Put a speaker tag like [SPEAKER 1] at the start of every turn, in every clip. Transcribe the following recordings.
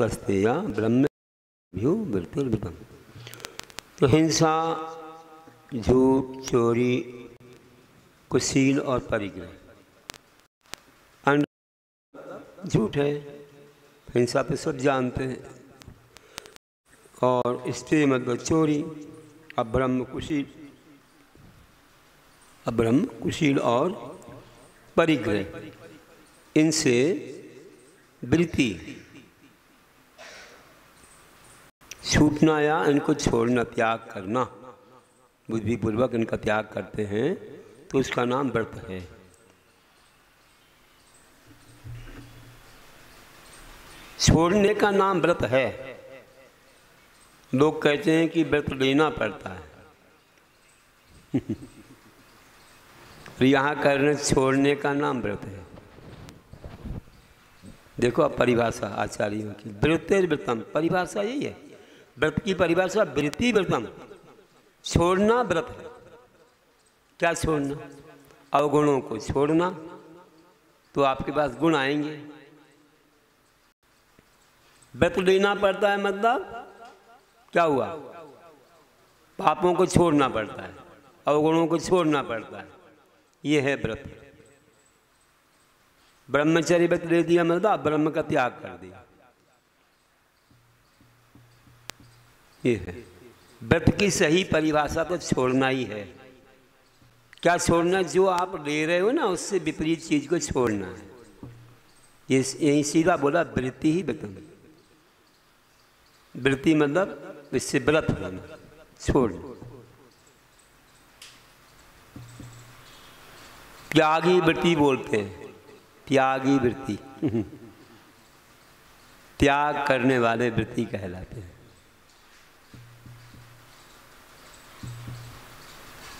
[SPEAKER 1] तस्तेया ब्रह्म view वृत्तिर्वृतम। तो हिंसा, झूठ, चोरी, कुशील और परिग्रह। झूठ है, हिंसा पे सब जानते हैं, और स्त्री मतलब चोरी, अब्रह्म कुशील और परिग्रह, इनसे वृत्ति छूटना या इनको छोड़ना, त्याग करना, बुद्धिपूर्वक इनका त्याग करते हैं तो उसका नाम व्रत है। छोड़ने का नाम व्रत है। लोग कहते हैं कि व्रत लेना पड़ता है यहाँ करने छोड़ने का नाम व्रत है। देखो अब परिभाषा आचार्यों की, वृत्तिर्वृतम, परिभाषा यही है। व्रत की परिभाषा वृत्ति व्रतम, छोड़ना व्रत है। क्या छोड़ना? अवगुणों को छोड़ना, तो आपके पास गुण आएंगे। व्रत लेना पड़ता है मतलब क्या हुआ? पापों को छोड़ना पड़ता है, अवगुणों को छोड़ना पड़ता है, ये है व्रत। ब्रह्मचर्य व्रत ले दिया मतलब ब्रह्म का त्याग कर दिया, ये है व्रत की सही परिभाषा। तो छोड़ना ही है। क्या छोड़ना? जो आप ले रहे हो ना, उससे विपरीत चीज को छोड़ना है। ये यही सीधा बोला, वृत्ति ही व्रतम। वृत्ति मतलब इससे व्रत होना, छोड़ना। त्यागी वृत्ति बोलते हैं, त्यागी वृत्ति त्याग करने वाले वृत्ति कहलाते हैं।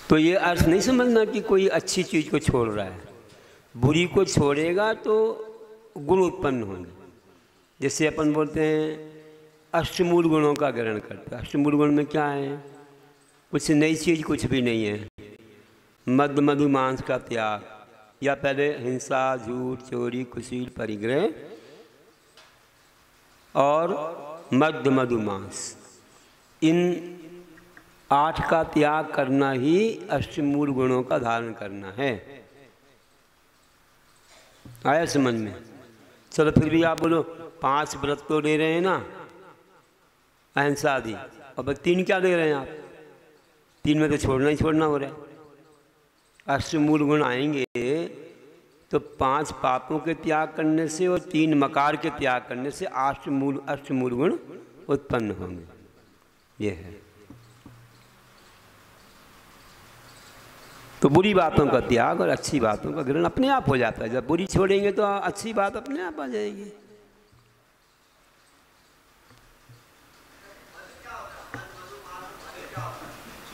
[SPEAKER 1] तो ये अर्थ नहीं समझना कि कोई अच्छी चीज को छोड़ रहा है। बुरी को छोड़ेगा तो गुण उत्पन्न होंगे। जैसे अपन बोलते हैं अष्टमूल गुणों का ग्रहण करते हैं। अष्टमूल गुण में क्या है? कुछ नई चीज कुछ भी नहीं है। मद मधु मांस का त्याग, या पहले हिंसा, झूठ, चोरी, कुशील, परिग्रह और मद मधु मांस, इन 8 का त्याग करना ही अष्टमूल गुणों का धारण करना है। आया समझ में? चलो फिर भी आप बोलो 5 व्रत तो ले रहे हैं ना, अहिंसा आदि, अब 3 क्या ले रहे हैं आप? 3 में तो छोड़ना ही छोड़ना हो रहा है। अष्टमूल गुण आएंगे तो 5 पापों के त्याग करने से और 3 मकार के त्याग करने से अष्टमूल गुण उत्पन्न होंगे। ये है। तो बुरी बातों का त्याग और अच्छी बातों का ग्रहण अपने आप हो जाता है। जब बुरी छोड़ेंगे तो अच्छी बात अपने आप आ जाएगी।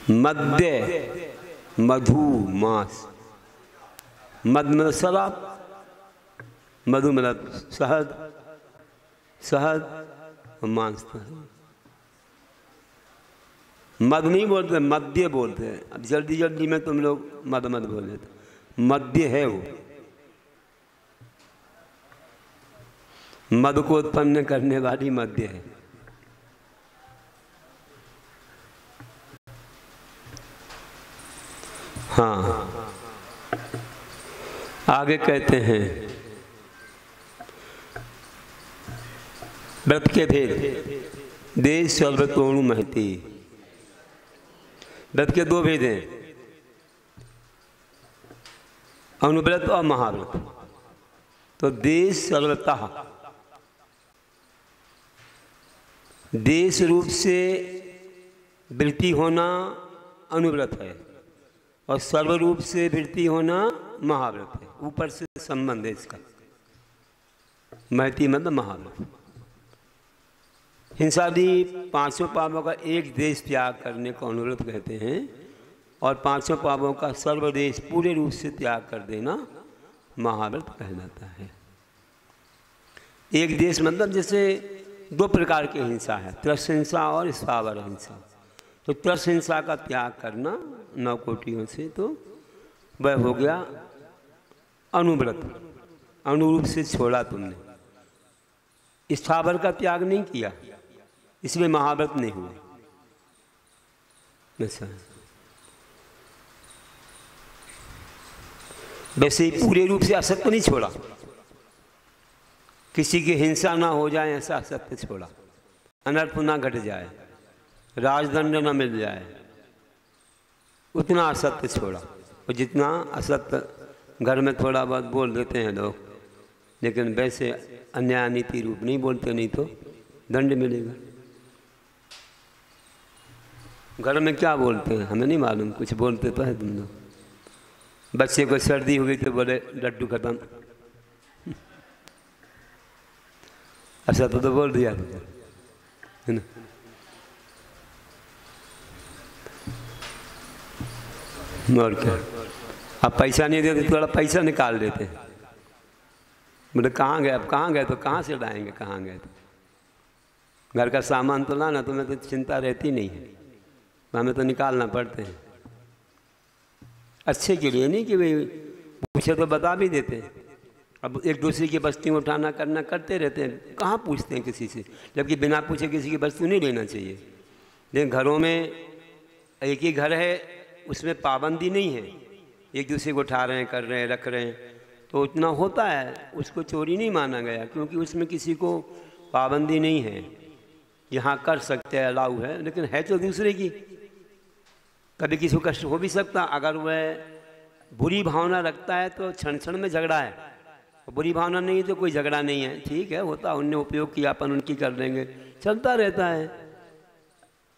[SPEAKER 1] मद्य मधु मांस, मद मतलब शराब, मधु मतलब शहद और मांस। मद नहीं बोलते, मद्य बोलते हैं। अब जल्दी जल्दी में तुम लोग मद बोल देते। मद्य है वो, मद को उत्पन्न करने वाली मद्य है। हाँ, आगे कहते हैं व्रत के भेद। देश सर्वतोणु महती। व्रत के 2 भेद हैं, अनुव्रत और महाव्रत। तो देश सर्वतः, देश रूप से वृत्ति होना अनुव्रत है, और सर्वरूप से वृत्ति होना महाव्रत है। ऊपर से संबंध है इसका। महती मतलब महाव्रत। हिंसादि 5 पापों का एक देश त्याग करने को अनुव्रत कहते हैं, और 5 पापों का सर्वदेश पूरे रूप से त्याग कर देना महाव्रत कहलाता है। एक देश मतलब जैसे 2 प्रकार की हिंसा है, त्रस हिंसा और स्थावर हिंसा। तो त्रस हिंसा का त्याग करना 9 कोटियों से, तो वह हो गया अनुव्रत, अनुरूप से छोड़ा तुमने। स्थावर का त्याग नहीं किया, इसलिए महाव्रत नहीं हुए। ऐसा वैसे ही पूरे रूप से असत्य नहीं छोड़ा, किसी की हिंसा ना हो जाए ऐसा असत्य छोड़ा, अनर्थ ना घट जाए, राजदंड ना मिल जाए, उतना असत्य छोड़ा। और जितना असत्य घर में थोड़ा बहुत बोल देते हैं लोग, लेकिन वैसे अन्याय नीति रूप नहीं बोलते, नहीं तो दंड मिलेगा। घर में क्या बोलते हैं हमें नहीं मालूम, कुछ बोलते तो है तुम लोग। बच्चे को सर्दी हो गई तो बोले लड्डू खत्म, ऐसा तो बोल दिया है ना। और क्या, अब पैसा नहीं देते थोड़ा पैसा निकाल देते हैं, बोले कहाँ गए, अब कहाँ गए, तो कहाँ से लाएंगे, कहाँ गए तो घर का सामान तो लाना, तो मैं तो चिंता रहती नहीं है, हमें तो निकालना पड़ते हैं। अच्छे के लिए नहीं कि भाई पूछे तो बता भी देते हैं। अब एक दूसरे की बस्ती उठाना करना करते रहते हैं, कहाँ पूछते हैं किसी से, जबकि बिना पूछे किसी की वस्तु नहीं लेना चाहिए। लेकिन घरों में एक ही घर है, उसमें पाबंदी नहीं है, एक दूसरे को उठा रहे हैं, कर रहे हैं, रख रहे हैं, तो उतना होता है, उसको चोरी नहीं माना गया, क्योंकि उसमें किसी को पाबंदी नहीं है। यहाँ कर सकते हैं, अलाउ है, लेकिन है तो दूसरे की, कभी किसी को कष्ट हो भी सकता। अगर वह बुरी भावना रखता है तो क्षण क्षण में झगड़ा है, और बुरी भावना नहीं है तो कोई झगड़ा नहीं है, ठीक है, होता, उनने उपयोग किया, अपन उनकी कर देंगे, चलता रहता है।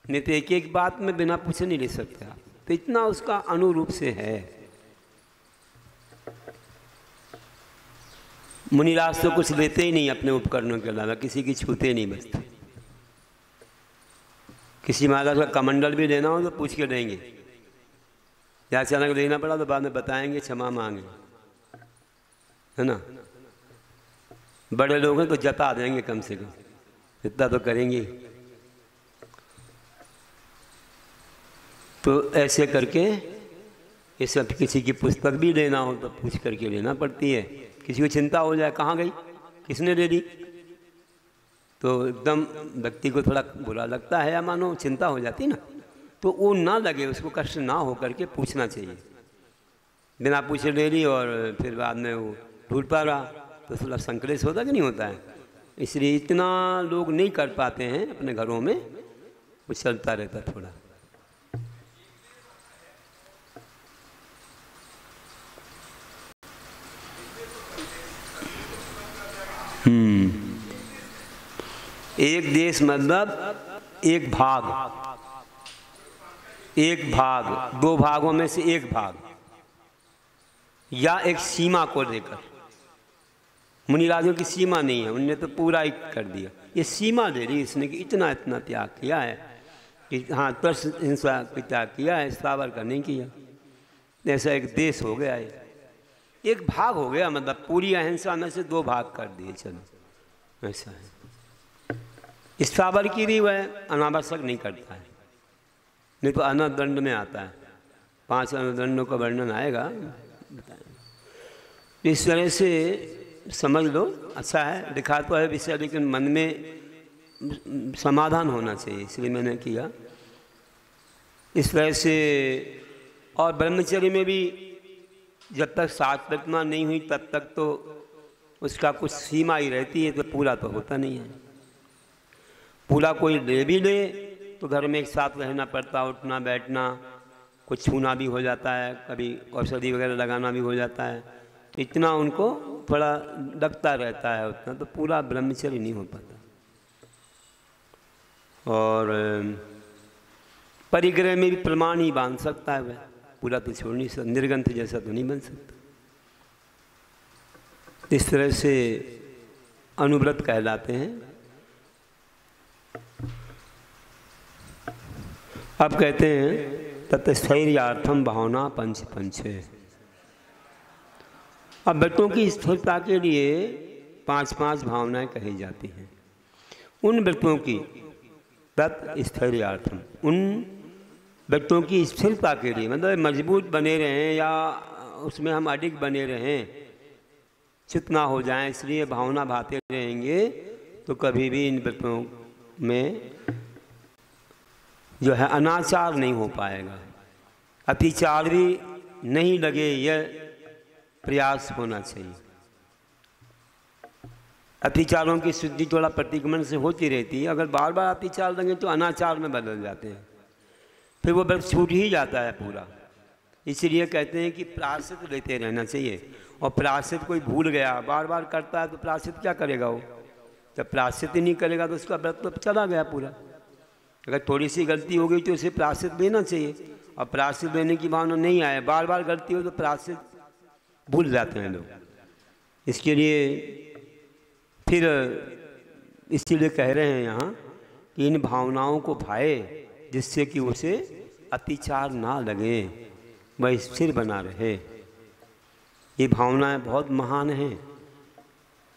[SPEAKER 1] नहीं तो एक एक बात में बिना पूछे नहीं ले सकते आप, तो इतना उसका अनुरूप से है। मुनिराज तो कुछ लेते ही नहीं अपने उपकरणों के अलावा, किसी की छूते नहीं बचते। किसी महाराज का कमंडल भी लेना हो तो पूछ के देंगे, या अचानक लेना पड़ा तो बाद में बताएंगे, क्षमा मांगे, है ना। बड़े लोग हैं तो जता देंगे, कम से कम इतना तो करेंगे। तो ऐसे करके ये सब, किसी की पुस्तक भी लेना हो तो पूछ करके लेना पड़ती है। किसी को चिंता हो जाए कहाँ गई, किसने ले ली, तो एकदम व्यक्ति को थोड़ा बुरा लगता है, या मानो चिंता हो जाती ना, तो वो ना लगे, उसको कष्ट ना हो करके पूछना चाहिए। बिना पूछे ले ली और फिर बाद में वो ढूंढ पा रहा, तो थोड़ा संक्लेश होता कि नहीं होता है। इसलिए इतना लोग नहीं कर पाते हैं अपने घरों में, वो चलता रहता थोड़ा। एक देश मतलब एक भाग, एक भाग, दो भागों में से एक भाग, या एक सीमा को लेकर। मुनिराजों की सीमा नहीं है, उनने तो पूरा ही कर दिया। ये सीमा ले ली इसने कि इतना इतना त्याग किया है, कि हाँ तरस हिंसा का त्याग किया है, स्थावर का नहीं किया। ऐसा एक देश हो गया है, एक भाग हो गया, मतलब पूरी अहिंसा में से दो भाग कर दिए, चलो ऐसा है। स्थावर की भी वह अनावश्यक नहीं करता है, नहीं तो अनदंड में आता है, 5 अनदंडों का वर्णन आएगा, बताएंगे। इस तरह से समझ लो, अच्छा है, लिखा तो है विषय, लेकिन मन में समाधान होना चाहिए, इसलिए मैंने किया इस तरह से। और ब्रह्मचर्य में भी जब तक सात्विकता नहीं हुई तब तक तो उसका कुछ सीमा ही रहती है, तो पूरा तो होता नहीं है। पूरा कोई ले भी ले तो घर में एक साथ रहना पड़ता, उठना बैठना, कुछ छूना भी हो जाता है, कभी औषधि वगैरह लगाना भी हो जाता है, तो इतना उनको थोड़ा लगता रहता है, उतना तो पूरा ब्रह्मचर्य नहीं हो पाता। और परिग्रह में भी प्रमाण ही बांध सकता है वह, पूरा तो छोड़ नहीं सकता, निर्ग्रंथ जैसा तो नहीं बन सकता। इस तरह से अनुव्रत कहलाते हैं। अब कहते हैं तत्स्थैर्यार्थम भावना पंच पंचे। अब व्यक्तियों की स्थिरता के लिए 5-5 भावनाएं कही जाती हैं। उन व्यक्तियों की तत्स्थैर्यार्थम, उन व्यक्तियों की स्थिरता के लिए, मतलब मजबूत बने रहें या उसमें हम अडिग बने रहें, चित ना हो जाएं, इसलिए भावना भाते रहेंगे तो कभी भी इन व्रतों में जो है अनाचार नहीं हो पाएगा, अतिचार भी नहीं लगे, यह प्रयास होना चाहिए। अतिचारों की शुद्धि थोड़ा प्रतिक्रमण से होती रहती है, अगर बार बार अतिचार लगे तो अनाचार में बदल जाते हैं, फिर वो व्रत छूट ही जाता है पूरा। इसलिए कहते हैं कि प्रायश्चित लेते रहना चाहिए, और प्रायश्चित कोई भूल गया बार बार करता है तो प्रायश्चित क्या करेगा वो? जब प्रायश्चित ही नहीं करेगा तो उसका व्रत तो चला गया पूरा। अगर थोड़ी सी गलती हो गई तो उसे प्रायश्चित देना चाहिए, और प्रायश्चित देने की भावना नहीं आए, बार बार गलती हो तो प्रायश्चित भूल जाते हैं लोग। इसके लिए फिर इसीलिए कह रहे हैं यहाँ कि इन भावनाओं को भाए जिससे कि उसे अतिचार ना लगे, वह स्थिर बना रहे। ये भावनाएं बहुत महान हैं।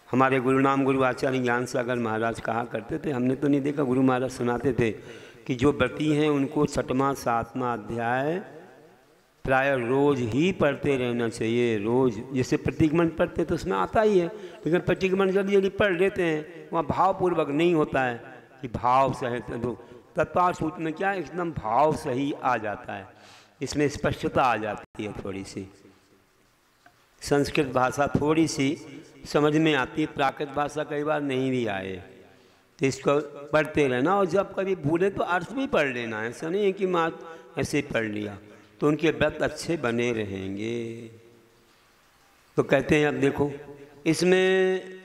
[SPEAKER 1] हमारे गुरुनाम गुरु आचार्य ज्ञान सागर महाराज कहा करते थे, हमने तो नहीं देखा, गुरु महाराज सुनाते थे कि जो व्रती हैं उनको 6वां 7वां अध्याय प्राय रोज ही पढ़ते रहना चाहिए। रोज जैसे प्रतिक्रमण पढ़ते तो उसमें आता ही है, लेकिन प्रतिक्रमण जल्दी जल्दी पढ़ लेते हैं, वहाँ भावपूर्वक नहीं होता है कि भाव सहित। तो तत्पार सूत्र में क्या एकदम भाव सही आ जाता है, इसमें स्पष्टता आ जाती है थोड़ी सी। संस्कृत भाषा थोड़ी सी समझ में आती है, प्राकृत भाषा कई बार नहीं भी आए, तो इसको पढ़ते रहना, और जब कभी भूले तो अर्थ भी पढ़ लेना। ऐसा नहीं है कि मात ऐसे ही पढ़ लिया, तो उनके व्रत अच्छे बने रहेंगे। तो कहते हैं अब देखो, इसमें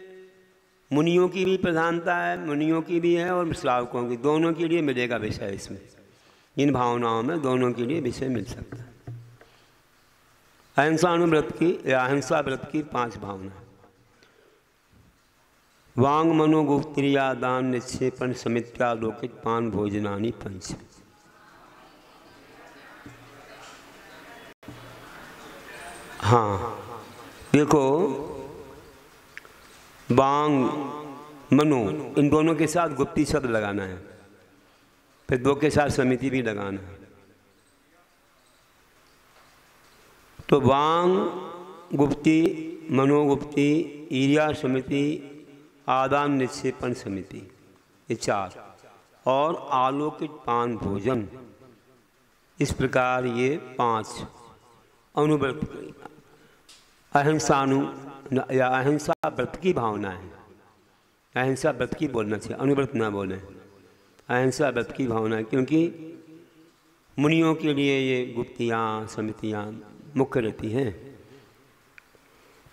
[SPEAKER 1] मुनियों की भी प्रधानता है, मुनियों की भी है और श्रावकों की, दोनों के लिए मिलेगा विषय। इसमें इन भावनाओं में दोनों के लिए विषय मिल सकता है। अहिंसानुव्रत की या अहिंसा व्रत की 5 भावना: वांग मनोगुप्त्रिया दान निक्षेपण समित्या लोकित पान भोजनानि 5। हाँ देखो, वांग मनो इन दोनों के साथ गुप्ती शब्द लगाना है, फिर 2 के साथ समिति भी लगाना है। तो वांग गुप्ती, मनोगुप्ती, ईर्या समिति, आदान निक्षेपण समिति, ये 4, और आलोकित पान भोजन, इस प्रकार ये 5 अनुव्रत या अहिंसा व्रत की भावना है। अहिंसा व्रत की बोलना चाहिए, अनुव्रत ना बोले, अहिंसा व्रत की भावना है, क्योंकि मुनियों के लिए ये गुप्तियाँ समितियाँ मुख्य रहती हैं।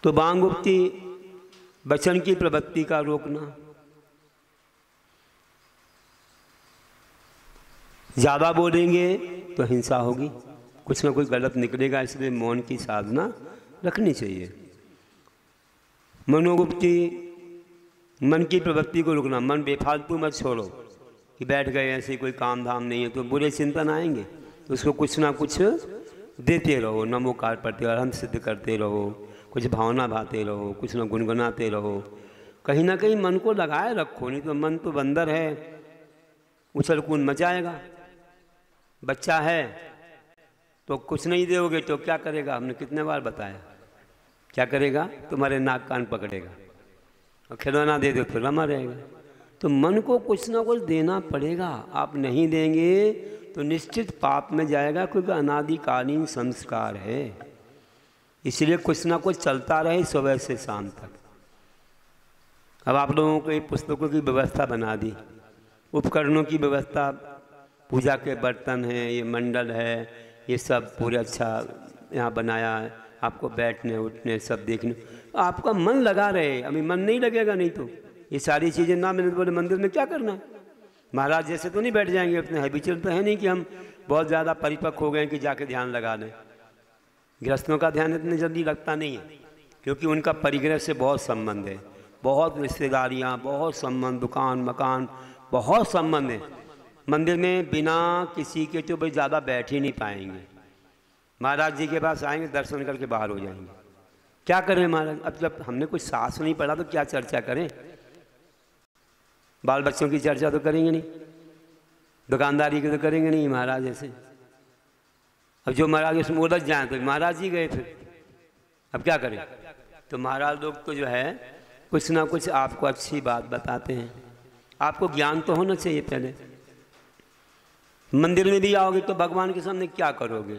[SPEAKER 1] तो वांग गुप्ती वचन की प्रवृत्ति का रोकना, ज़्यादा बोलेंगे तो हिंसा होगी, कुछ ना कुछ गलत निकलेगा, इसलिए मौन की साधना रखनी चाहिए। मनोगुप्ती मन की प्रवृत्ति को रोकना, मन बेफालतू मत छोड़ो कि बैठ गए ऐसे कोई काम धाम नहीं है तो बुरे चिंतन आएंगे, तो उसको कुछ ना कुछ देते रहो, नमोकार पढ़ते रहो, हम सिद्ध करते रहो, कुछ भावना भाते रहो, कुछ ना गुनगुनाते रहो, कहीं ना कहीं मन को लगाए रखो, नहीं तो मन तो बंदर है, उछल कूद मचाएगा। बच्चा है तो कुछ नहीं दोगे तो क्या करेगा, हमने कितने बार बताया, क्या करेगा, तुम्हारे नाक कान पकड़ेगा, और खिलौना दे दो फिर रमा रहेगा। तो मन को कुछ ना कुछ देना पड़ेगा, आप नहीं देंगे तो निश्चित पाप में जाएगा, क्योंकि अनादिकालीन संस्कार है। इसलिए कुछ ना कुछ चलता रहे सुबह से शाम तक। अब आप लोगों को पुस्तकों की व्यवस्था बना दी, उपकरणों की व्यवस्था, पूजा के बर्तन हैं, ये मंडल है, ये सब पूरे अच्छा यहाँ बनाया है, आपको बैठने उठने सब देखने, आपका मन लगा रहे। अभी मन नहीं लगेगा नहीं तो ये सारी चीज़ें ना मिले, बोले मंदिर में क्या करना, महाराज जैसे तो नहीं बैठ जाएंगे, अपने हैबिचुअल तो है नहीं कि हम बहुत ज़्यादा परिपक्व हो गए कि जाके ध्यान लगा लें। गृहस्थों का ध्यान इतनी जल्दी लगता नहीं है, क्योंकि उनका परिग्रह से बहुत संबंध है, बहुत रिश्तेदारियाँ, बहुत संबंध, दुकान मकान, बहुत संबंध है। मंदिर में बिना किसी के तो भाई ज़्यादा बैठ ही नहीं पाएंगे। महाराज जी के पास आएंगे, दर्शन करके बाहर हो जाएंगे, क्या करें महाराज। अब जब हमने कुछ शास्त्र नहीं पढ़ा तो क्या चर्चा करें, बाल बच्चों की चर्चा तो करेंगे नहीं, दुकानदारी की तो करेंगे नहीं महाराज ऐसे। अब जो महाराज उसमें उलझ जाए तो महाराज जी गए फिर, अब क्या करें। तो महाराज लोग तो जो है कुछ ना कुछ आपको अच्छी बात बताते हैं। आपको ज्ञान तो होना चाहिए पहले। मंदिर में भी आओगे तो भगवान के सामने क्या करोगे?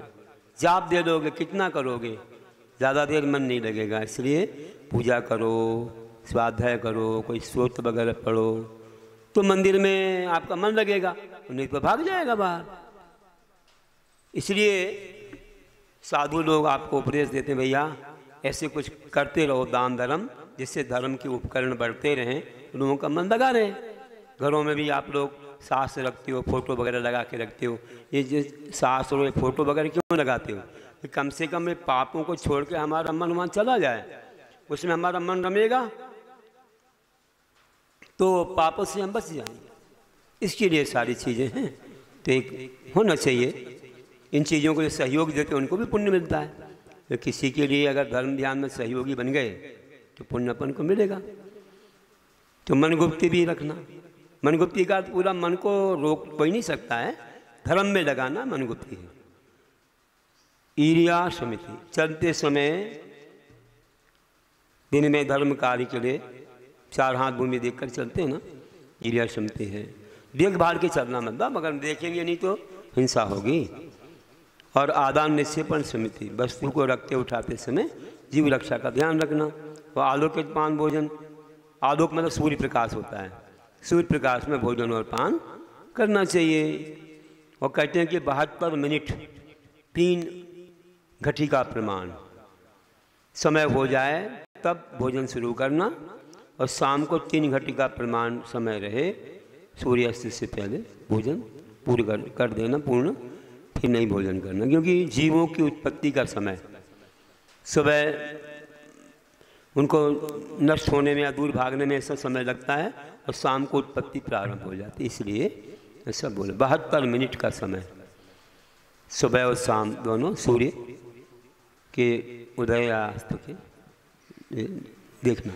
[SPEAKER 1] जाप दे दोगे, कितना करोगे? ज़्यादा देर मन नहीं लगेगा। इसलिए पूजा करो, स्वाध्याय करो, कोई स्तोत्र वगैरह पढ़ो, तो मंदिर में आपका मन लगेगा, नहीं तो भाग जाएगा बाहर। इसलिए साधु लोग आपको उपदेश देते हैं, भैया ऐसे कुछ करते रहो दान धर्म, जिससे धर्म के उपकरण बढ़ते रहें, लोगों का मन लगा रहे। घरों में भी आप लोग शास्त्र रखते हो, फोटो वगैरह लगा के रखते हो। ये जो शास्त्र और फोटो वगैरह क्यों लगाते हो? कि कम से कम ये पापों को छोड़ के हमारा मन वहाँ चला जाए, उसमें हमारा मन रमेगा तो पापों से हम बच जाएंगे। इसके लिए सारी चीज़ें हैं, तो एक होना चाहिए। इन चीज़ों को जो सहयोग देते हैं उनको भी पुण्य मिलता है। तो किसी के लिए अगर धर्म ध्यान में सहयोगी बन गए तो पुण्य अपन को मिलेगा। तो मन गुप्ती भी रखना। मन गुप्ती का पूरा मन को रोक कोई नहीं सकता है, धर्म में लगाना मन गुप्ती है। ईर्या समिति, चलते समय दिन में धर्म कार्य के लिए 4 हाथ भूमि देखकर चलते हैं ना, ईर्या समिति है। देखभाल के चलना मतलब, अगर देखेंगे नहीं तो हिंसा होगी। और आदान निक्षेपण समिति, वस्तु को रखते उठाते समय जीव रक्षा का ध्यान रखना। और आलोकित पान भोजन, आलोक मतलब सूर्य प्रकाश होता है, सूर्य प्रकाश में भोजन और पान करना चाहिए। और कहते हैं कि 72 मिनट 3 घटी का प्रमाण, समय हो जाए तब भोजन शुरू करना, और शाम को 3 घटी का प्रमाण समय रहे सूर्यास्त से पहले भोजन पूरा कर देना पूर्ण, फिर नहीं भोजन करना। क्योंकि जीवों की उत्पत्ति का समय सुबह उनको नष्ट होने में या दूर भागने में ऐसा समय लगता है, और शाम को उत्पत्ति प्रारंभ हो जाती है। इसलिए ऐसा बोले 72 मिनट का समय, सुबह और शाम दोनों, सूर्य के उदय या अस्त के देखना।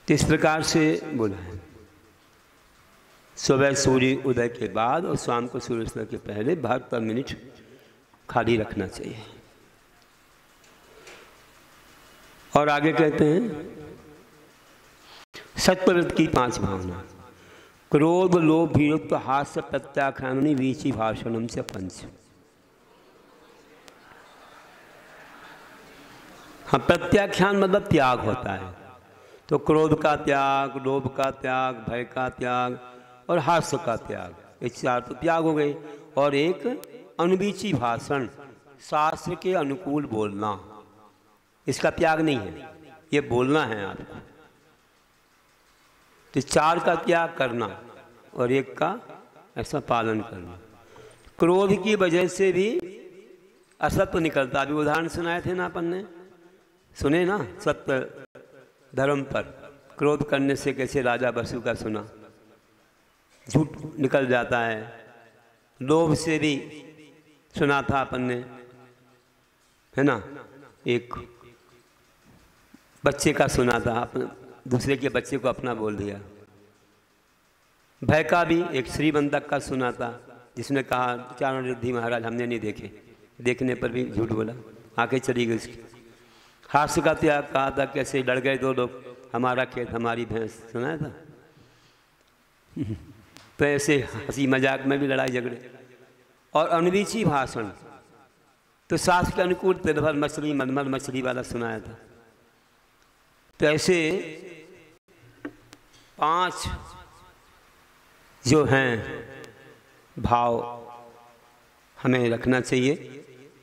[SPEAKER 1] तो इस प्रकार से बोला है, सुबह सूर्य उदय के बाद और शाम को सूर्यास्त के पहले 72 मिनट खाली रखना चाहिए। और आगे कहते हैं सत्यव्रत की 5 भावना, क्रोध लोभ भीरुत्व हास्य प्रत्याख्यानी वीची भाषणम से 5। हाँ, प्रत्याख्यान मतलब त्याग होता है। तो क्रोध का त्याग, लोभ का त्याग, भय का त्याग और हास्य का त्याग, ये 4 तो त्याग हो गए। और एक अनवीची भाषण, शास्त्र के अनुकूल बोलना, इसका त्याग नहीं है, ये बोलना है आपको। तो 4 का त्याग करना और 1 का ऐसा पालन करना। क्रोध की वजह से भी असत्य निकलता। अभी उदाहरण सुनाए थे ना अपन ने, सुने ना, सत्य धर्म पर क्रोध करने से कैसे राजा बसु का सुना, झूठ निकल जाता है। लोभ से भी सुना था अपन ने, है ना, एक बच्चे का सुना था, अपने दूसरे के बच्चे को अपना बोल दिया। भय का भी एक श्रीबंधक का सुना था, जिसने कहा 4 रिद्धि महाराज हमने नहीं देखे, देखने पर भी झूठ बोला, आंखें चली गई उसकी। हास्य का त्याग कहा था, कैसे लड़ गए 2 लोग, हमारा खेत हमारी भैंस, सुनाया था। तो ऐसे हंसी मजाक में भी लड़ाई झगड़े। और अनवीची भाषण, तो शास्त्र के अनुकूल तिरभर मछली मनमर मछली वाला सुनाया था। तो ऐसे 5 जो हैं भाव हमें रखना चाहिए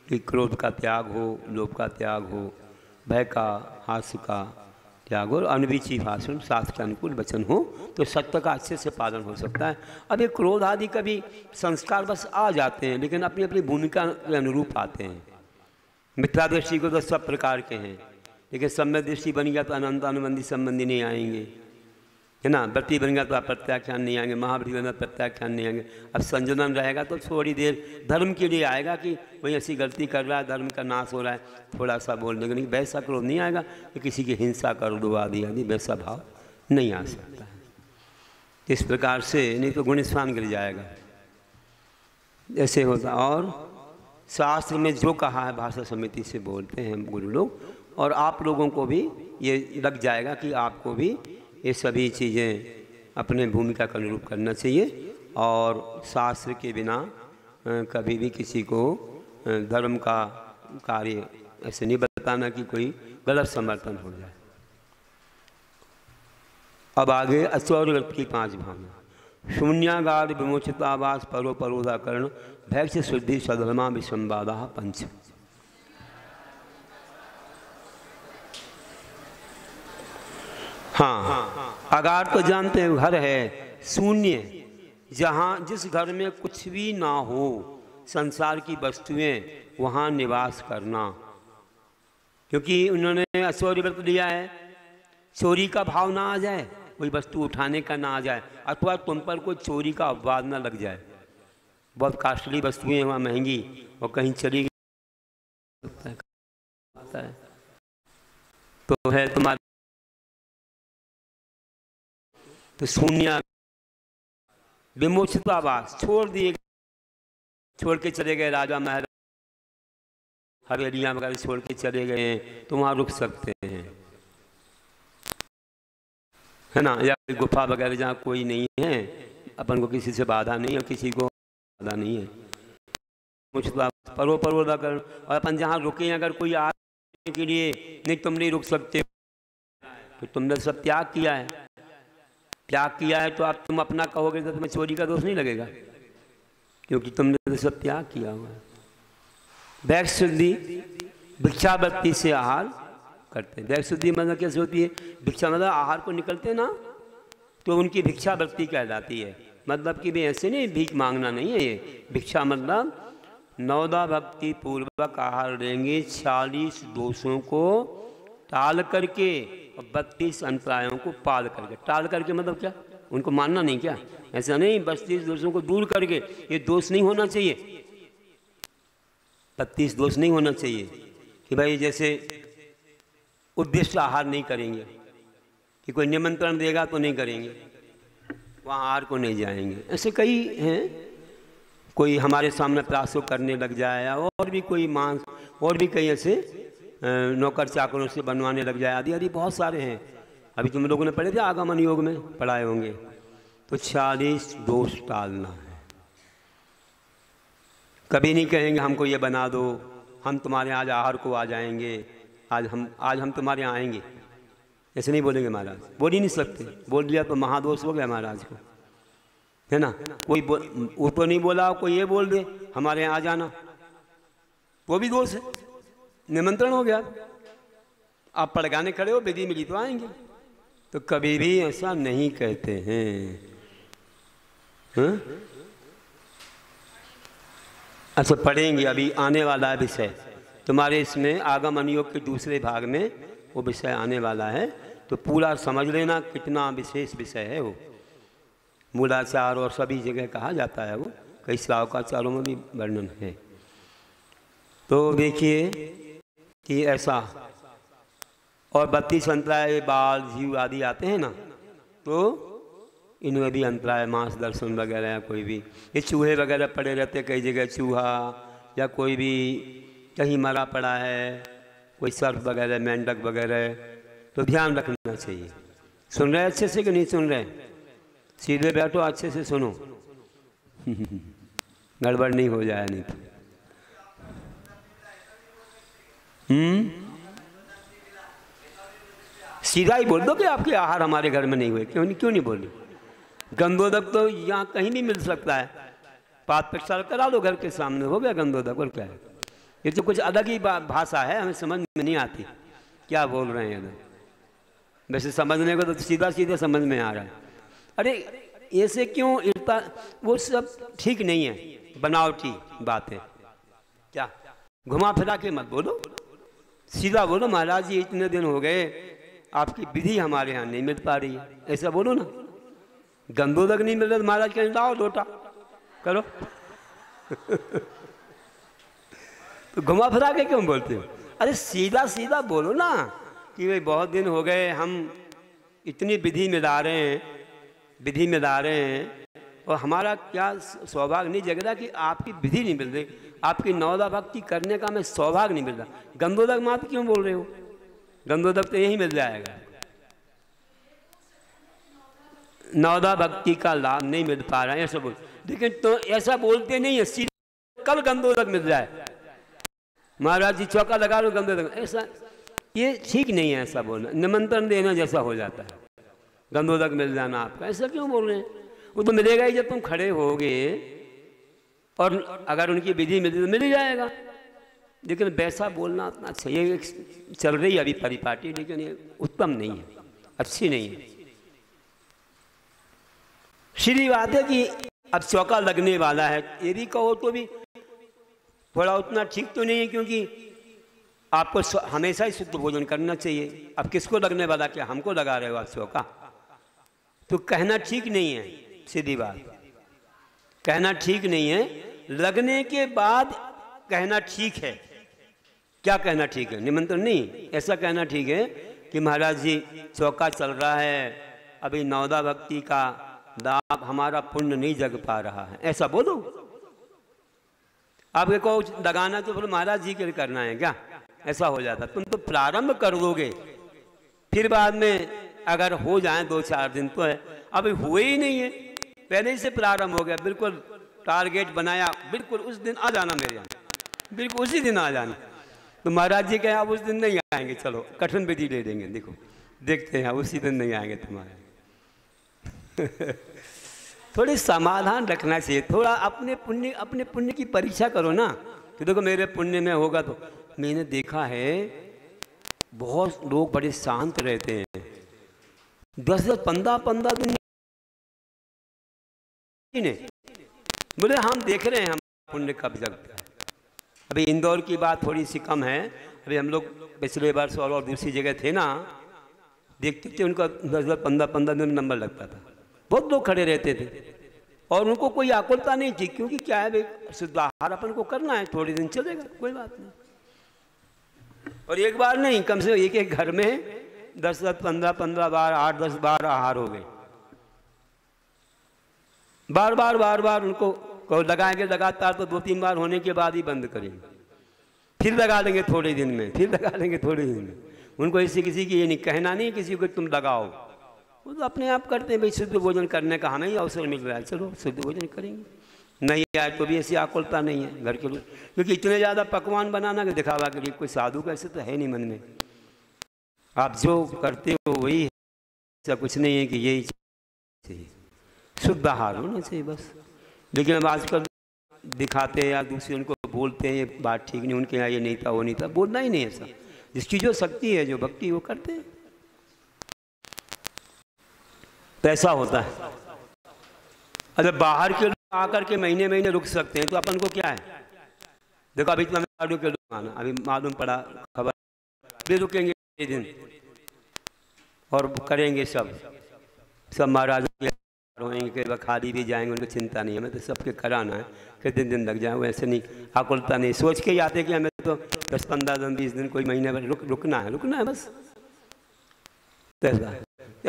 [SPEAKER 1] कि क्रोध का त्याग हो, लोभ का त्याग हो, भय का, हास्य का त्याग और अनवीची भाषण, शास्त्र के अनुकूल वचन हो, तो सत्य का अच्छे से पालन हो सकता है। अब ये क्रोध आदि कभी संस्कार बस आ जाते हैं, लेकिन अपनी अपनी भूमिका के अनुरूप आते हैं। मिथ्या दृष्टि को तो सब प्रकार के हैं, लेकिन सम्यक दृष्टि बन गया तो अनंत अनुबंधी संबंधी नहीं आएंगे, है ना। व्रती बन गया तो आप प्रत्याख्यान नहीं आएंगे, महाव्रती बन गया प्रत्याख्यान नहीं आएंगे। अब संजनन रहेगा तो थोड़ी देर धर्म के लिए आएगा कि वही ऐसी गलती कर रहा है, धर्म का नाश हो रहा है, थोड़ा सा बोलने का, नहीं वैसा क्रोध नहीं आएगा कि किसी की हिंसा कर दो आदि आदि, वैसा भाव नहीं आ सकता है। इस प्रकार से नहीं तो गुणस्वान गिर जाएगा, ऐसे होता। और शास्त्र में जो कहा है भाषा समिति से बोलते हैं गुरु लोग, और आप लोगों को भी ये लग जाएगा कि आपको भी ये सभी चीज़ें अपने भूमिका के अनुरूप करना चाहिए और शास्त्र के बिना कभी भी किसी को धर्म का कार्य ऐसे नहीं बताना कि कोई गलत समर्थन हो जाए। अब आगे अचौरव्रत की 5 भावना। शून्यागार विमोचितावास परो परोदाकरण भैक्ष शुद्धि सधर्मा विसंवादा 5। हाँ, अगार तो जानते हैं घर है शून्य, जहाँ जिस घर में कुछ भी ना हो, संसार की वस्तुएं, वहाँ निवास करना। क्योंकि उन्होंने अचौर्य व्रत लिया है, चोरी का भाव ना आ जाए, कोई वस्तु उठाने का ना आ जाए, अथवा तुम पर कोई चोरी का अपवाद ना लग जाए। बहुत कास्टली वस्तुएं वहाँ महंगी और कहीं चली गई तो है तुम्हारे, तो शून्य विमोचित आवास छोड़ दिए, छोड़ के चले गए राजा महाराज, हवेलियां वगैरह छोड़ के चले गए हैं, तो वहाँ रुक सकते हैं, है ना। या गुफा वगैरह जहाँ कोई नहीं है, अपन को किसी से बाधा नहीं है, किसी को बाधा नहीं है, परोदा कर। और अपन जहाँ रुके हैं, अगर कोई आने के लिए नहीं, तुम नहीं रुक सकते, तो तुमने सब त्याग किया है, त्याग किया है, तो आप तुम अपना कहोगे तो तुम्हें चोरी का दोष नहीं लगेगा, क्योंकि तुमने तो सब त्याग किया हुआ है। भैक्ष शुद्धि भिक्षावृत्ति से आहार करते हैं। भैक्ष शुद्धि मतलब कैसे होती है? भिक्षा मतलब आहार को निकलते ना, तो उनकी भिक्षावृत्ति कहलाती है। मतलब कि भी ऐसे नहीं भीख मांगना नहीं है ये। भिक्षा मतलब नवदा भक्ति पूर्वक आहार लेंगे, 40 दोषों को टाल करके और 32 अंतरायों को पाल करके। टाल करके मतलब क्या? उनको मानना नहीं क्या? ऐसा नहीं, 32 दोषों को दूर करके। ये दोष नहीं होना चाहिए, 32 दोष नहीं होना चाहिए कि भाई जैसे उद्देश्य आहार नहीं करेंगे, कि कोई निमंत्रण देगा तो नहीं करेंगे, वहाँ आहार को नहीं जाएंगे। ऐसे कई हैं, कोई हमारे सामने प्रासो करने लग जाए, और भी कोई मांस, और भी कई ऐसे नौकर चाकरों से बनवाने लग जाए, आदि आदि बहुत सारे हैं। अभी तुम लोगों ने पढ़े थे आगमन योग में, पढ़ाए होंगे। तो 40 दोष टालना है। कभी नहीं कहेंगे हमको ये बना दो, हम तुम्हारे आज आहार को आ जाएंगे, आज हम तुम्हारे यहाँ आएंगे, ऐसे नहीं बोलेंगे महाराज। बोल ही नहीं सकते, बोल दिया तो महादोष हो गया महाराज को, है ना। कोई वो तो नहीं बोला, कोई ये बोल दे हमारे यहाँ आ जाना, वो भी दोष है, निमंत्रण हो गया। आप पड़गाने खड़े हो, विधि मिली तो आएंगे। तो कभी भी ऐसा नहीं कहते हैं, हाँ? अच्छा, पढ़ेंगे, अभी आने वाला है विषय तुम्हारे इसमें, आगमन योग के दूसरे भाग में वो विषय आने वाला है, तो पूरा समझ लेना कितना विशेष विषय है वो। मूलाचार और सभी जगह कहा जाता है वो, कई श्रावकाचारों में भी वर्णन है। तो देखिए कि ऐसा, और 32 अंतराय, बाल जीव आदि आते हैं ना, तो इनमें भी अंतराय, मांस दर्शन वगैरह, कोई भी ये चूहे वगैरह पड़े रहते कई जगह, चूहा या कोई भी कहीं मरा पड़ा है, कोई सर्प वगैरह, मेंढक वगैरह, तो ध्यान रखना चाहिए। सुन रहे अच्छे से कि नहीं सुन रहे? सीधे बैठो, अच्छे से सुनो, गड़बड़ नहीं हो जाए नहीं तो। सीधा ही बोल दो कि आपके आहार हमारे घर में नहीं हुए। क्यों नहीं बोल रहे? गंधोदक तो यहाँ कहीं भी मिल सकता है, पात प्रक्षाल करा लो घर के सामने, हो गया गंधोदक। और क्या है? ये तो कुछ अलग ही भाषा है, हमें समझ में नहीं आती क्या बोल रहे हैं इधर। वैसे समझने को तो सीधा सीधा समझ में आ रहा है। अरे ऐसे क्यों इतना, वो सब ठीक नहीं है, बनावटी बात है। क्या घुमा फिरा के मत बोलो, सीधा बोलो महाराज जी इतने दिन हो गए आपकी विधि हमारे यहाँ नहीं मिल पा रही है, ऐसा बोलो ना। गंधोदक नहीं मिल रहा तो महाराज कहें लाओ लोटा करो। तो घुमा फिरा के क्यों बोलते हो? अरे सीधा सीधा बोलो ना कि भाई बहुत दिन हो गए हम इतनी विधि में ला रहे हैं, और हमारा क्या सौभाग्य नहीं जग रहा कि आपकी विधि नहीं मिल रही, आपकी नवदा भक्ति करने का हमें सौभाग्य नहीं मिल रहा। गंधोदक मात क्यों बोल रहे हो? गंधोदक तो यही मिल जाएगा। नवदा भक्ति का लाभ नहीं मिल पा रहा है ऐसा बोल, लेकिन तो ऐसा बोलते नहीं है सीधे कल गंधोदक मिल जाए, महाराज जी चौका लगा लो गंधोदक, ऐसा ये ठीक नहीं है ऐसा बोलना, निमंत्रण देना जैसा हो जाता है। गंधोदक मिल जाना आपका, ऐसा क्यों बोल रहे हैं? वो तो मिलेगा ही जब तुम खड़े होगे, और अगर उनकी विधि मिली तो मिल ही जाएगा। लेकिन वैसा बोलना उतना अच्छा, ये चल रही है अभी परिपाटी, लेकिन ये उत्तम नहीं है, अच्छी नहीं है। सीधी बात है कि अब चौका लगने वाला है, ये भी कहो तो भी थोड़ा उतना ठीक तो नहीं है, क्योंकि आपको हमेशा ही शुद्ध भोजन करना चाहिए। अब किसको लगने वाला, क्या हमको लगा रहे हो आप चौका? तो कहना ठीक नहीं है, सीधी बात कहना ठीक नहीं है। लगने के बाद कहना ठीक है। क्या कहना ठीक है? निमंत्रण नहीं, ऐसा कहना ठीक है कि महाराज जी चौका चल रहा है, अभी नवदा भक्ति का दाब हमारा पुण्य नहीं जग पा रहा है, ऐसा बोलो। आपके को लगाना तो फिर महाराज जी के लिए करना है क्या? ऐसा हो जाता। तुम तो प्रारंभ कर दोगे, फिर बाद में अगर हो जाए 2-4 दिन तो है, अभी हुए ही नहीं है, पहले ही से प्रारंभ हो गया, बिल्कुल टारगेट बनाया, बिल्कुल उस दिन आ जाना मेरे यहाँ, बिल्कुल उसी दिन आ जाना। तो महाराज जी कहें आप उस दिन नहीं आएंगे, चलो कठिन विधि दे देंगे, देखो देखते हैं उसी दिन नहीं आएंगे तुम्हारे। थोड़ी समाधान रखना चाहिए, थोड़ा अपने पुण्य की परीक्षा करो ना, कि देखो मेरे पुण्य में होगा। तो मैंने देखा है बहुत लोग बड़े शांत रहते हैं, 10-15 दिन बोले हम देख रहे हैं हम पुण्य कब जगता है। अभी इंदौर की बात थोड़ी सी कम है, अभी हम लोग पिछले वर्ष और दूसरी जगह थे ना, देखते थे उनका 10-15 दिन नंबर लगता था, बहुत लोग खड़े रहते थे, और उनको कोई आकुलता नहीं थी, क्योंकि क्या है भाई शुद्ध आहार अपन को करना है, थोड़े दिन चलेगा कोई बात नहीं। और एक बार नहीं, कम से कम एक घर में 10-15 बार 8-10 बार आहार हो गए, बार बार उनको लगाएंगे लगातार, तो 2-3 बार होने के बाद ही बंद करेंगे, फिर लगा देंगे थोड़े दिन में, फिर लगा देंगे थोड़े दिन में। उनको इससे किसी की ये नहीं कहना नहीं किसी को तुम लगाओ, वो तो अपने आप करते हैं। भाई शुद्ध भोजन करने का हमें ही अवसर मिल रहा है, चलो शुद्ध भोजन करेंगे, नहीं आए तो भी ऐसी आकुलता नहीं है घर के लोग, क्योंकि इतने ज़्यादा पकवान बनाना कि दिखावा के लिए कोई साधु का ऐसे तो है नहीं मन में। आप जो करते हो वही है, ऐसा कुछ नहीं है कि यही चाहिए, शुद्ध आहार होना चाहिए बस। लेकिन अब आजकल दिखाते हैं या दूसरे उनको बोलते हैं ये बात ठीक नहीं, उनके यहाँ ये नहीं था वो नहीं था, बोलना ही नहीं ऐसा। जिसकी जो शक्ति है जो भक्ति वो करते हैं, तो ऐसा होता है। अगर बाहर के लोग आकर के महीने रुक सकते हैं तो अपन को क्या है? देखो अभी तमिलनाडु के लोग आना, अभी मालूम पड़ा खबर, भी रुकेंगे दिन और करेंगे सब महाराज होंगे, खाली भी जाएंगे, उनको चिंता नहीं है, हमें तो सबके कराना है, कितने दिन लग जाए वैसे नहीं, आकुलता नहीं, सोच के ही आते कि हमें तो 10-15 दिन 20 दिन कोई महीने भर रुकना है बस। तो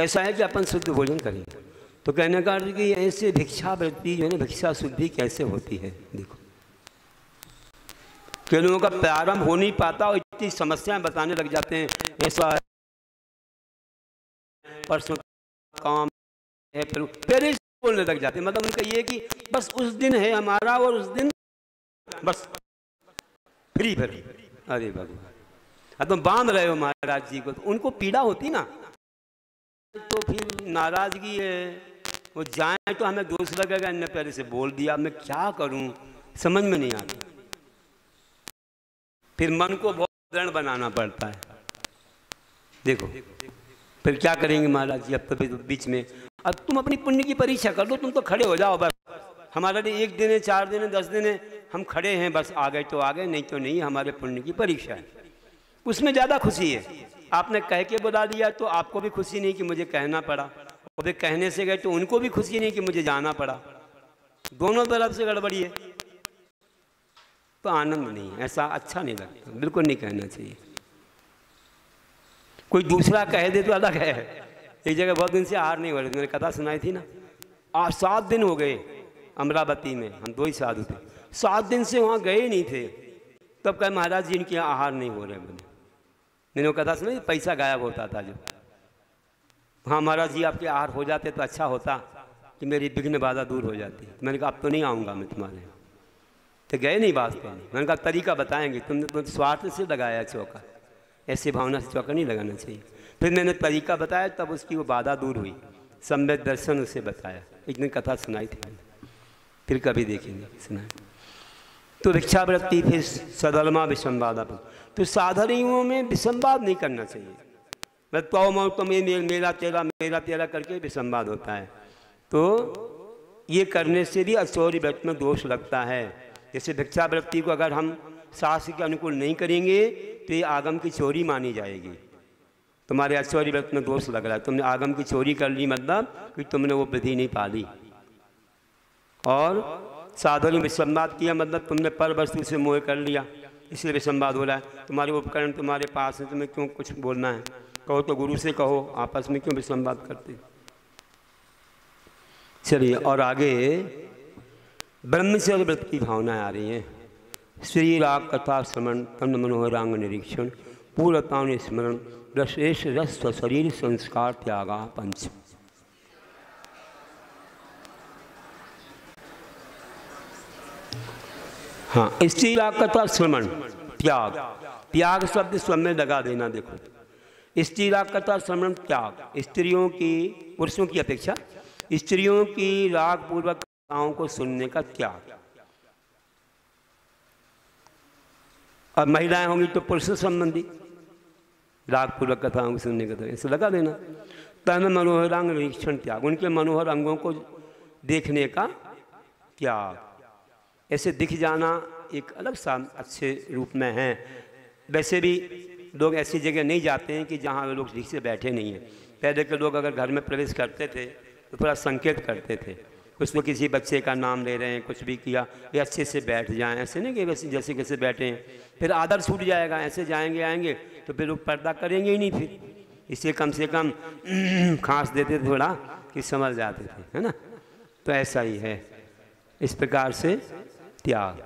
[SPEAKER 1] ऐसा है कि अपन शुद्ध भोजन करेंगे। तो कहने का अर्थ कि ऐसे भिक्षा वृत्ति जो है ना, भिक्षा शुद्धि कैसे होती है? देखो कई लोगों का प्रारंभ हो नहीं पाता और इतनी समस्याएं बताने लग जाते हैं, ऐसा परसों काम है, फिर बोलने लग जाते हैं। मतलब उनका ये कि बस उस दिन है हमारा और उस दिन बस फ्री। अरे भगवान, अब तुम बांध रहे हो महाराज जी को, तो उनको पीड़ा होती ना, तो फिर नाराजगी है, वो जाए तो हमें दोष लगेगा, इनने पहले से बोल दिया, मैं क्या करूं समझ में नहीं आता। फिर मन को बहुत दृढ़ बनाना पड़ता है। देखो फिर क्या करेंगे महाराज जी, अब तो बीच में अब तुम अपनी पुण्य की परीक्षा कर लो, तुम तो खड़े हो जाओ बस, हमारे लिए 1 दिन है 4 दिन है 10 दिन है, हम खड़े हैं बस, आ गए तो आ गए, नहीं तो नहीं, हमारे पुण्य की परीक्षा है, उसमें ज़्यादा खुशी है। आपने कह के बुला दिया तो आपको भी खुशी नहीं कि मुझे कहना पड़ा, और वे कहने से गए तो उनको भी खुशी नहीं कि मुझे जाना पड़ा, दोनों तरफ से गड़बड़ी है, तो आनंद नहीं, ऐसा अच्छा नहीं लगता, बिल्कुल नहीं कहना चाहिए। कोई दूसरा कह दे तो अलग है। एक जगह बहुत दिन से आहार नहीं हो रहे, मैंने कथा सुनाई थी ना, 7 दिन हो गए अमरावती में, हम 2 ही साधु थे, 7 दिन से वहाँ गए नहीं थे, तब कहे महाराज जी इनके यहाँ आहार नहीं हो रहे। मैंने मैंने वो कथा सुना, पैसा गायब होता था जो। हाँ महाराज जी आपके आहार हो जाते तो अच्छा होता कि मेरी विघ्न बाधा दूर हो जाती। तो मैंने कहा अब तो नहीं आऊँगा मैं तुम्हारे यहाँ। तो गए नहीं बात करने। मैंने कहा तरीका बताएंगे, तुमने तो स्वार्थ से लगाया चौका, ऐसी भावना से चौका नहीं लगाना चाहिए। फिर मैंने तरीका बताया, तब उसकी वो बाधा दूर हुई। सम्यक दर्शन उसे बताया। एक दिन कथा सुनाई थी मैंने, फिर कभी देखेंगे सुनाए। तो भिक्षावृत्ति, फिर सदलमा विसंवादा। तो साधनियों में विसंवाद नहीं करना चाहिए। मैं तो मेरा तेरा करके विसंवाद होता है। तो ये करने से भी अचौर्य व्रत में दोष लगता है। जैसे भिक्षावृत्ति को अगर हम शास्त्र के अनुकूल नहीं करेंगे तो ये आगम की चोरी मानी जाएगी। तुम्हारे अचौर्य व्रत में दोष लग रहा है, तुमने आगम की चोरी कर ली, मतलब कि तुमने वो विधि नहीं पाली। और साधन में विसंवाद किया, मतलब तुमने पर वस्तु से मोह कर लिया, इसलिए विसंवाद हो रहा है। तुम्हारे उपकरण तुम्हारे पास है, तुम्हें क्यों कुछ बोलना है? कहो तो गुरु से कहो, आपस में क्यों विसंवाद करते? चलिए और आगे ब्रह्मचर्य व्रत की भावनाएं आ रही हैं। श्री राग कथा श्रवण, तन मनोहरांग निरीक्षण, पूर्णतान स्मरण, रसेश रस शरीर संस्कार त्यागा पंच। हाँ, स्त्री राग कथा श्रवण, त्याग, त्याग शब्द स्वयं में लगा देना। देखो स्त्री राग कथा श्रवण त्याग, स्त्रियों की, पुरुषों की अपेक्षा स्त्रियों की राग पूर्वक कथाओं को सुनने का त्याग। और महिलाएं होंगी तो पुरुष संबंधी राग पूर्वक कथाओं को सुनने का त्याग, इसे लगा देना। तन मनोहरांग निरीक्षण त्याग, उनके मनोहर अंगों को देखने का त्याग। ऐसे दिख जाना एक अलग सा अच्छे रूप में है। वैसे भी लोग ऐसी जगह नहीं जाते हैं कि जहाँ वे लोग ठीक से बैठे नहीं हैं। पहले के लोग अगर घर में प्रवेश करते थे तो थोड़ा संकेत करते थे, कुछ लोग किसी बच्चे का नाम ले रहे हैं, कुछ भी किया, ये अच्छे से बैठ जाएं, ऐसे नहीं कि वैसे जैसे कैसे बैठे हैं, फिर आदर छूट जाएगा। ऐसे जाएंगे आएंगे तो फिर लोग पर्दा करेंगे ही नहीं फिर, इसलिए कम से कम खांस देते थे थोड़ा कि समझ जाते थे, है ना। तो ऐसा ही है, इस प्रकार से त्याग।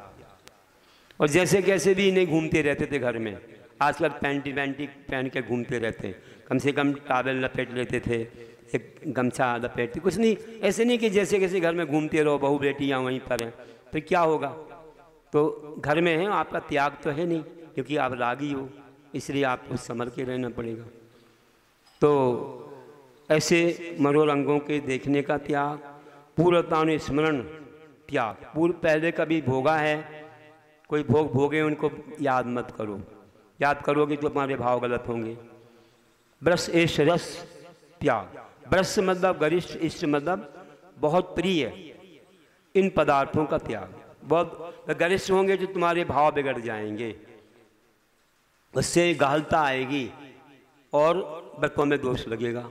[SPEAKER 1] और जैसे कैसे भी नहीं घूमते रहते थे घर में, आजकल पैंटी पहन के घूमते रहते, कम से कम टॉवेल लपेट लेते थे, एक गमछा लपेटते, कुछ नहीं, ऐसे नहीं कि जैसे कैसे घर में घूमते रहो, बहू बेटियाँ वहीं पर हैं, फिर क्या होगा। तो घर में है, आपका त्याग तो है नहीं, क्योंकि आप रागी हो, इसलिए आपको संभल के रहना पड़ेगा। तो ऐसे मनोरंगों के देखने का त्याग, पूर्वतान स्मरण त्याग, पूर्व पहले कभी भोगा है, कोई भोग भोगे उनको याद मत करो, याद करोगे तो तुम्हारे भाव गलत होंगे। ब्रस एश रस त्याग, ब्रस मतलब गरिष्ठ, इष्ट मतलब बहुत प्रिय, इन पदार्थों का त्याग। बहुत गरिष्ठ होंगे जो तुम्हारे भाव बिगड़ जाएंगे, उससे गहलता आएगी और व्रतों में दोष लगेगा।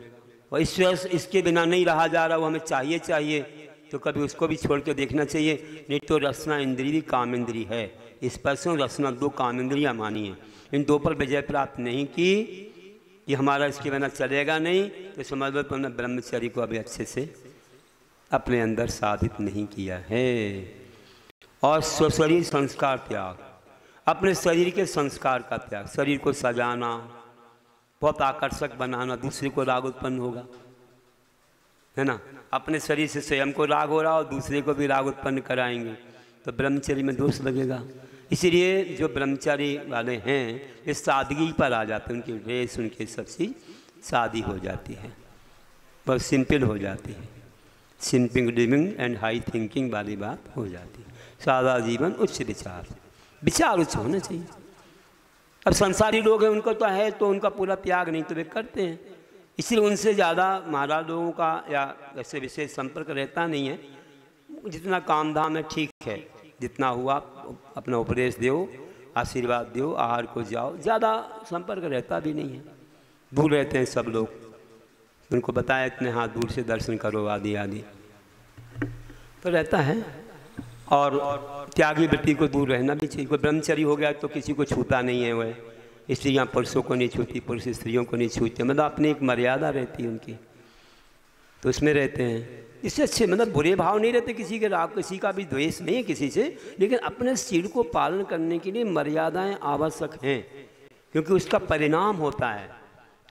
[SPEAKER 1] और इसके बिना नहीं रहा जा रहा, वो हमें चाहिए तो कभी उसको भी छोड़ के देखना चाहिए। नहीं तो रसना इंद्री भी काम इंद्री है, स्पर्शों रसना दो काम इंद्रियाँ मानी है, इन दो पर विजय प्राप्त नहीं की, ये हमारा इसके बिना चलेगा नहीं। तो समझ लो तुमने ब्रह्मचर्य को अभी अच्छे से अपने अंदर साधित नहीं किया है। और स्वशरीर संस्कार त्याग, अपने शरीर के संस्कार का त्याग, शरीर को सजाना, बहुत आकर्षक बनाना, दूसरे को राग उत्पन्न होगा, है ना। अपने शरीर से स्वयं को राग हो रहा और दूसरे को भी राग उत्पन्न कराएंगे तो ब्रह्मचर्य में दोष लगेगा। इसलिए जो ब्रह्मचारी वाले हैं ये सादगी पर आ जाते हैं, उनकी ड्रेस, उनकी सब चीज़ सादी हो जाती है, बहुत सिंपल हो जाती है। Simple living and high thinking वाली बात हो जाती है। सादा जीवन, उच्च विचार, विचार उच्च होना चाहिए। अब संसारी लोग हैं, उनको तो है तो उनका पूरा त्याग नहीं तो वे करते हैं, इसलिए उनसे ज़्यादा महाराज लोगों का या ऐसे विशेष संपर्क रहता नहीं है। जितना काम धाम है ठीक है, जितना हुआ अपना उपदेश दो, आशीर्वाद दो, आहार को जाओ, ज़्यादा संपर्क रहता भी नहीं है। दूर रहते हैं सब लोग, उनको बताया इतने हाथ दूर से दर्शन करो आदि आदि तो रहता है। और त्यागी वृत्ति को दूर रहना भी चाहिए। कोई ब्रह्मचर्य हो गया तो किसी को छूता नहीं है, वह स्त्रियाँ पुरुषों को नहीं छूती, पुरुष स्त्रियों को नहीं छूते, मतलब अपनी एक मर्यादा रहती है उनकी, तो उसमें रहते हैं। इससे अच्छे मतलब बुरे भाव नहीं रहते किसी के, राग किसी का भी द्वेष नहीं है किसी से, लेकिन अपने शरीर को पालन करने के लिए मर्यादाएं आवश्यक हैं। क्योंकि उसका परिणाम होता है,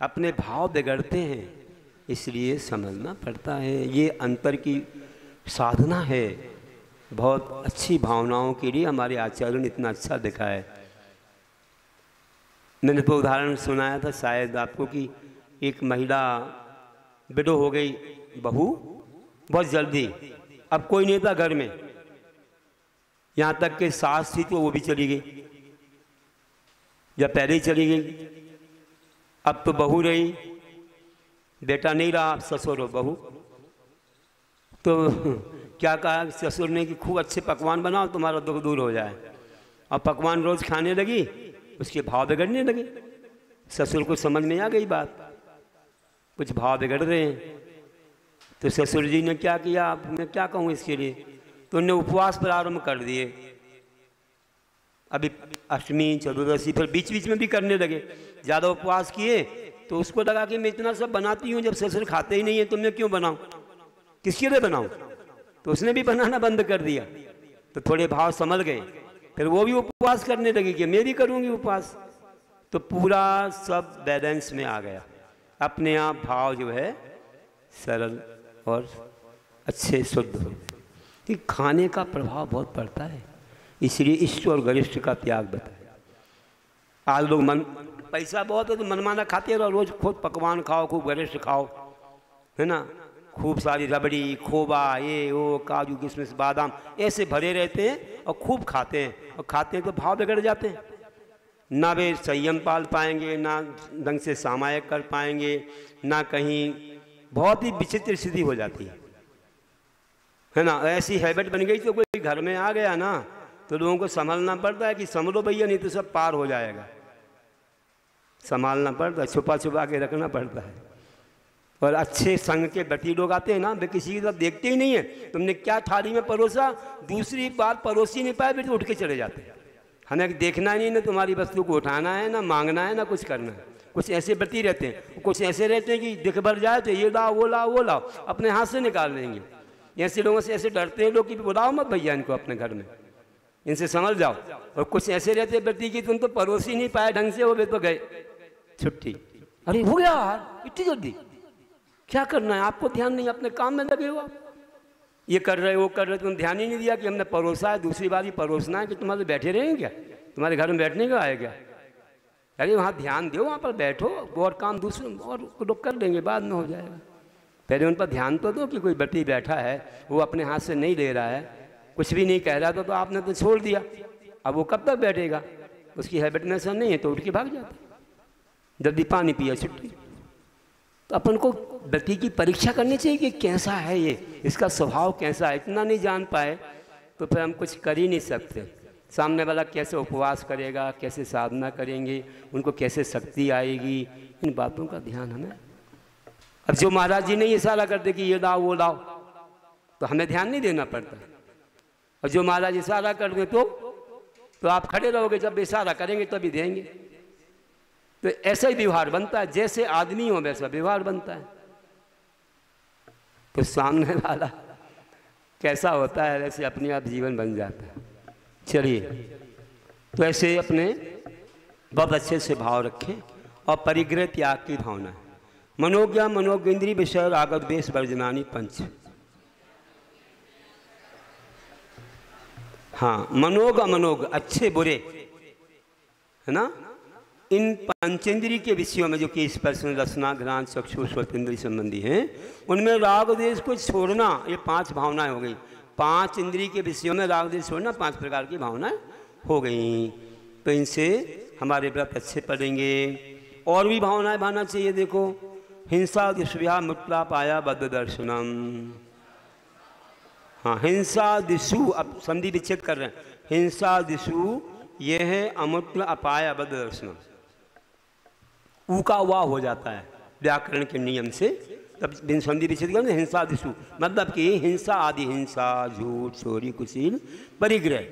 [SPEAKER 1] अपने भाव बिगड़ते हैं, इसलिए समझना पड़ता है। ये अंतर की साधना है। बहुत अच्छी भावनाओं के लिए हमारे आचार्यों ने इतना अच्छा दिखा है। मैंने तो उदाहरण सुनाया था शायद आपको कि एक महिला विडो हो गई, बहू बहुत जल्दी, अब कोई नहीं था घर में, यहाँ तक कि सास थी तो वो भी चली गई, या पहले ही चली गई। अब तो बहू रही, बेटा नहीं रहा, ससुर हो बहू। तो क्या कहा ससुर ने कि खूब अच्छे पकवान बनाओ, तुम्हारा दुख दूर हो जाए। और पकवान रोज खाने लगी, उसके भाव बिगड़ने लगे। ससुर को समझ में आ गई बात, कुछ भाव बिगड़ रहे हैं। तो ससुर जी ने क्या किया, अब मैं क्या कहूँ इसके लिए, तो उन्होंने उपवास प्रारंभ कर दिए। अभी अष्टमी चतुर्दशी पर बीच बीच में भी करने लगे। ज़्यादा उपवास किए तो उसको लगा कि मैं इतना सब बनाती हूँ, जब ससुर खाते ही नहीं है तो मैं क्यों बनाऊँ, किसके लिए बनाऊँ। तो उसने भी बनाना बंद कर दिया। तो थोड़े भाव संभल गए, फिर वो भी उपवास करने लगी कि मैं भी करूँगी उपवास। तो पूरा सब बैलेंस में आ गया, अपने आप भाव जो है सरल और अच्छे शुद्ध हो। कि खाने का प्रभाव बहुत पड़ता है, इसलिए इष्ट और गरिष्ठ का त्याग बताया। आज लोग पैसा बहुत है तो मनमाना खाते रहो, रोज खूब पकवान खाओ, खूब गरिष्ठ खाओ, है ना, खूब सारी रबड़ी खोबा ये वो काजू किशमिश बादाम ऐसे भरे रहते हैं और खूब खाते हैं, और खाते हैं तो भाव बिगड़ जाते हैं। ना वे संयम पाल पाएंगे, ना ढंग से सामायिक कर पाएंगे, ना कहीं बहुत ही विचित्र स्थिति हो जाती है ना। ऐसी हैबिट बन गई तो कोई घर में आ गया ना तो लोगों को संभालना पड़ता है कि संभलो भैया, नहीं तो सब पार हो जाएगा। संभालना पड़ता है, छुपा छुपा के रखना पड़ता है। और अच्छे संग के बेटी लोग आते हैं ना, वे किसी की तरफ देखते ही नहीं है, तुमने क्या थाली में परोसा, दूसरी बार परोसी नहीं पाए फिर उठ के चले जाते हैं। हमें देखना नहीं, ना तुम्हारी वस्तु को उठाना है, ना मांगना है, ना कुछ करना है। कुछ ऐसे व्यक्ति रहते हैं, कुछ ऐसे रहते हैं कि दिख भर जाए तो ये लाओ वो लाओ वो लाओ, अपने हाथ से निकाल लेंगे। ऐसे लोगों से ऐसे डरते हैं लोग कि बुलाओ मत भैया इनको अपने घर में, इनसे समझ जाओ। और कुछ ऐसे रहते व्यक्ति कि तुम तो परोस ही नहीं पाए ढंग से, वो वे तो गए छुट्टी। अरे हो गया यार इतनी जल्दी, क्या करना है, आपको ध्यान नहीं, अपने काम में लगे हो आप, ये कर रहे वो कर रहे, तुम ध्यान ही नहीं दिया कि हमने परोसा है, दूसरी बार ही परोसना है कि तुम्हारे बैठे रहेंगे क्या, तुम्हारे घर में बैठने का है क्या। अरे वहाँ ध्यान दो, वहाँ पर बैठो, और काम दूसरे और लोग कर लेंगे, बाद में हो जाएगा। पहले उन पर ध्यान तो दो कि कोई बेटी बैठा है, वो अपने हाथ से नहीं ले रहा है, कुछ भी नहीं कह रहा था तो आपने तो छोड़ दिया, अब वो कब तक बैठेगा, उसकी हैबिट में ऐसा नहीं है तो उठ के भाग जाता, जल्दी पानी पिया छुट्टी। तो अपन को व्यक्ति की परीक्षा करनी चाहिए कि कैसा है ये, इसका स्वभाव कैसा है। इतना नहीं जान पाए तो फिर हम कुछ कर ही नहीं सकते। सामने वाला कैसे उपवास करेगा, कैसे साधना करेंगे, उनको कैसे शक्ति आएगी, इन बातों का ध्यान हमें। अब जो महाराज जी ने इशारा कर दे कि ये लाओ वो लाओ तो हमें ध्यान नहीं देना पड़ता। और जो महाराज इशारा कर दे तो आप खड़े रहोगे, जब इशारा करेंगे तभी देंगे। तो ऐसा ही व्यवहार बनता है, जैसे आदमी हो वैसा व्यवहार बनता है। तो सामने वाला कैसा होता है वैसे अपने आप जीवन बन जाता है। चलिए, तो ऐसे अपने बहुत अच्छे से भाव रखें। और परिग्रह त्याग की भावना है। मनोज्ञा मनोज्ञेन्द्रिय विषय राग द्वेष वर्जनानि पंच। हाँ, मनोग अमनोग, अच्छे बुरे, है ना, इन पंचेंद्रिय के विषयों में जो कि स्पर्श रसना घ्राण चक्षु श्रोत्र इंद्रिय संबंधी हैं, उनमें राग द्वेष को छोड़ना, ये 5 भावनाएं हो गई। 5 इंद्रिय के विषयों में राग द्वेष छोड़ना 5 प्रकार की भावनाएं हो गई। तो इनसे हमारे व्रत अच्छे पड़ेंगे। और भी भावनाएं भाना चाहिए। देखो, हिंसा दिशव्या मुट्ला पाया बद्ध दर्शनम। हाँ, हिंसा दिशु, अब संधि विच्छेद कर रहे हैं। हिंसा दिशु ये है अमुट्ल अपाय अबद्ध दर्शनम। ऊ का वाह हो जाता है व्याकरण के नियम से, तब संधि विच्छेद कर हिंसा दिशु, मतलब कि हिंसा आदि, हिंसा झूठ चोरी कुशील परिग्रह,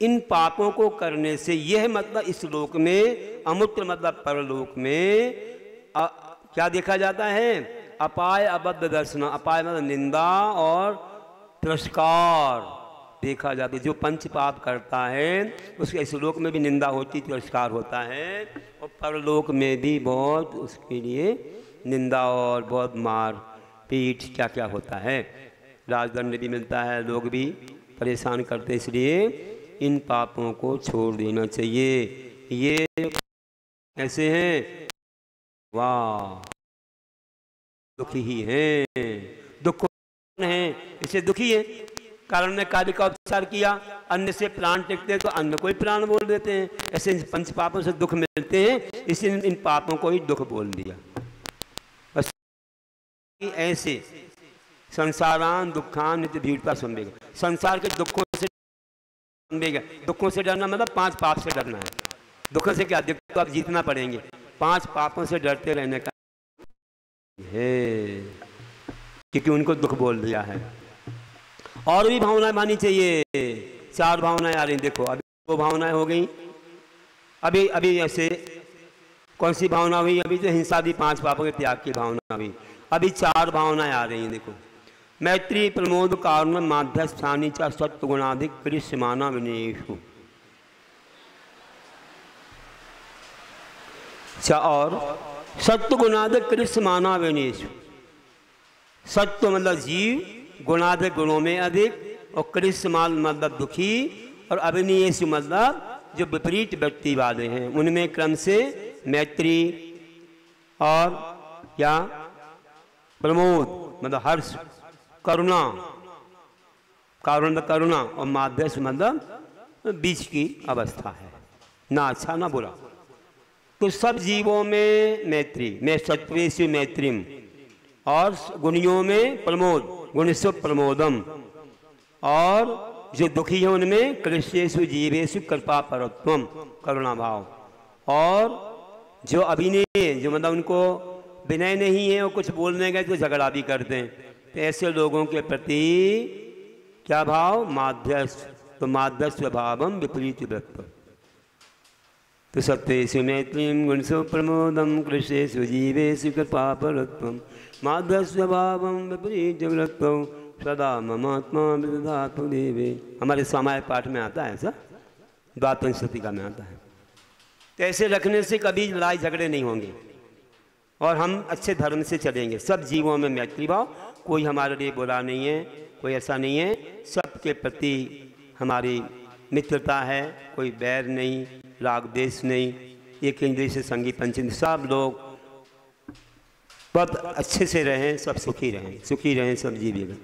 [SPEAKER 1] इन पापों को करने से यह मतलब इस लोक में, अमुत्र मतलब परलोक में क्या देखा जाता है, अपाय अबद्ध दर्शन। अपाय मतलब निंदा और तिरस्कार, देखा जाता है। जो पंच पाप करता है उसके इस लोक में भी निंदा होती, तिरस्कार होता है, और परलोक में भी बहुत उसके लिए निंदा और बहुत मार पीट क्या क्या होता है, राजदंड भी मिलता है, लोग भी परेशान करते। इसलिए इन पापों को छोड़ देना चाहिए। ये ऐसे हैं, वाह दुखी ही हैं, दुख हैं, इसे दुखी है। कारण ने कार्य का उपचार किया, अन्न से प्राण टिकते हैं तो अन्न को ही प्राण बोल देते हैं। ऐसे इन पंच पापों से दुख मिलते हैं, इसलिए इन पापों को ही दुख बोल दिया। बस ऐसे संसारान दुखान नित्य भीड़ता संवेग, संसार के दुखों से संवेग, दुखों से डरना मतलब 5 पाप से डरना है। दुखों से क्या, दुख तो आप जीतना पड़ेंगे, 5 पापों से डरते रहने का है, क्योंकि उनको दुख बोल दिया है। और भी भावनाएं मानी चाहिए, 4 भावनाएं आ रही, देखो अभी 2 भावनाएं हो गई, अभी ऐसे कौन सी भावना हुई, अभी तो हिंसा भी 5 पापों के त्याग की भावना हुई, अभी 4 भावनाएं आ रही हैं। देखो, मैत्री प्रमोद कारण माध्यस्थानी च सत्व गुणाधिक कृष्यमाना विनेशु, और सत्व गुणाधिक कृष्यमाना विनेशु। सत्व मतलब जीव, गुणाधिक गुणों में अधिक, और कृष्यमान मतलब दुखी, और अविनीयेषु मतलब जो विपरीत व्यक्ति वाले हैं उनमें क्रम से मैत्री और क्या प्रमोद मतलब हर्ष, करुणा, करुणा, और माध्यस्थ मतलब बीच की अवस्था है, ना अच्छा ना बुरा। तो सब जीवों में मैत्री, मैं सत्वेषु मैत्रीम, और गुणियों में प्रमोद, गुणेषु प्रमोदम, और जो दुखी है उनमें कृष्येषु जीवेषु कृपा परत्वम, करुणा भाव, और जो अभिनय जो मतलब उनको विनय नहीं है और कुछ बोलने गए तो झगड़ा भी करते हैं, तो ऐसे लोगों के प्रति क्या भाव, माध्यस्थ। तो माध्यस्थ भावम विपरीत वृत्त, तो सत्येषु मैत्रीम गुणेषु प्रमोदम कृष्येषु जीवेषु कृपा परत्वम माध्यस्थ भावम विपरीत वृत्त सदा ममात्मा विदधातु देवे। हमारे सामान्य पाठ में आता है ऐसा, द्वादश शतिका में आता है। तो ऐसे रखने से कभी लड़ाई झगड़े नहीं होंगे और हम अच्छे धर्म से चलेंगे। सब जीवों में मैत्री भाव, कोई हमारे लिए बुरा नहीं है, कोई ऐसा नहीं है, सबके प्रति हमारी मित्रता है, कोई बैर नहीं, राग देश नहीं, एक इंद्रिय से संगी पंचेंद्रिय, सब लोग बहुत अच्छे से रहें, सब सुखी रहें सब जीव जगत।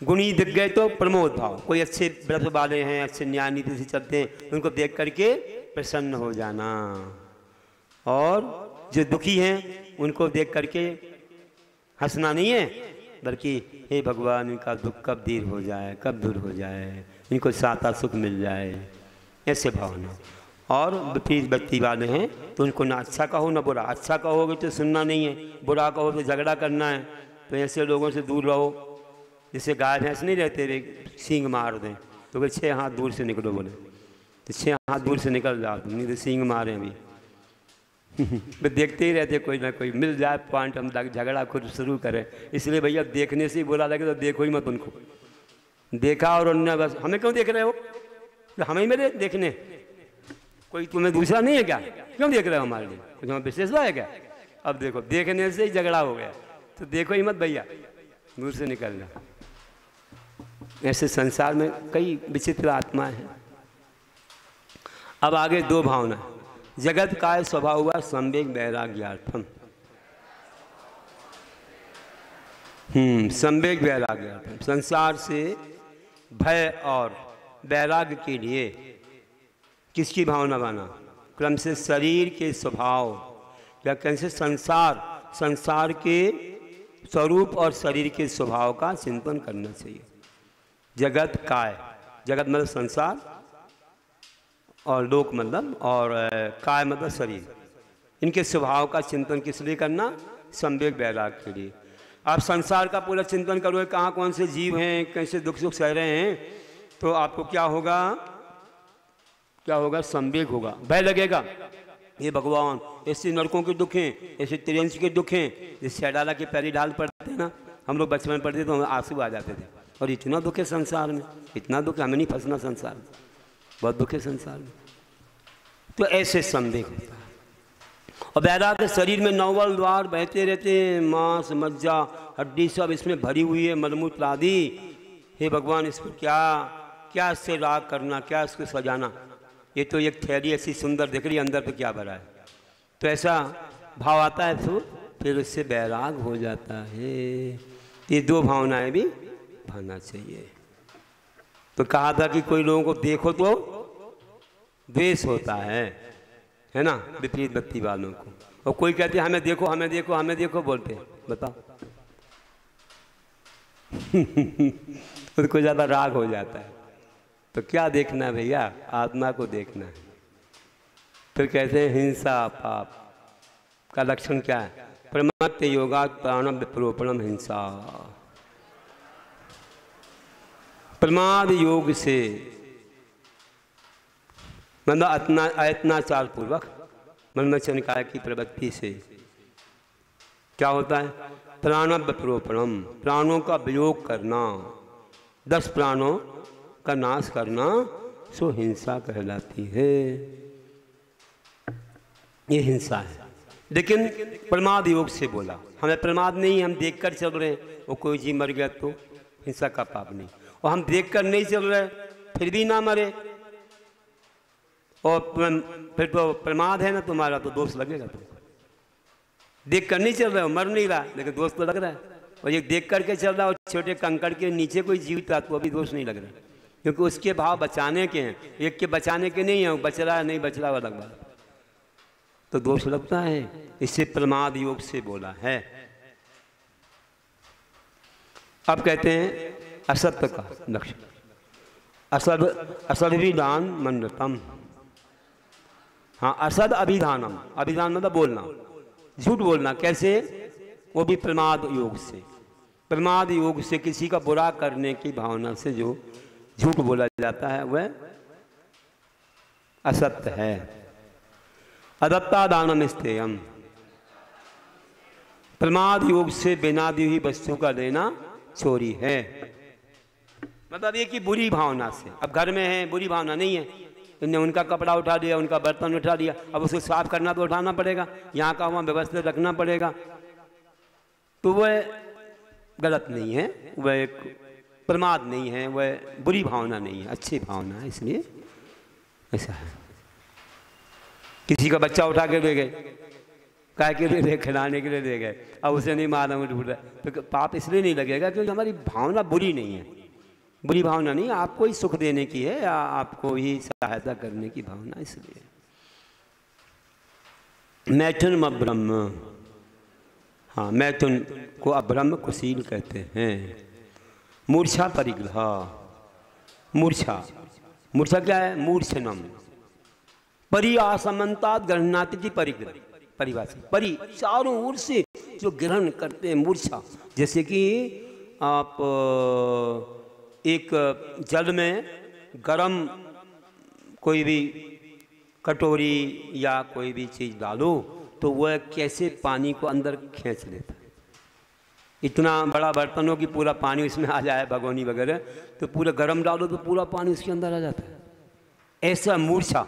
[SPEAKER 1] गुणी दिख गए तो प्रमोद भाव, कोई अच्छे व्रत वाले हैं, अच्छे न्याय नीति से चलते हैं, उनको देख करके प्रसन्न हो जाना, और जो दुखी हैं उनको देख करके हंसना नहीं है, बल्कि हे भगवान इनका दुख कब दूर हो जाए, कब दूर हो जाए, इनको साता सुख मिल जाए, ऐसे भावना। और विपरीत व्यक्ति वाले हैं तो उनको ना अच्छा कहो ना बुरा, अच्छा कहोगे तो सुनना नहीं है, बुरा कहो तो झगड़ा करना है, तो ऐसे लोगों से दूर रहो। जैसे गाय भैंस नहीं रहते वे सींग मार दें तो वे 6 हाथ दूर से निकलो, बोले तो 6 हाथ दूर से निकल जाओ, नहीं तो सींग मारें अभी वे देखते ही रहते, कोई ना कोई मिल जाए पॉइंट, हम झगड़ा खुद शुरू करें। इसलिए भैया देखने से ही बुरा लगे तो देखो ही मत उनको, देखा और उन्होंने बस हमें क्यों देख रहे हो, तो हमें मेरे देखने, कोई तुम्हें दूसरा नहीं है क्या, क्यों देख रहे हो हमारे लिए, कुछ हमें विशेषता है क्या। अब देखो देखने से ही झगड़ा हो गया, तो देखो ही मत भैया, दूर से निकल जाओ। ऐसे संसार में कई विचित्र आत्माएं हैं। अब आगे 2 भावना, जगत काय स्वभाव हुआ संवेग वैराग्यार्थम, संवेग वैराग्यार्थम, संसार से भय और वैराग्य के लिए किसकी भावना बना, क्रम से शरीर के स्वभाव या कैसे संसार के स्वरूप और शरीर के स्वभाव का चिंतन करना चाहिए। जगत काय, जगत मतलब संसार, और लोक मतलब, और काय मतलब शरीर, इनके स्वभाव का चिंतन किस लिए करना, संवेग वैराग्य के लिए। आप संसार का पूरा चिंतन करोगे, कहाँ कौन से जीव हैं, कैसे दुख सुख सह रहे हैं, तो आपको क्या होगा, संवेग होगा, भय लगेगा, ये भगवान ऐसे नरकों के दुख हैं, ऐसे त्रियंश के दुख हैं। जैसे शैडाला के पैरी ढाल पड़ते हैं ना, हम लोग बचपन में पढ़ते तो हमें आंसू आ जाते थे, और इतना दुख है संसार में, इतना दुख, हमें नहीं फंसना संसार में, बहुत दुख है संसार में। तो ऐसे संदेह होता है। और वैराग के शरीर में नौवल द्वार बहते रहते हैं, मांस मज्जा हड्डी सब इसमें भरी हुई है, मलमूत्र आदि। हे भगवान, इसको क्या इससे राग करना, क्या इसको सजाना, ये तो एक थैली ऐसी सुंदर दिख रही है, अंदर तो क्या भरा है। तो ऐसा भाव आता है, तो फिर उससे वैराग हो जाता है। ये दो भावनाएं भी भाना चाहिए। तो कहा था कि कोई लोगों को देखो तो द्वेष होता है ना, विपरीत भक्ति वालों को। और कोई कहते हैं हमें देखो हमें देखो हमें देखो बोलते हैं, बताओ उनको ज़्यादा राग हो जाता है। तो क्या देखना है भैया, आत्मा को देखना है। फिर कहते हैं हिंसा पाप का लक्षण क्या है, प्रमत्त योगा प्राणम विप्रोपणम हिंसा। प्रमाद योग से मतलब अयत्नाचार पूर्वक ब्रह्मचर्य निकाय की प्रवृत्ति से क्या होता है, प्राण विप्रोपणम, प्राणों का वियोग करना, 10 प्राणों का नाश करना, सो हिंसा कहलाती है। ये हिंसा है। लेकिन प्रमाद योग से बोला, हमें प्रमाद नहीं, हम देखकर चल रहे हैं, वो कोई जीव मर गया तो हिंसा का पाप नहीं। और हम देखकर नहीं चल रहे फिर भी ना मरे, और फिर तो प्रमाद है ना तुम्हारा, तो दोष लगेगा। तो देख कर नहीं चल रहे हो, मर नहीं रहा, लेकिन दोष तो लग रहा है। और ये देख करके चल रहा है, और छोटे कंकड़ के नीचे कोई जीवित था तो अभी दोष नहीं लग रहा, क्योंकि उसके भाव बचाने के हैं, एक के बचाने के नहीं है, बच रहा है नहीं बच रहा है अलग बात, तो दोष लगता है। इससे प्रमाद योग से बोला है। अब कहते हैं असत्य का लक्षण, असदभिधान मंडतम। हाँ, असद अभिधानम, अभिधान मतलब बोलना, झूठ बोलना। कैसे, वो भी प्रमाद योग से। प्रमाद योग से किसी का बुरा करने की भावना से जो झूठ बोला जाता है वह असत्य है। अदत्तादानम स्थेयम, प्रमाद योग से बिना दी हुई वस्तु का लेना चोरी है। मतलब ये कि बुरी भावना से, अब घर में है बुरी भावना नहीं है, इन्हें उनका कपड़ा उठा लिया, उनका बर्तन उठा लिया, अब उसे साफ करना तो उठाना पड़ेगा, यहाँ का वहाँ व्यवस्थित रखना पड़ेगा, तो वह गलत नहीं है, वह एक प्रमाद नहीं है, वह बुरी भावना नहीं है, अच्छी भावना है। इसलिए ऐसा है। किसी का बच्चा उठा के ले गए, काय के लिए खिलाने के लिए ले गए, अब उसे नहीं मारा उठ रहा, तो पाप इसलिए नहीं लगेगा क्योंकि हमारी भावना बुरी नहीं है। बुरी भावना नहीं, आपको ही सुख देने की है या आपको ही सहायता करने की भावना, इसलिए। मैथुन अब्रह्म, हाँ, मैथुन को अब्रह्म कुशील कहते हैं। मूर्छा परिग्रह, मूर्छा, मूर्छा क्या है, मूर्छनम, परि आसमंतात गृहणाति की परिग्रह, परिभाषा, परि चारों ओर से जो ग्रहण करते हैं, मूर्छा। जैसे कि आप एक जल में गरम कोई भी कटोरी या कोई भी चीज़ डालो तो वह कैसे पानी को अंदर खींच लेता है। इतना बड़ा बर्तन हो कि पूरा पानी उसमें आ जाए, भगोनी वगैरह, तो पूरा गरम डालो तो पूरा पानी उसके अंदर आ जाता है। ऐसा मूर्छा,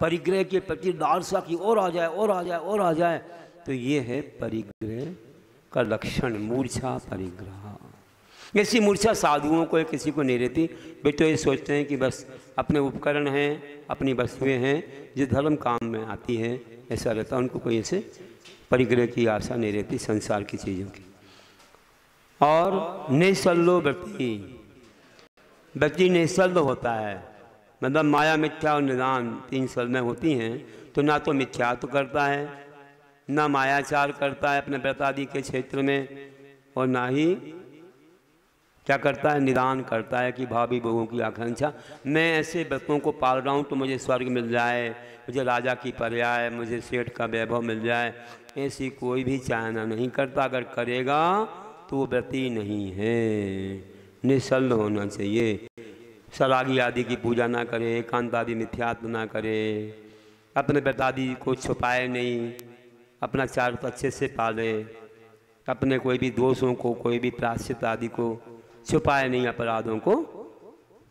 [SPEAKER 1] परिग्रह के प्रति लालसा की और आ जाए और आ जाए और आ जाए, तो ये है परिग्रह का लक्षण, मूर्छा परिग्रह। ऐसी मूर्छा साधुओं को, किसी को नहीं रहती। वे तो ये सोचते हैं कि बस अपने उपकरण हैं, अपनी वस्तुएं हैं जो धर्म काम में आती हैं, ऐसा रहता है। उनको कोई ऐसे परिग्रह की आशा नहीं रहती संसार की चीज़ों की। और निसल्लो व्यक्ति, व्यक्ति निसल्ल होता है, मतलब माया मिथ्या और निदान 3 सल्लें होती हैं, तो ना तो मिथ्या तो करता है, ना मायाचार करता है अपने व्रतादि के क्षेत्र में, और ना ही क्या करता है, निदान करता है कि भावी बहुओं की आकांक्षा, मैं ऐसे व्रतों को पाल रहा हूँ तो मुझे स्वर्ग मिल जाए, मुझे राजा की पर्याय, मुझे सेठ का वैभव मिल जाए, ऐसी कोई भी चाहना नहीं करता। अगर करेगा तो वो व्रती नहीं है, निसल्ल होना चाहिए। सरागी आदि की पूजा ना करे, एकांत आदि मिथ्यात्व ना करे, अपने व्रतादि को छुपाए नहीं, अपना चार्य अच्छे से पाले, अपने कोई भी दोषों को, कोई भी प्रायश्चित आदि को छुपाए नहीं अपराधों को,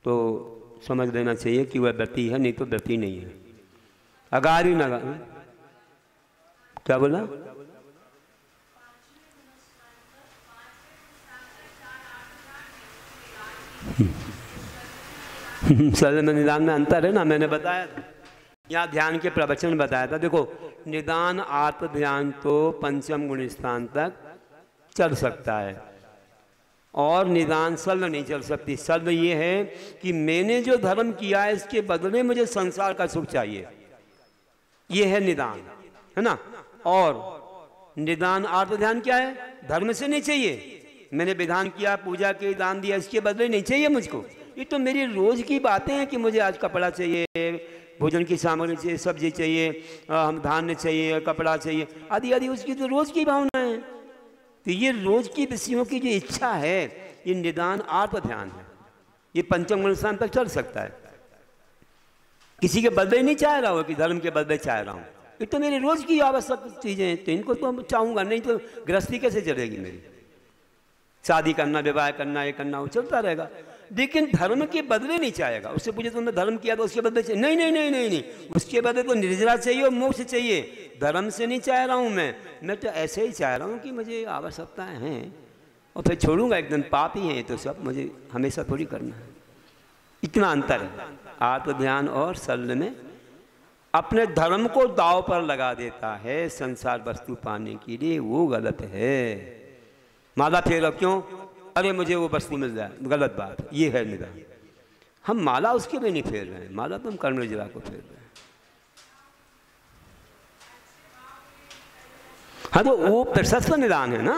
[SPEAKER 1] तो समझ लेना चाहिए कि वह व्रती है, नहीं तो व्रती नहीं है। अगारी नगा क्या बोला? सरल में निदान में अंतर है ना, मैंने बताया था। यहाँ ध्यान के प्रवचन बताया था। देखो, निदान आत्म ध्यान तो पंचम गुण स्थान तक चल सकता है, और निदान सर्व नहीं चल सकती। सर्व ये है कि मैंने जो धर्म किया है इसके बदले मुझे संसार का सुख चाहिए, ये है निदान, है ना। और निदान आत्म ध्यान क्या है? धर्म से नहीं चाहिए, मैंने विधान किया, पूजा की, दान दिया, इसके बदले नहीं चाहिए मुझको। ये तो मेरी रोज की बातें हैं कि मुझे आज कपड़ा चाहिए, भोजन की सामग्री चाहिए, सब्जी चाहिए, हम धान्य चाहिए, कपड़ा चाहिए, आदि आदि, उसकी तो रोज की भावना है। तो ये रोज की विषयों की जो इच्छा है, ये निदान आत्म ध्यान है। ये पंचम गुण स्थान तक चल सकता है। किसी के बदले नहीं चाह रहा हो कि धर्म के बदले चाह रहा हूँ, ये तो मेरी रोज की आवश्यक चीजें हैं, तो इनको तो चाहूँगा, नहीं तो गृहस्थी कैसे चलेगी मेरी? शादी करना, विवाह करना, ये करना, वो चलता रहेगा। लेकिन धर्म के बदले नहीं चाहेगा। उससे पूछे तुमने धर्म किया तो उसके बदले चाहिए? नहीं नहीं नहीं नहीं नहीं, उसके बदले तो निर्जरा चाहिए और मोक्ष चाहिए। धर्म से नहीं चाह रहा हूँ मैं तो ऐसे ही चाह रहा हूँ कि मुझे आवश्यकताएं हैं, और फिर छोड़ूंगा एक दिन, पाप ही है ये तो सब, मुझे हमेशा थोड़ी करना है। इतना अंतर है आत्म ध्यान और सरल में। अपने धर्म को दाव पर लगा देता है संसार वस्तु पाने के लिए, वो गलत है। माला फेर क्यों? अरे मुझे वो वस्तु मिल जाए, गलत बात है, ये है निदान। हम माला उसके लिए नहीं फेर रहे हैं, माला तो हम कर्म जिला को फेर रहे हैं। हाँ, तो वो प्रशस्त निदान है ना।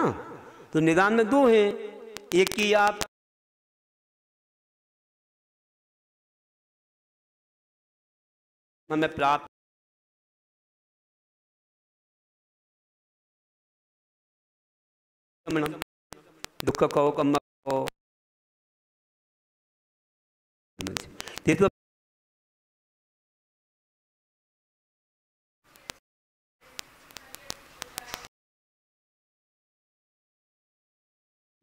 [SPEAKER 1] तो निदान में दो हैं, एक की आप हमें प्राप्त दुख कहो कम कहो, ये तो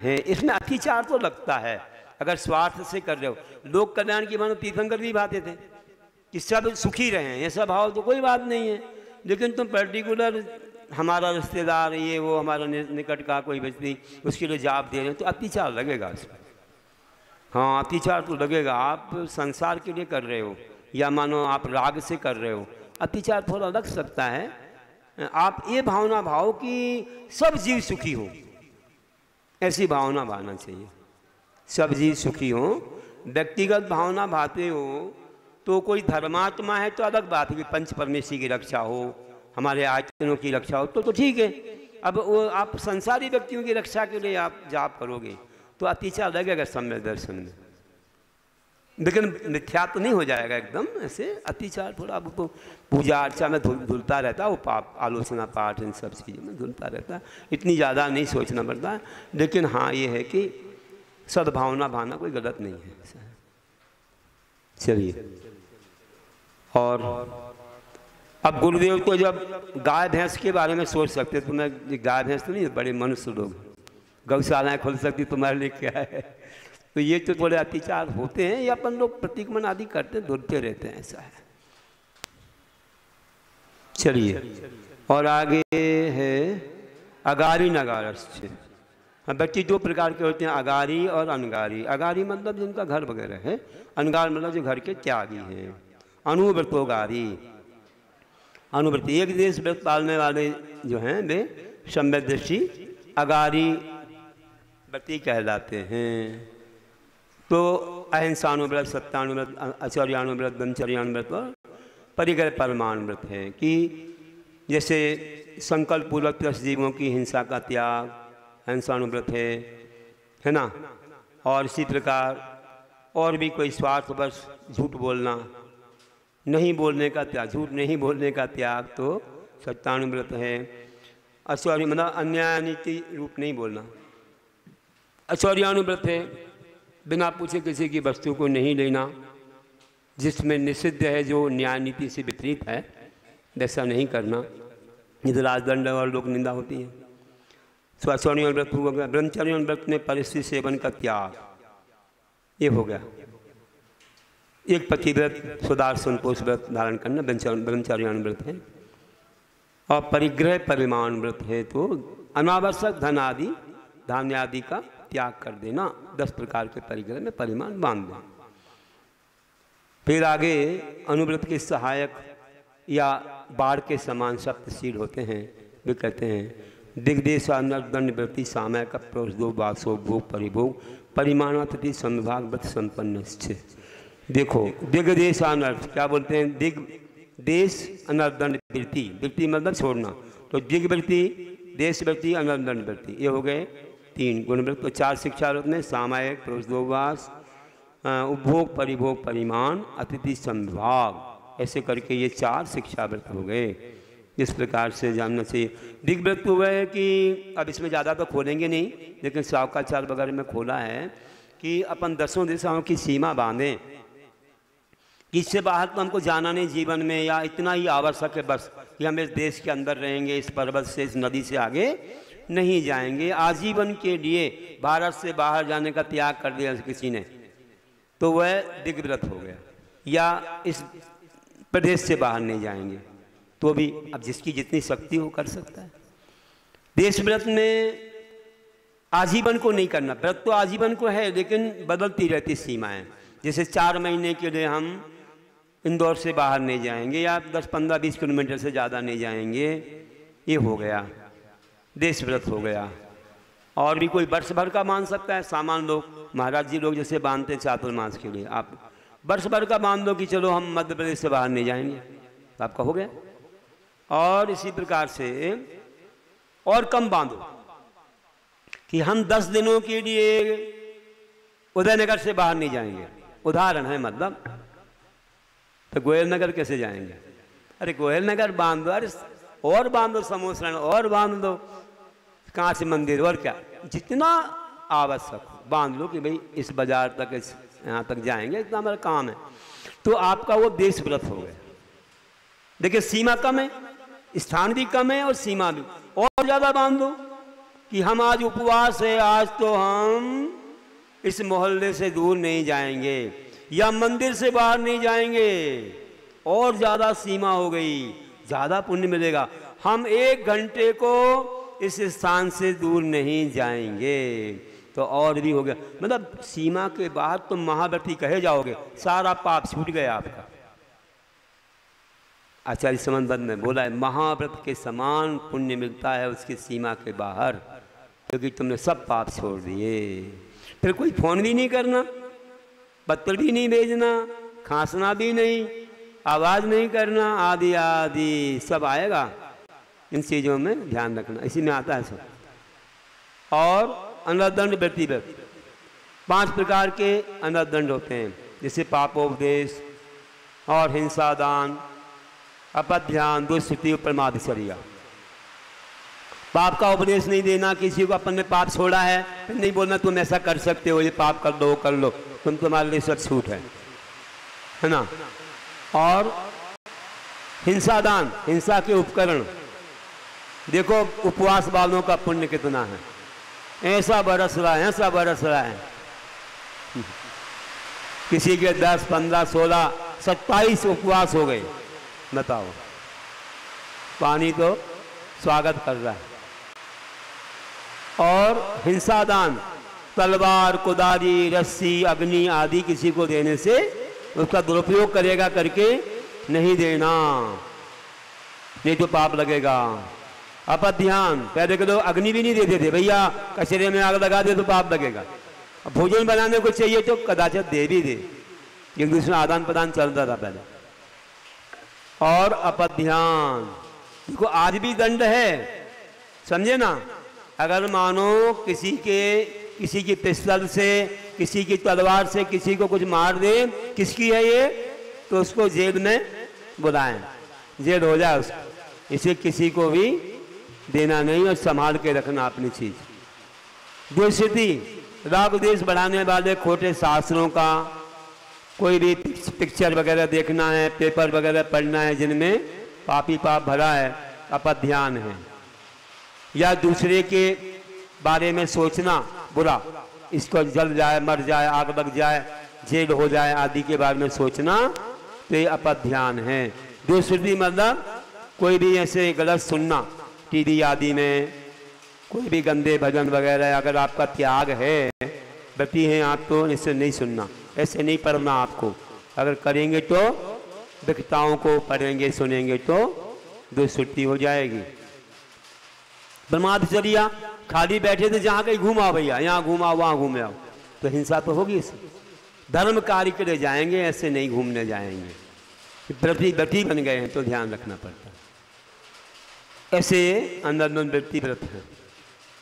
[SPEAKER 1] है। इसमें अतिचार तो लगता है अगर स्वार्थ से कर रहे हो। लोक कल्याण की मानो तीर्थंकर भी बातें थे कि सब सुखी रहें, ये सब भाव तो कोई बात नहीं है। लेकिन तुम पर्टिकुलर हमारा रिश्तेदार, ये वो हमारा निकट का कोई व्यक्ति, उसके लिए जाप दे रहे हैं, तो अतिचार लगेगा इसमें। हाँ, अतिचार तो लगेगा। आप संसार के लिए कर रहे हो या मानो आप राग से कर रहे हो, अतिचार थोड़ा लग सकता है। आप ये भावना भाव कि सब जीव सुखी हो, ऐसी भावना भाना चाहिए। सब जीव सुखी हो, व्यक्तिगत भावना भाते हो तो कोई धर्मात्मा है तो अलग बात है कि पंच परमेश्वर की रक्षा हो, हमारे आयतनों की रक्षा हो, तो ठीक है। अब वो आप संसारी व्यक्तियों की रक्षा के लिए आप जाप करोगे तो अतिचार लगेगा सम्यक दर्शन में, लेकिन मिथ्या तो नहीं हो जाएगा एकदम ऐसे। अतिचार थोड़ा अब तो पूजा अर्चा में धुलता रहता है, वो पाप आलोचना पाठ इन सब चीज़ों में धुलता रहता है, इतनी ज़्यादा नहीं सोचना पड़ता। लेकिन हाँ, ये है कि सद्भावना भावना कोई गलत नहीं है। चलिए, और अब गुरुदेव को जब गाय भैंस के बारे में सोच सकते, तो मैं गाय भैंस तो नहीं, बड़े मनुष्य लोग, गौशालाएँ खुल सकती तुम्हारे लिए क्या है। तो ये तो थोड़े अतिचार होते हैं, या अपन लोग प्रतीकमन आदि करते धुलते रहते हैं, ऐसा है। चलिए, और आगे है अगारी नगारस्य। व्यक्ति दो प्रकार के होते हैं, अगारी और अनगारी। अगारी मतलब जिनका घर वगैरह है, अनगार मतलब जो घर के त्यागी हैं। अनुव्रतोगारी, अनुव्रती एक देश व्रत पालने वाले जो हैं वे सम्यदृष्टि अगारी व्रती कहलाते हैं। तो अहिंसानुव्रत, सत्यानुव्रत, आचर्यानुव्रत, ब्रह्मचर्यानुव्रत और परिग्रह परमानुव्रत है कि जैसे संकल्प पूर्वक 10 जीवों की हिंसा का त्याग अहिंसानुव्रत है ना। और इसी प्रकार और भी कोई स्वार्थवश झूठ बोलना, नहीं बोलने का त्याग, झूठ नहीं बोलने का त्याग तो सत्यानुव्रत है। आचर्य मतलब अन्याय नीति रूप नहीं बोलना, आचर्यानुव्रत है। बिना पूछे किसी की वस्तु को नहीं लेना, जिसमें निषिद्ध है, जो न्याय नीति से विपरीत है, वैसा नहीं करना, नहीं तो राजदंड और लोक निंदा होती है। स्वाचर्यानुव्रत हुआ। ब्रह्मचर्यानुव्रत में परिस्थिति सेवन का त्याग, ये हो गया। एक पतिव्रत सुदार्शन पोष व्रत धारण करना ब्रह्मचार्यान व्रत है, और परिग्रह परिमाण व्रत है तो अनावश्यक धन आदि धान्य आदि का त्याग कर देना, 10 प्रकार के परिग्रह में परिमाण बांध देना। फिर आगे अनुव्रत के सहायक या बाढ़ के समान सप्तशील होते हैं, वे कहते हैं दिग्देशानर्दंड वृत्ति सामय का प्रोषदो वासो भोग परिभोग परिमाणातिथि संविभाग व्रत संपन्न। देखो दिग्देशानर्थ क्या बोलते हैं, दिग देश अनर्दंड वृत्ति, वृत्ति मतलब छोड़ना, तो दिग वृत्ति, देश वृत्ति, अनर्दंड वृत्ति, ये हो गए 3 गुणव्रत। तो 4 शिक्षा व्रत में सामायिक प्रोषदोवास उपभोग परिभोग परिमाण अतिथि संविभाग, ऐसे करके ये 4 शिक्षा व्रत हो गए। इस प्रकार से जानना चाहिए। दिग्व्रत हुआ है कि अब इसमें ज़्यादा तो खोलेंगे नहीं, लेकिन शावकाचार वगैरह में खोला है कि अपन 10 दिशाओं की सीमा बांधें, इससे बाहर तो हमको जाना नहीं जीवन में, या इतना ही आवश्यक है बस कि हम इस देश के अंदर रहेंगे, इस पर्वत से इस नदी से आगे नहीं जाएंगे। आजीवन के लिए भारत से बाहर जाने का त्याग कर दिया किसी ने, तो वह दिग्व्रत हो गया। या इस प्रदेश से बाहर नहीं जाएंगे, तो भी अब जिसकी जितनी शक्ति हो कर सकता है। देश व्रत में आजीवन को नहीं करना, व्रत तो आजीवन को है लेकिन बदलती रहती सीमाएं। जैसे 4 महीने के लिए हम इंदौर से बाहर नहीं जाएंगे, या 10, 15, 20 किलोमीटर से ज़्यादा नहीं जाएंगे, ये हो गया देश व्रत हो गया। और भी कोई वर्ष भर का मान सकता है, सामान्य लोग, महाराज जी लोग जैसे बांधते हैं चातुर्मास के लिए, आप वर्ष भर का बांध दो कि चलो हम मध्य प्रदेश से बाहर नहीं जाएंगे, तो आपका हो गया। और इसी प्रकार से और कम बांधो कि हम 10 दिनों के लिए उदयनगर से बाहर नहीं जाएंगे, उदाहरण है मतलब, तो गोयल नगर कैसे जाएंगे? अरे गोयल नगर बांध दो, अरे और बांध दो, समोसरण और बांध दो, कहाँ से मंदिर, और क्या, जितना आवश्यक बांध लो कि भाई इस बाजार तक, इस यहाँ तक जाएंगे, इतना हमारा काम है। तो आपका वो देश व्रत हो गया। देखिए सीमा कम है, स्थान भी कम है और सीमा भी। और ज़्यादा बांध दो कि हम आज उपवास है, आज तो हम इस मोहल्ले से दूर नहीं जाएंगे या मंदिर से बाहर नहीं जाएंगे, और ज़्यादा सीमा हो गई, ज़्यादा पुण्य मिलेगा। हम 1 घंटे को इस स्थान से दूर नहीं जाएंगे, तो और भी हो गया। मतलब सीमा के बाहर तुम महाव्रती कहे जाओगे, सारा पाप छूट गया आपका। आचार्य समन्वय ने बोला है महाव्रत के समान पुण्य मिलता है उसकी सीमा के बाहर, क्योंकि तुमने सब पाप छोड़ दिए। फिर कोई फोन भी नहीं करना, पत्र भी नहीं भेजना, खांसना भी नहीं, आवाज़ नहीं करना, आदि आदि सब आएगा। इन चीज़ों में ध्यान रखना, इसी में आता है सब। और अनर्दंड व्यक्तिव्रत, 5 प्रकार के अनर्दंड होते हैं, जैसे पापोपदेश और हिंसा दान, अपध्यान, दुष्कृति, प्रमादचर्या। पाप का उपदेश नहीं देना, किसी को अपन ने पाप छोड़ा है फिर नहीं बोलना तुम ऐसा कर सकते हो, ये पाप कर लो कर लो, तुम्हारे लिए सब छूट है ना। और हिंसा दान, हिंसा के उपकरण, देखो उपवास वालों का पुण्य कितना है, ऐसा बरस रहा है, ऐसा बरस रहा है। किसी के 10, 15, 16, 27 उपवास हो गए, बताओ। पानी तो स्वागत कर रहा है। और हिंसा दान, तलवार, कुदारी, रस्सी, अग्नि आदि किसी को देने से उसका दुरुपयोग करेगा करके नहीं देना, नहीं तो पाप लगेगा। अपध्यान, पहले के लोग अग्नि भी नहीं देते थे, भैया कचरे में आग लगा दे तो पाप लगेगा। अब भोजन बनाने को चाहिए तो कदाचित दे भी दे, एक दूसरे आदान प्रदान चलता था पहले। और अपध्यान, देखो आज भी दंड है, समझे ना। अगर मानो किसी की पिस्तल से, किसी की तलवार से किसी को कुछ मार दे, किसकी है ये, तो उसको जेल में बुलाएं, जेल हो जाए उसको। इसे किसी को भी देना नहीं और संभाल के रखना अपनी चीज। दुष्कृति, राग द्वेष बढ़ाने वाले खोटे शास्त्रों का, कोई भी पिक्चर वगैरह देखना है, पेपर वगैरह पढ़ना है जिनमें पापी पाप भरा है, अपध्यान है। या दूसरे के बारे में सोचना बुरा, इसको जल जाए, मर जाए, आग लग जाए, जेल हो जाए आदि के बारे में सोचना तो ये अपध्यान है। दुष्श्रुति मतलब कोई भी ऐसे गलत सुनना, टीवी आदि में कोई भी गंदे भजन वगैरह, अगर आपका त्याग है, व्रती हैं आप, तो इससे नहीं सुनना, ऐसे नहीं पढ़ना आपको। अगर करेंगे तो विकताओं को पढ़ेंगे सुनेंगे तो दुष्श्रुति हो जाएगी। ब्रह्मचर्या खाली बैठे थे, जहाँ कहीं घूमा भैया, यहाँ घूमा वहाँ घूमे आओ, तो हिंसा तो होगी इसमें। धर्म कार्य के लिए जाएंगे, ऐसे नहीं घूमने जाएंगे। व्रती बन गए हैं तो ध्यान रखना पड़ता है। ऐसे अनंदन वृत्ति व्रत है,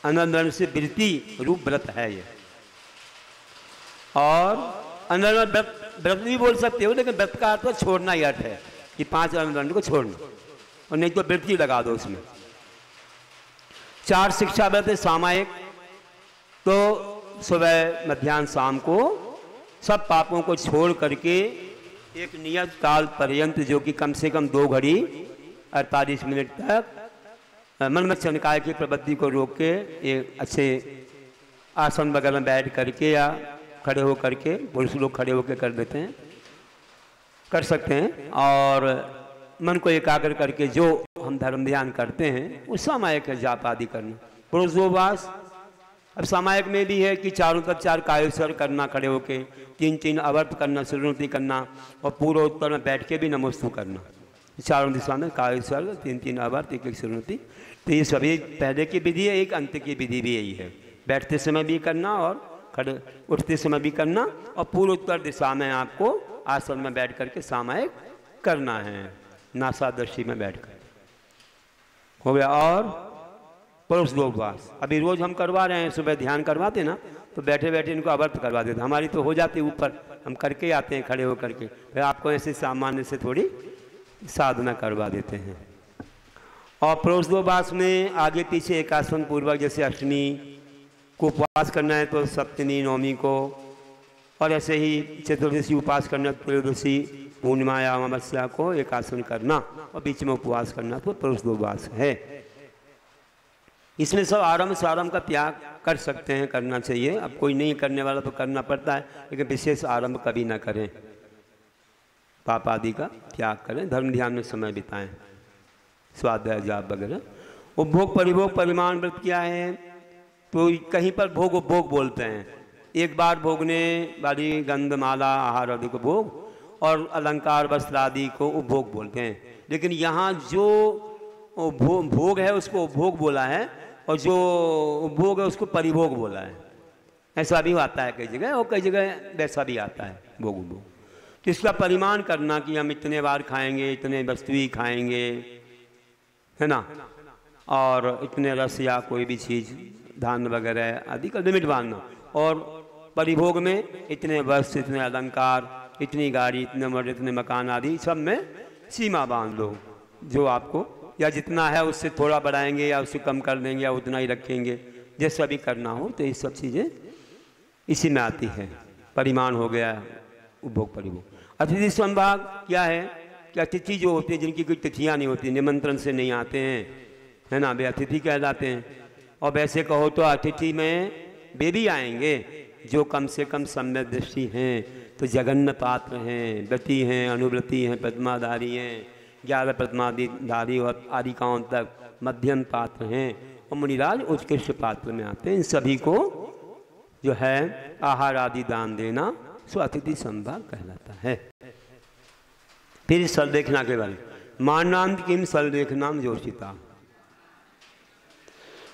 [SPEAKER 1] अनंदन से वृत्ति रूप व्रत है ये। और अनंदन व्रत भी बोल सकते हो, लेकिन व्रत का अर्थ छोड़ना ही अर्थ है कि 5 अनंदन को छोड़ना, और नहीं तो वृत्ति लगा दो उसमें। 4 शिक्षा व्रत है सामायिक, तो सुबह मध्याह्न शाम को सब पापों को छोड़ करके एक नियत काल पर्यंत, जो कि कम से कम 2 घड़ी 48 मिनट तक मनमत्स्य निकाय की प्रवृत्ति को रोक के एक अच्छे आसन वगैरह में बैठ करके या खड़े हो करके, पुरुष लोग खड़े होकर कर देते हैं, कर सकते हैं। और मन को एकाग्र करके जो हम धर्म ध्यान करते हैं उस सामायिक जाप आदि करना। पुरुष उपवास अब सामायिक में भी है कि चारों तरफ 4 कायस्वर करना, खड़े होके 3-3 अवर्त करना, श्रीनुति करना, और पूर्व उत्तर में बैठ के भी नमोस्तु करना। चारों दिशा में कायस्वर 3-3 अवर्त, 1-1 श्रीनुति। तो ये सभी पहले की विधि है, एक अंत की विधि भी यही है। बैठते समय भी करना और खड़े उठते समय भी करना, और पूर्व उत्तर दिशा में आपको आसन में बैठ करके सामायिक करना है, नासादर्शी में बैठकर। हो गया। और पुरुष उपवास अभी रोज हम करवा रहे हैं, सुबह ध्यान करवाते ना, तो बैठे बैठे इनको अवर्त करवा देते। हमारी तो हो जाती ऊपर, हम करके आते हैं खड़े होकर के, फिर आपको ऐसे सामान्य से थोड़ी साधना करवा देते हैं। और पुरुष उपवास में आगे पीछे एकासन पूर्वक, जैसे अष्टमी को उपवास करना है तो सप्तमी नवमी को, और ऐसे ही चतुर्दशी उपवास करना, त्रयोदशी पूर्णिमा या अमावस्या को एकासन करना, और बीच में उपवास करना, तो पुरुष उपवास है। इसमें सब आरंभ सारंभ का त्याग कर सकते हैं, करना चाहिए। अब कोई नहीं करने वाला तो करना पड़ता है, लेकिन विशेष आरंभ कभी ना करें, पाप आदि का त्याग करें, धर्म ध्यान में समय बिताएं, स्वाध्याय जाप वगैरह। उपभोग परिभोग परिमाण व्रत क्या है, तो कहीं पर भोग उपभोग बोलते हैं, एक बार भोगने वाली गंधमाला आहार आदि को भोग, और अलंकार वस्त्र आदि को उपभोग बोलते हैं। लेकिन यहाँ जो भोग है उसको उपभोग बोला है, और जो उपभोग है उसको परिभोग बोला है। ऐसा भी आता है कई जगह, और कई जगह वैसा भी आता है भोग उपभोग। तो इसका परिमाण करना कि हम इतने बार खाएंगे, इतने वस्तु ही खाएंगे, है ना, और इतने रस या कोई भी चीज़ धान वगैरह आदि का लिमिट बांधना। और परिभोग में इतने वस्त्र, इतने अलंकार, इतनी गाड़ी, इतने मर्द, इतने मकान आदि, सब में सीमा बांध दो। जो आपको या जितना है उससे थोड़ा बढ़ाएंगे या उससे कम कर देंगे या उतना ही रखेंगे, जैसा भी करना हो। तो ये सब चीज़ें इसी में आती है। परिमाण हो गया उपभोग परिभोग। अतिथि संभाग क्या है कि अतिथि जो होते हैं जिनकी कोई तिथियाँ नहीं होती, निमंत्रण से नहीं आते हैं, है ना, वे अतिथि कहलाते हैं। और वैसे कहो तो अतिथि में वे भी आएंगे जो कम से कम सम्यक दृष्टि हैं, तो जगन्न पात्र हैं, व्रती हैं, अनुव्रती हैं, प्रतिमाधारी हैं, 11 प्रतिमाधारी और आदिकाओं तक मध्यम पात्र हैं, और मुनिराज उत्कृष्ट पात्र में आते हैं। इन सभी को जो है आहार आदि दान देना सो अतिथि संभाग कहलाता है। फिर सर्वदेखना के बारे में, मारणांत किम सर्वदेखनाम जोशिता।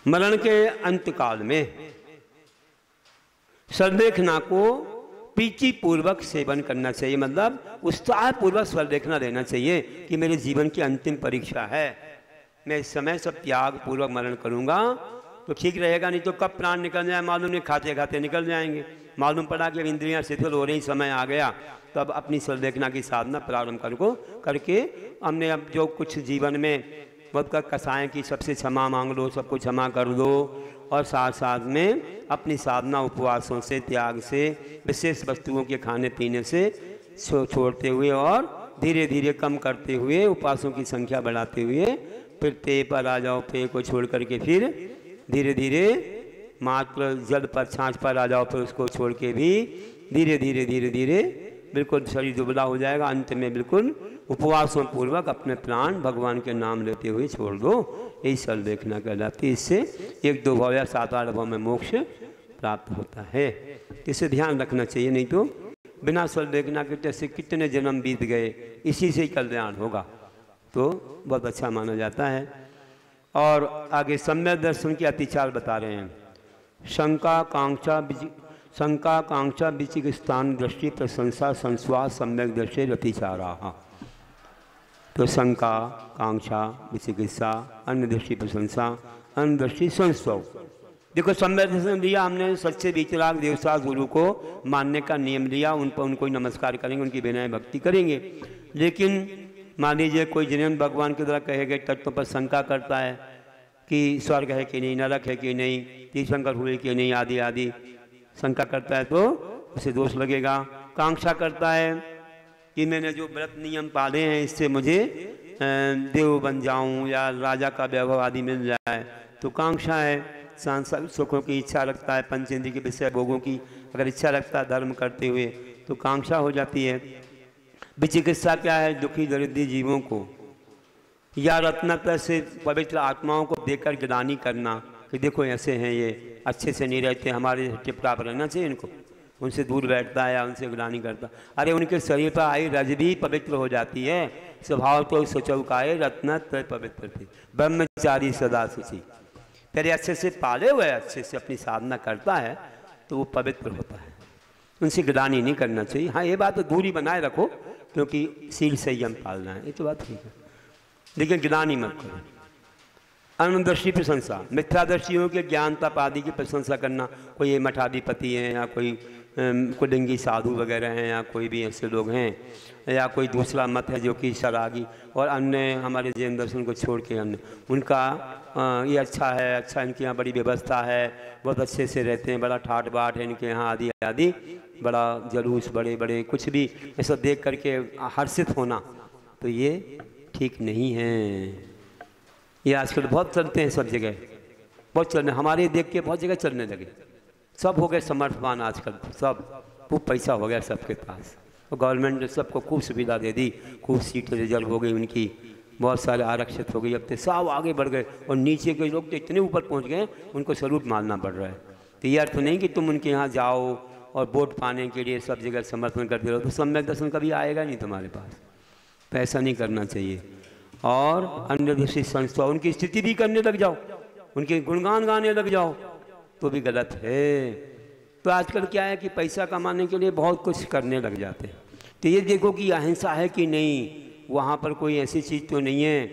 [SPEAKER 1] मरण के अंतकाल में सर्वदेखना को प्रीति पूर्वक सेवन करना चाहिए, मतलब उत्साह पूर्वक सर्वदेखना लेना चाहिए कि मेरे जीवन की अंतिम परीक्षा है, मैं इस समय सब त्याग पूर्वक मरण करूंगा तो ठीक रहेगा। नहीं तो कब प्राण निकल जाए मालूम नहीं, खाते खाते निकल जाएंगे। मालूम पड़ा कि अब इंद्रियां शिथिल हो रही, समय आ गया, तो अब अपनी सर्वदेखना की साधना प्रारंभ करके हमने अब जो कुछ जीवन में बहुत का कसाएँ की, सबसे क्षमा मांग लो, सबको क्षमा कर दो, और साथ साथ में अपनी साधना उपवासों से, त्याग से, विशेष वस्तुओं के खाने पीने से छोड़ते हुए और धीरे धीरे कम करते हुए, उपवासों की संख्या बढ़ाते हुए, फिर पेय पर आ जाओ, पेय को छोड़ करके फिर धीरे धीरे मात्र जल पर छाछ पर आ जाओ, फिर उसको छोड़ के भी धीरे धीरे धीरे धीरे बिल्कुल शरीर दुबला हो जाएगा। अंत में बिल्कुल उपवासों पूर्वक अपने प्राण भगवान के नाम लेते हुए छोड़ दो। यही सल देखना कहलाती है। इससे 1-2 भाव या 7-8 भाव में मोक्ष प्राप्त होता है। इसे ध्यान रखना चाहिए, नहीं तो बिना सल देखना के जैसे कितने जन्म बीत गए, इसी से ही कल्याण होगा, तो बहुत अच्छा माना जाता है। और आगे सम्यक दर्शन की अतिचार बता रहे हैं। शंका कांक्षा विचिक स्थान दृष्टि प्रशंसा संस्वास सम्यक दृष्टि अतिचारा। तो शंका कांक्षा विचिकित्सा अन्य दृष्टि प्रशंसा अन्य दृष्टि संस्व। देखो सम्यक दर्शन लिया हमने, सच्चे विचराग देवसास गुरु को मानने का नियम लिया, उन पर उनको ही नमस्कार करेंगे, उनकी विनय भक्ति करेंगे। लेकिन मान लीजिए कोई जिन भगवान के द्वारा कहे गए तत्व पर शंका करता है कि स्वर्ग है कि नहीं, नरक है कि नहीं, तीर्थंकर हुए कि नहीं, आदि आदि शंका करता है तो उसे दोष लगेगा। कांक्षा करता है कि मैंने जो व्रत नियम पाले हैं इससे मुझे देव बन जाऊं या राजा का वैभव आदि मिल जाए, तो कांक्षा है। सांसारिक सुखों की इच्छा रखता है, पंचेंद्रिय के विषय भोगों की अगर इच्छा रखता है धर्म करते हुए तो कांक्षा हो जाती है। विचिकित्सा क्या है? दुखी दरिद्री जीवों को या रत्नत्व से पवित्र आत्माओं को देखकर ग्लानि करना कि देखो ऐसे हैं ये, अच्छे से नहीं रहते, हमारे टिपटाप रहना चाहिए इनको, उनसे दूर बैठता है या उनसे ग्लानि करता। अरे उनके शरीर पर आई रज भी पवित्र हो जाती है। स्वभाव तो सुचौकाए रत्नत्व पवित्र थे, ब्रह्मचारी सदा शुचि। फिर अच्छे से पाले हुए अच्छे से अपनी साधना करता है तो वो पवित्र होता है, उनसे ग्लानि नहीं करना चाहिए। हाँ ये बात तो दूरी बनाए रखो क्योंकि शील संयम पालना है, ये तो बात ठीक है, लेकिन ग्लानि मत करो। अनुदर्शी प्रशंसा, मिथ्यादर्शियों के ज्ञान तप आदि की प्रशंसा करना। कोई ये मठाधिपति हैं या कोई कुलिंगी साधु वगैरह हैं या कोई भी ऐसे लोग हैं या कोई दूसरा मत है जो कि सरागी और अन्य हमारे जैन दर्शन को छोड़ के अन्य उनका ये अच्छा है, अच्छा इनके यहाँ बड़ी व्यवस्था है, बहुत अच्छे से रहते हैं, बड़ा ठाट बाट है इनके यहाँ आदि आदि, बड़ा जलूस, बड़े बड़े कुछ भी ऐसा देख करके हर्षित होना, तो ये ठीक नहीं है। ये आजकल बहुत चलते हैं सब जगह, बहुत चलने, हमारे देख के बहुत जगह चलने लगे। सब हो गए समर्थवान आजकल, सब खूब पैसा हो गया सबके पास, और गवर्नमेंट ने सबको खूब सुविधा दे दी, खूब सीटें रिजर्व हो गई उनकी, बहुत सारे आरक्षित हो गई, अब तो सब आगे बढ़ गए और नीचे के लोग तो इतने ऊपर पहुंच गए उनको सैल्यूट मारना पड़ रहा है। तो ये अर्थ नहीं कि तुम उनके यहाँ जाओ और वोट पाने के लिए सब जगह समर्थन करते रहो तो सम्यक दर्शन कभी आएगा नहीं तुम्हारे पास, तो ऐसा नहीं करना चाहिए। और अन्य दूसरी संस्था उनकी स्थिति भी करने लग जाओ, उनके गुणगान गाने लग जाओ तो भी गलत है। तो आजकल क्या है कि पैसा कमाने के लिए बहुत कुछ करने लग जाते हैं। तो ये देखो कि अहिंसा है कि नहीं, वहाँ पर कोई ऐसी चीज़ तो नहीं है,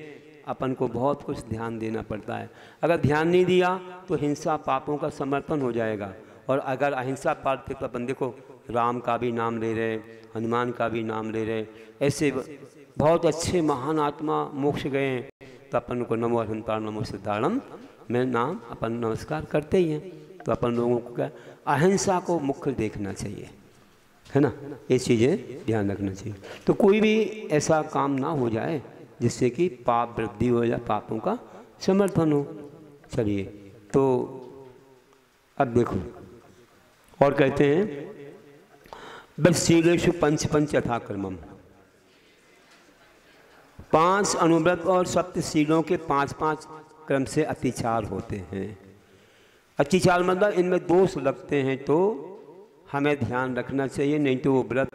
[SPEAKER 1] अपन को बहुत कुछ ध्यान देना पड़ता है। अगर ध्यान नहीं दिया तो हिंसा पापों का समर्थन हो जाएगा, और अगर अहिंसा पालते तो अपन देखो राम का भी नाम ले रहे, हनुमान का भी नाम ले रहे, ऐसे बहुत अच्छे महान आत्मा मोक्ष गए हैं, तो अपन को नमो अहंतार नमो सिद्धारणम में नाम अपन नमस्कार करते ही हैं। तो अपन लोगों को क्या अहिंसा को मुख्य देखना चाहिए, है ना, ये चीज़ें ध्यान रखना चाहिए। तो कोई भी ऐसा काम ना हो जाए जिससे कि पाप वृद्धि हो या पापों का समर्थन हो। चलिए तो अब देखो और कहते हैं बस शीलेषु पंच पंच यथाक्रमम, 5 अनुव्रत और सप्त शीलों के 5-5 क्रम से अतिचार होते हैं। अतिचार मतलब इनमें दोष लगते हैं तो हमें ध्यान रखना चाहिए, नहीं तो वो व्रत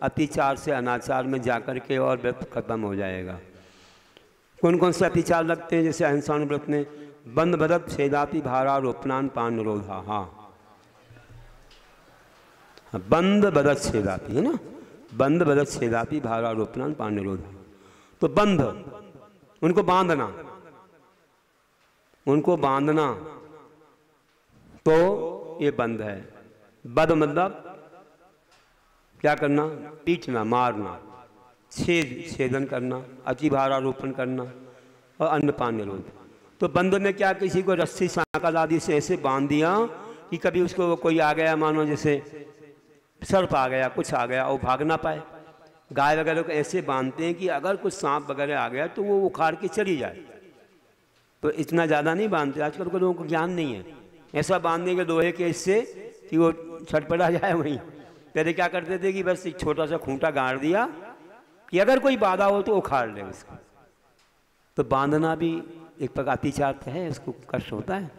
[SPEAKER 1] अतिचार से अनाचार में जाकर के और व्रत खत्म हो जाएगा। कौन कौन से अतिचार लगते हैं? जैसे अहिंसानुव्रत में बंद भरत छेदाति भारारोपणान पान निरोधा, हाँ बंद भरत छेदाति है ना, बंद भरत छेदाति भारारोपणान पान निरोधा। तो बंध उनको बांधना, उनको बांधना तो ये बंद है। बद मतलब क्या करना? पीटना, मारना, छेदन करना, अतिभारारोपण करना और अन्नपान निरोध। तो बंद में क्या, किसी को रस्सी सांकल आदि से ऐसे बांध दिया कि कभी उसको कोई आ गया, मानो जैसे सर्प आ गया, कुछ आ गया, वो भाग ना पाए। गाय वगैरह को ऐसे बांधते हैं कि अगर कुछ सांप वगैरह आ गया तो वो उखाड़ के चली जाए। तो इतना ज़्यादा नहीं बांधते, आजकल के लोगों को ज्ञान नहीं है, ऐसा बांधेंगे लोहे के इससे कि वो छटपटा जाए वहीं। पहले क्या करते थे कि बस एक छोटा सा खूंटा गाड़ दिया कि अगर कोई बाधा हो तो उखाड़ ले उसको। तो बांधना भी एक प्रकार अतिचार है, उसको कष्ट होता है।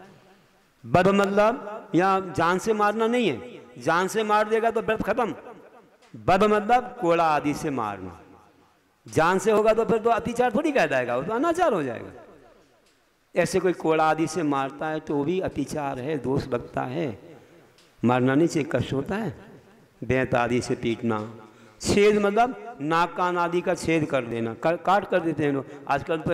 [SPEAKER 1] बध मतलब या जान से मारना नहीं है, जान से मार देगा तो व्रत खत्म। बध मतलब कोड़ा आदि से मारना, जान से होगा तो फिर तो अतिचार थोड़ी कहलाएगा, वो तो अनाचार हो जाएगा। ऐसे कोई कोड़ा आदि से मारता है तो वो भी अतिचार है, दोष लगता है, मारना नहीं चाहिए, कष्ट होता है। बेंत आदि से पीटना। छेद मतलब नाक कान आदि का छेद कर देना, काट कर देते हैं लोग आजकल। तो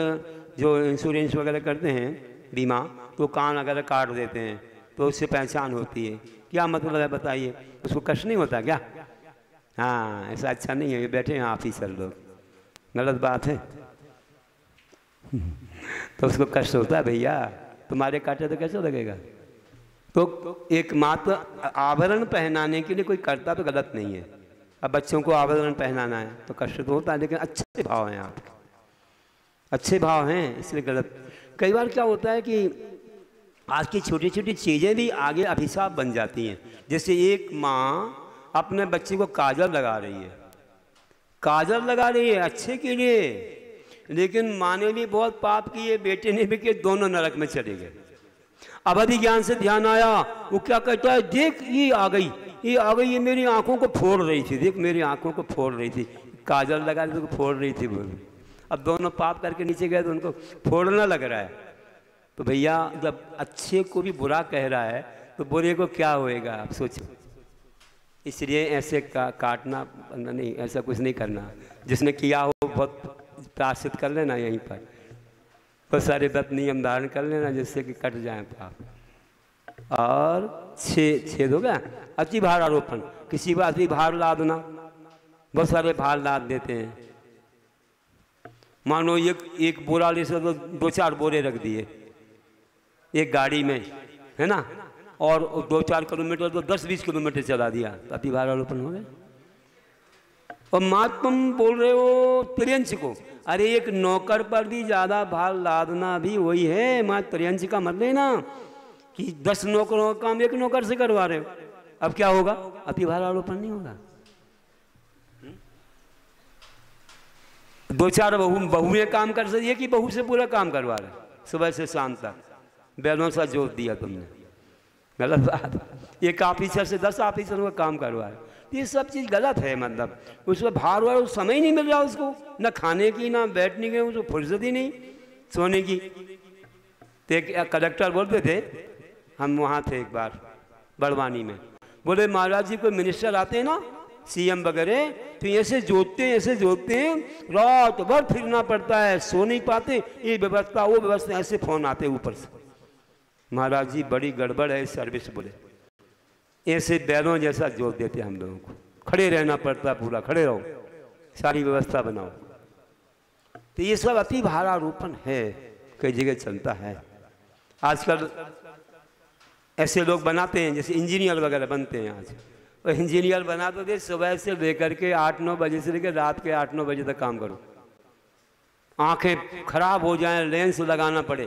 [SPEAKER 1] जो इंश्योरेंस वगैरह करते हैं बीमा, तो कान वगैरह काट देते हैं तो उससे पहचान होती है। क्या मतलब है बताइए, उसको कष्ट नहीं होता क्या? हाँ, ऐसा अच्छा नहीं है। ये बैठे हैं ऑफिसर लोग, गलत बात है। तो उसको कष्ट होता है भैया, तुम्हारे काटे तो कैसे लगेगा? तो एक मात्र आभरण पहनाने के लिए कोई करता तो गलत नहीं है। अब बच्चों को आभरण पहनाना है तो कष्ट तो होता है, लेकिन अच्छे भाव हैं आपके, अच्छे भाव हैं, इसलिए गलत। कई बार क्या होता है कि आज की छोटी छोटी चीज़ें भी आगे अभिशाप बन जाती हैं। जैसे एक माँ अपने बच्चे को काजल लगा रही है, काजल लगा रही है अच्छे के लिए, लेकिन माँ ने भी बहुत पाप किए, बेटे ने भी किए, दोनों नरक में चले गए। अवधि ज्ञान से ध्यान आया, वो क्या कहता है, देख ये आ गई, ये आ गई, ये मेरी आंखों को फोड़ रही थी, देख मेरी आंखों को फोड़ रही थी, काजल लगा रही थी, फोड़ रही थी बोली। अब दोनों पाप करके नीचे गए तो उनको फोड़ना लग रहा है। तो भैया जब अच्छे को भी बुरा कह रहा है तो बुरे को क्या होएगा, आप सोचो। इसलिए ऐसे काटना नहीं, ऐसा कुछ नहीं करना। जिसने किया हो बहुत प्रायश्चित कर लेना, यहीं पर बहुत सारे व्रत नियम धारण कर लेना जिससे कि कट जाए पाप। और छेद हो गया। अति भार आरोपण, किसी पर अति भार लादना, बहुत सारे भार लाद देते हैं। मानो एक बोरा ले से तो 2-4 बोरे रख दिए एक गाड़ी में, है ना, और 2-4 किलोमीटर तो 10-20 किलोमीटर चला दिया, तो अति भार आरोपण हो गया। और मात तुम बोल रहे हो त्रियंश को, अरे एक नौकर पर भी ज़्यादा भार लादना भी वही है। मात त्रियंश का मतलब है ना कि 10 नौकरों का काम एक नौकर से करवा रहे हो, अब क्या होगा, अति भार आरोपण नहीं होगा। 2-4 बहुएं काम कर सकती है कि बहू से पूरा काम करवा रहे, सुबह से शाम तक बैलों सा जोत दिया तुमने, गलत बात। एक ऑफिसर से 10 ऑफिसरों का काम करवा रहे, ये सब चीज़ गलत है। मतलब उसमें भार वार समय ही नहीं मिल रहा उसको, ना खाने की ना बैठने की, उसको फुर्सत ही नहीं सोने की। तो एक कलेक्टर बोलते थे, हम वहाँ थे एक बार बड़वानी में, बोले महाराज जी कोई मिनिस्टर आते हैं ना, सीएम वगैरह, तो ऐसे जोतते हैं, ऐसे जोतते हैं, रात भर फिरना पड़ता है, सो नहीं पाते, ये व्यवस्था वो व्यवस्था, ऐसे फोन आते ऊपर से, महाराज जी बड़ी गड़बड़ है सर्विस। बोले ऐसे बैलों जैसा जोत देते हम लोगों को, खड़े रहना पड़ता, पूरा खड़े रहो, सारी व्यवस्था बनाओ। तो ये सब अति भारारोपण है, कई जगह चलता है आजकल। ऐसे लोग बनाते हैं जैसे इंजीनियर वगैरह बनते हैं आज, और इंजीनियर बना तो दे, सुबह से लेकर के 8-9 बजे से लेकर रात के 8-9 बजे तक काम करो, आंखें खराब हो जाएं, लेंस लगाना पड़े,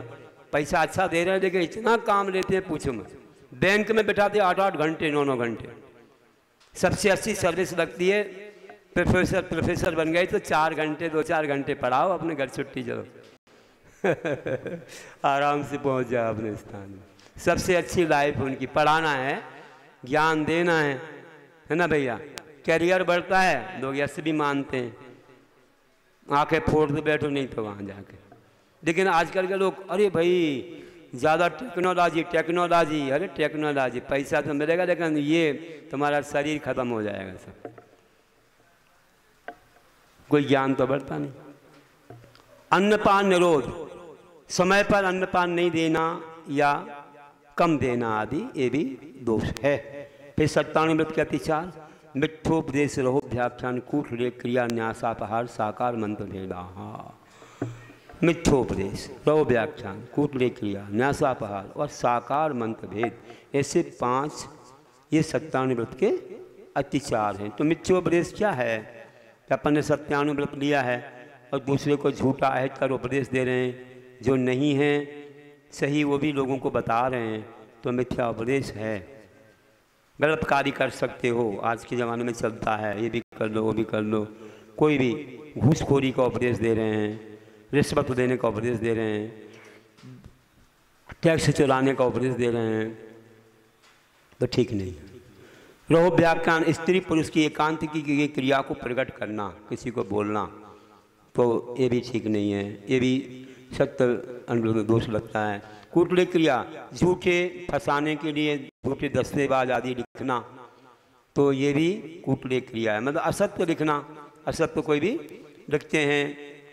[SPEAKER 1] पैसा अच्छा दे रहे हैं लेकिन इतना काम लेते हैं पूछो मत। बैंक में बैठाते 8-8 घंटे 9-9 घंटे। सबसे अच्छी सर्विस लगती है, प्रोफेसर बन गए तो 4 घंटे 2-4 घंटे पढ़ाओ, अपने घर छुट्टी चलो आराम से पहुंच जाओ अपने स्थान में। सबसे अच्छी लाइफ उनकी पढ़ाना है, ज्ञान देना है ना भैया। कैरियर बढ़ता है, लोग ऐसे भी मानते हैं, आंखें फोड़ के बैठो नहीं तो वहाँ जाके। लेकिन आजकल के लोग, अरे भाई ज़्यादा टेक्नोलॉजी, अरे टेक्नोलॉजी, पैसा तो मिलेगा लेकिन ये तुम्हारा शरीर खत्म हो जाएगा सब, कोई ज्ञान तो बढ़ता नहीं। अन्नपान निरोध, समय पर अन्नपान नहीं देना या कम देना आदि ये भी दोष है। फिर 97 व्रत के अतिचार, मिथ्योपदेश रहो व्याख्यान कूट ले क्रिया न्यासापहार साकार मंत्र भेदा। मिथ्योपदेश रहो व्याख्यान कूट ले क्रिया न्यासापहार और साकार मंत्र भेद, ऐसे 5 ये 97 व्रत के अतिचार हैं। तो मिथ्योपदेश क्या है, अपन ने 97 व्रत लिया है और दूसरे को झूठा अहद कर उपदेश दे रहे हैं, जो नहीं है सही वो भी लोगों को बता रहे हैं, तो मिथ्या उपदेश है। गलत कार्य कर सकते हो, आज के ज़माने में चलता है, ये भी कर लो वो भी कर लो। कोई भी घूसखोरी का उपदेश दे रहे हैं, रिश्वत देने का उपदेश दे रहे हैं, टैक्स चुराने का उपदेश दे रहे हैं, तो ठीक नहीं। रहो व्याख्यान, स्त्री पुरुष की एकांतिकी की ये क्रिया को प्रकट करना, किसी को बोलना, तो ये भी ठीक नहीं है, ये भी सत्य अनुरोध में दोष लगता है। कूटले क्रिया, झूठे फंसाने के लिए झूठे दस्तेबाज आदि लिखना, तो ये भी कूटले क्रिया है, मतलब असत्य लिखना। असत्य कोई भी लिखते हैं,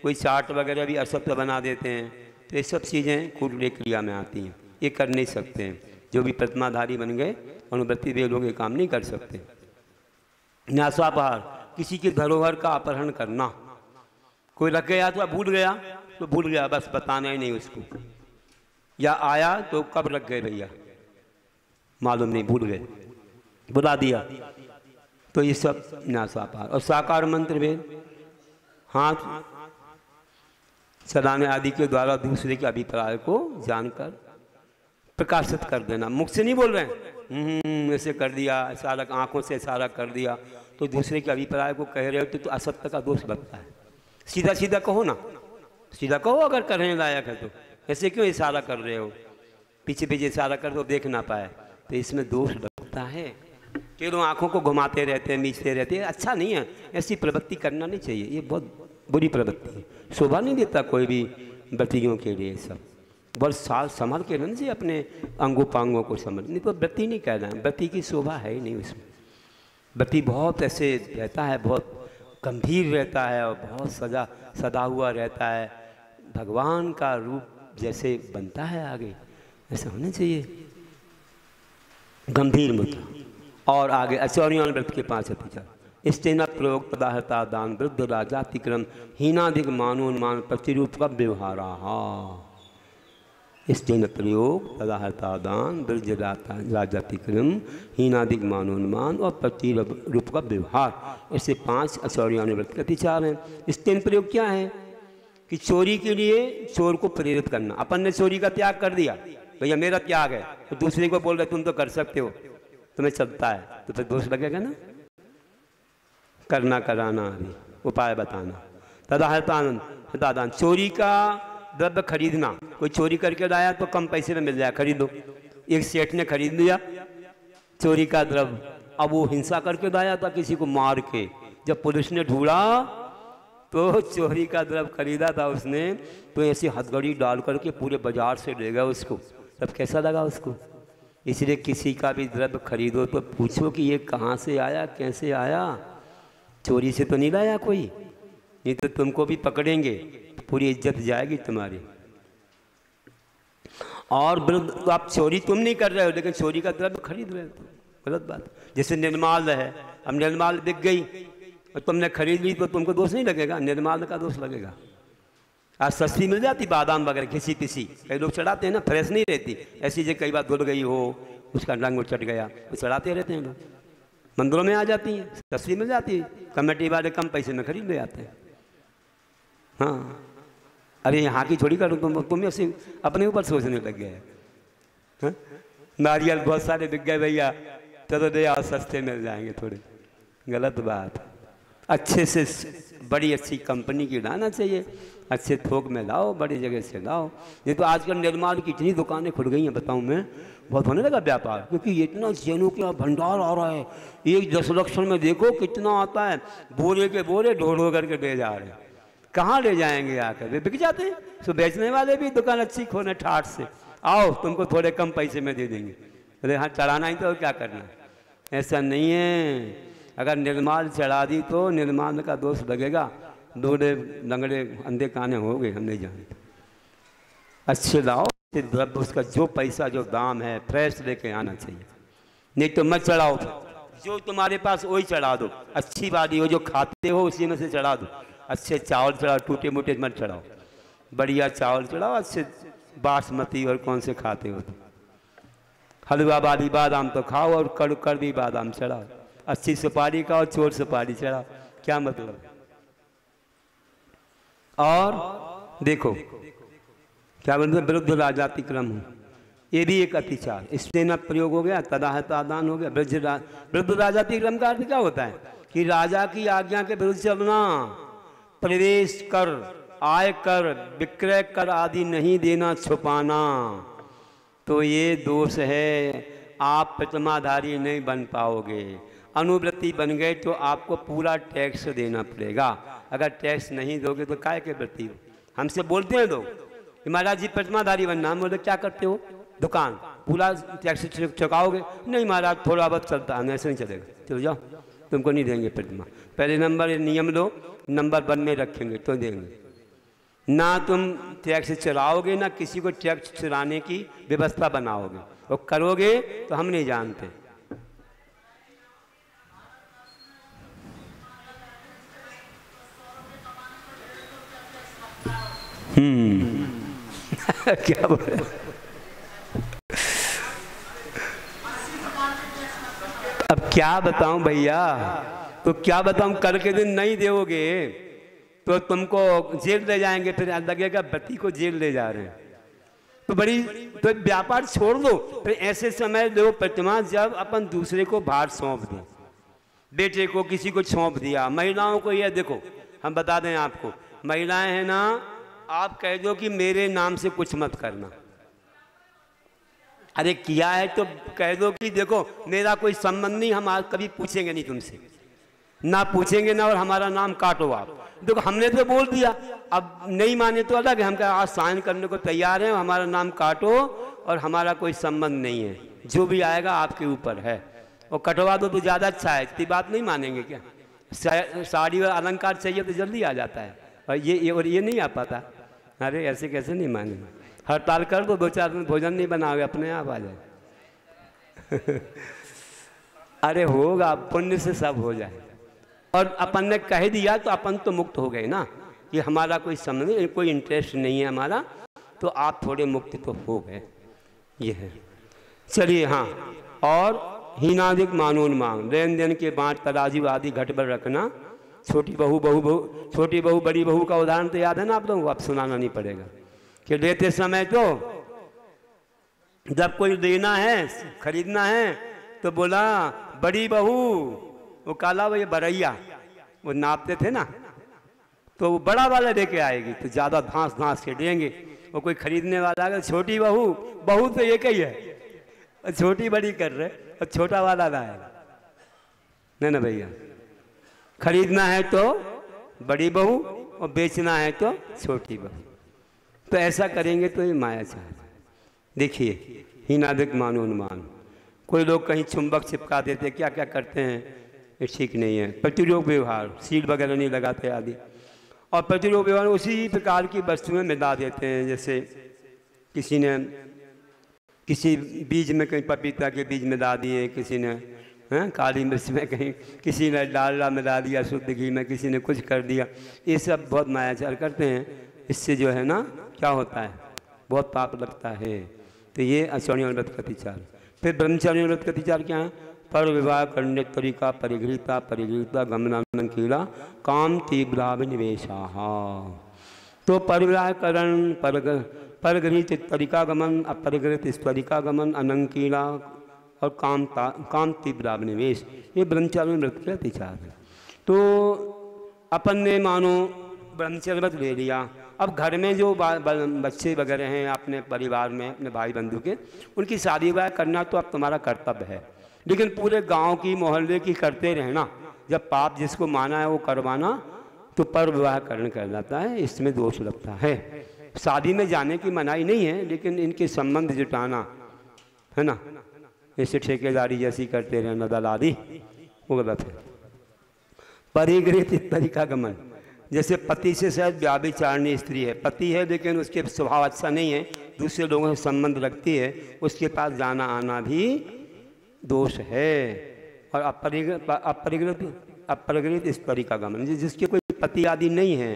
[SPEAKER 1] कोई चार्ट वगैरह भी असत्य बना देते हैं, तो ये सब चीज़ें कूटले क्रिया में आती हैं, ये कर नहीं सकते हैं। जो भी प्रतिमाधारी बन गए अनुवृत्ति वे लोग ये काम नहीं कर सकते। न्यासापहार, किसी के धरोहर का अपहरण करना, कोई रख गया तो भूल गया तो भूल गया, बस बताना ही नहीं उसको, या आया तो कब रख गए भैया मालूम नहीं, भूल गए, बुला दिया, तो ये सब न्यासापहार। और साकार मंत्र भेद, हाथ चलाने आदि के द्वारा दूसरे के अभिप्राय को जानकर प्रकाशित कर देना। मुख से नहीं बोल रहे हैं, ऐसे कर दिया, इशारा आंखों से इशारा कर दिया, तो दूसरे के अभिप्राय को कह रहे हो तो असत्य का दोष लगता है। सीधा सीधा कहो ना, सीधा कहो अगर करने लायक है तो, ऐसे क्यों इशारा कर रहे हो, पीछे पीछे इशारा कर दो देख ना पाए, तो इसमें दोष लगता है। केवल आंखों को घुमाते रहते हैं, मीचते रहते हैं, अच्छा नहीं है, ऐसी प्रवृत्ति करना नहीं चाहिए, ये बहुत बुरी प्रवृत्ति है, शोभा नहीं देता कोई भी व्रतियों के लिए। सब बहुत साल संभाल के रहना चाहिए अपने अंगों पांगों को, समझ नहीं तो व्रति नहीं कहना है, व्रति की शोभा है ही नहीं उसमें। व्रति बहुत ऐसे रहता है, बहुत गंभीर रहता है और बहुत सदा हुआ रहता है, भगवान का रूप जैसे बनता है आगे, ऐसा होना चाहिए, गंभीर मुद्रा। और आगे आचार्यों व्रत के 5 अतिचार, स्तेन प्रयोग पदाहता दान वृद्ध राजातिक्रम हीनाधिक मानोन्मान प्रतिरूप का व्यवहारा। स्तेन प्रयोग पदाहता दान वृद्ध राजातिक्रम हीनाधिक मानोन्मान और प्रतिरूप का व्यवहार, ऐसे 5 आचार्यों व्रत के अतिचार हैं। स्तेन प्रयोग क्या है कि चोरी के लिए चोर को प्रेरित करना। अपन ने चोरी का त्याग कर दिया, भैया मेरा त्याग है, तो दूसरे को बोल रहे तुम तो कर सकते हो, तुम्हें चलता है, तो फिर दोष लगेगा ना। करना कराना आदि उपाय बताना। तदाहतादान, चोरी का द्रव्य खरीदना, कोई चोरी करके लाया तो कम पैसे में मिल जाए, खरीदो। एक सेठ ने खरीद लिया चोरी का द्रव्य, अब वो हिंसा करके लाया था किसी को मार के, जब पुलिस ने ढूंढा तो चोरी का द्रव्य खरीदा था उसने, तो ऐसी हथकड़ी डाल करके पूरे बाजार से ले गया उसको, तब कैसा लगा उसको। इसलिए किसी का भी द्रव्य खरीदो तो पूछो कि ये कहाँ से आया, कैसे आया, चोरी से तो नहीं लाया कोई, नहीं तो तुमको भी पकड़ेंगे, पूरी इज्जत जाएगी तुम्हारी। और तो आप चोरी तुम नहीं कर रहे हो, लेकिन चोरी का द्रव्य खरीद रहे हो, तो गलत बात। जैसे निर्माल है, अब निर्माल बिक गई और तुमने खरीद ली तो तुमको दोष नहीं लगेगा, निर्माल का दोष लगेगा। आज सस्ती मिल जाती बादाम वगैरह, किसी कई लोग चढ़ाते हैं ना, फ्रेश नहीं रहती, ऐसी जो कई बार धुल गई हो, उसका रंग चढ़ गया, वो चढ़ाते रहते हैं लोग, मंदिरों में आ जाती हैं, सस्ती मिल जाती है, कमेटी वाले कम पैसे में खरीद ले जाते हैं। हाँ, अरे यहाँ की छोड़ी करो तुम ऐसे अपने ऊपर सोचने लग गए। हाँ? नारियल बहुत सारे बिक गए भैया, चलो दे आओ सस्ते मिल जाएंगे थोड़े, गलत बात। अच्छे से बड़ी अच्छी कंपनी की लाना चाहिए, अच्छे थोक में लाओ, बड़ी जगह से लाओ। ये तो आजकल निर्माण की इतनी दुकानें खुल गई हैं, बताऊँ मैं, बहुत होने लगा व्यापार, क्योंकि इतना जैनों का भंडार आ रहा है, एक 10 लक्षण में देखो कितना आता है, बोरे के बोरे ढोल करके ले जा रहे हैं, कहाँ ले जाएंगे आकर, वे बिक जाते हैं। तो बेचने वाले भी दुकान अच्छी खोने ठाठ से, आओ तुमको थोड़े कम पैसे में दे देंगे, अरे हाँ चढ़ाना ही तो क्या करना। ऐसा नहीं है, अगर निर्माल चढ़ा दी तो निर्माल का दोष लगेगा, दूढ़े लंगड़े अंधे काने हो गए, हम नहीं जानते। अच्छे लाओ द्रव्य, उसका जो पैसा जो दाम है फ्रेश लेके आना चाहिए, नहीं तो मत चढ़ाओ, जो तुम्हारे पास वही चढ़ा दो, अच्छी वाली हो जो खाते हो उसी में से चढ़ा दो। अच्छे चावल चढ़ाओ, टूटे मूटे मत चढ़ाओ, बढ़िया चावल चढ़ाओ, अच्छे बासमती और कौन से खाते हो तो। हलवा वाली बादाम तो खाओ और कड़वी बादाम चढ़ाओ, अच्छी सुपारी का और चोर सुपारी चढ़ाओ, क्या मतलब। और देखो क्या बोलते, विरुद्ध राजातिक्रम ये भी एक अतिचार, इससे न प्रयोग हो गया, तदाहतादान हो गया। वृद्ध राजा के क्रम का अर्थ क्या होता है कि राजा की आज्ञा के विरुद्ध चलना, प्रवेश कर, आय कर, विक्रय कर आदि नहीं देना, छुपाना, तो ये दोष है। आप प्रतिमाधारी नहीं बन पाओगे। अनुव्रती बन गए तो आपको पूरा टैक्स देना पड़ेगा। अगर टैक्स नहीं दोगे तो काय के प्रति हो। हमसे बोलते हैं लोग कि महाराज जी प्रतिमाधारी बनना, हम बोले क्या करते हो, दुकान पूरा टैक्स चुकाओगे? नहीं महाराज थोड़ा बहुत चलता है, ऐसे नहीं चलेगा, चलो जाओ, तुमको नहीं देंगे प्रतिमा। पहले नंबर नियम लो, नंबर 1 में रखेंगे तो देंगे। ना तुम टैक्स चुराओगे, ना किसी को टैक्स चुराने की व्यवस्था बनाओगे, और करोगे तो हम नहीं जानते। क्या बोल रहे? अब क्या बताऊं भैया, तो क्या बताऊं, कल के दिन नहीं दोगे तो तुमको जेल ले जाएंगे, फिर लगेगा पति को जेल ले जा रहे हैं। तो बड़ी, तो व्यापार छोड़ दो, फिर ऐसे समय दो प्रतिमा जब अपन दूसरे को भार सौंप दें। बेटे को किसी को सौंप दिया। महिलाओं को यह देखो, हम बता दें आपको, महिलाएं हैं ना, आप कह दो कि मेरे नाम से कुछ मत करना। अरे किया है तो कह दो कि देखो मेरा कोई संबंध नहीं, हम आज कभी पूछेंगे नहीं तुमसे, ना पूछेंगे ना, और हमारा नाम काटो आप। देखो हमने तो बोल दिया, अब नहीं माने तो अलग है, हम क्या आज साइन करने को तैयार हैं, हमारा नाम काटो और हमारा कोई संबंध नहीं है, जो भी आएगा आपके ऊपर है, और कटवा दो तो ज़्यादा अच्छा है। इतनी बात नहीं मानेंगे क्या? साड़ी और अलंकार चाहिए तो जल्दी आ जाता है, और ये नहीं आ पाता। अरे ऐसे कैसे नहीं मानेंगे? हड़ताल कर दो, 2-4 दिन भोजन नहीं बनाओगे, अपने आप आ जाए। अरे होगा, पुण्य से सब हो जाए। और अपन ने कह दिया तो अपन तो मुक्त हो गए ना, कि हमारा कोई संबंध नहीं, कोई इंटरेस्ट नहीं है हमारा, तो आप थोड़े मुक्त तो हो गए। ये है। चलिए हाँ, और हीनादिक मानोन्मांग, लेन देन के बाँट तराजू आदि घट पर रखना। छोटी बहू छोटी बहू बड़ी बहू का उदाहरण तो याद है ना आप लोगों को, आप सुनाना नहीं पड़ेगा। कि लेते समय तो जब कोई लेना है, खरीदना है, तो बोला बड़ी बहू, वो काला वो ये बरैया वो नापते थे ना, तो वो बड़ा वाला लेके आएगी, तो ज़्यादा घास के देंगे। वो कोई खरीदने वाला आएगा, छोटी बहू तो एक ही है, छोटी बड़ी कर रहे, और छोटा वाला लाएगा। नहीं ना भैया, खरीदना है तो बड़ी बहू और बेचना है तो छोटी बहू। तो ऐसा करेंगे तो ये माया चाह। देखिए हीनादिक मानोन्मान, कोई लोग कहीं चुंबक चिपका देते, क्या क्या करते हैं, ये ठीक नहीं है। प्रतिरोध व्यवहार, सील वगैरह नहीं लगाते आदि, और प्रतिरोध व्यवहार उसी प्रकार की वस्तुएं मिला देते हैं। जैसे किसी ने किसी बीज में कहीं पपीता के बीज मिला दिए, किसी ने काली मिर्च में, कहीं किसी ने डालडा मिला दिया, शुद्ध घी में किसी ने कुछ कर दिया। ये सब बहुत मायाचार करते हैं। इससे जो है ना क्या होता है, बहुत पाप लगता है। तो ये आचरणीय व्रत का अतिचार। फिर ब्रह्मचारी व्रत का अतिचार क्या है? पर विवाह करने तरीका परिगृहता गमनानंकीला काम तीव्राभिनिवेशा। तो परिवाहकरण, परगृहित तरीका गमन, अपरिगृहित तरीका गमन, अनंकीला और काम तीव्राभिनिवेश, ये ब्रह्मचारी व्रत का अतिचार है। तो अपन ने मानो ब्रह्मचर्य व्रत ले लिया, अब घर में जो बच्चे वगैरह हैं अपने परिवार में, अपने भाई बंधु के, उनकी शादी ब्याह करना तो अब तुम्हारा कर्तव्य है, लेकिन पूरे गांव की मोहल्ले की करते रहना, जब पाप जिसको माना है वो करवाना, तो पर विवाह करण कहलाता है, इसमें दोष लगता है। शादी में जाने की मनाही नहीं है, लेकिन इनके संबंध जुटाना है ना, ऐसे ठेकेदारी जैसी करते रहना, दलाली, वो गलत है। परिगृहित तरीका गमन, जैसे पति से शायद व्याभिचारणी स्त्री है, पति है लेकिन उसके स्वभाव अच्छा नहीं है, दूसरे लोगों से संबंध रखती है, उसके पास जाना आना भी दोष है। और अपरिगृहित स्त्री का गमन, जिसके कोई पति आदि नहीं है,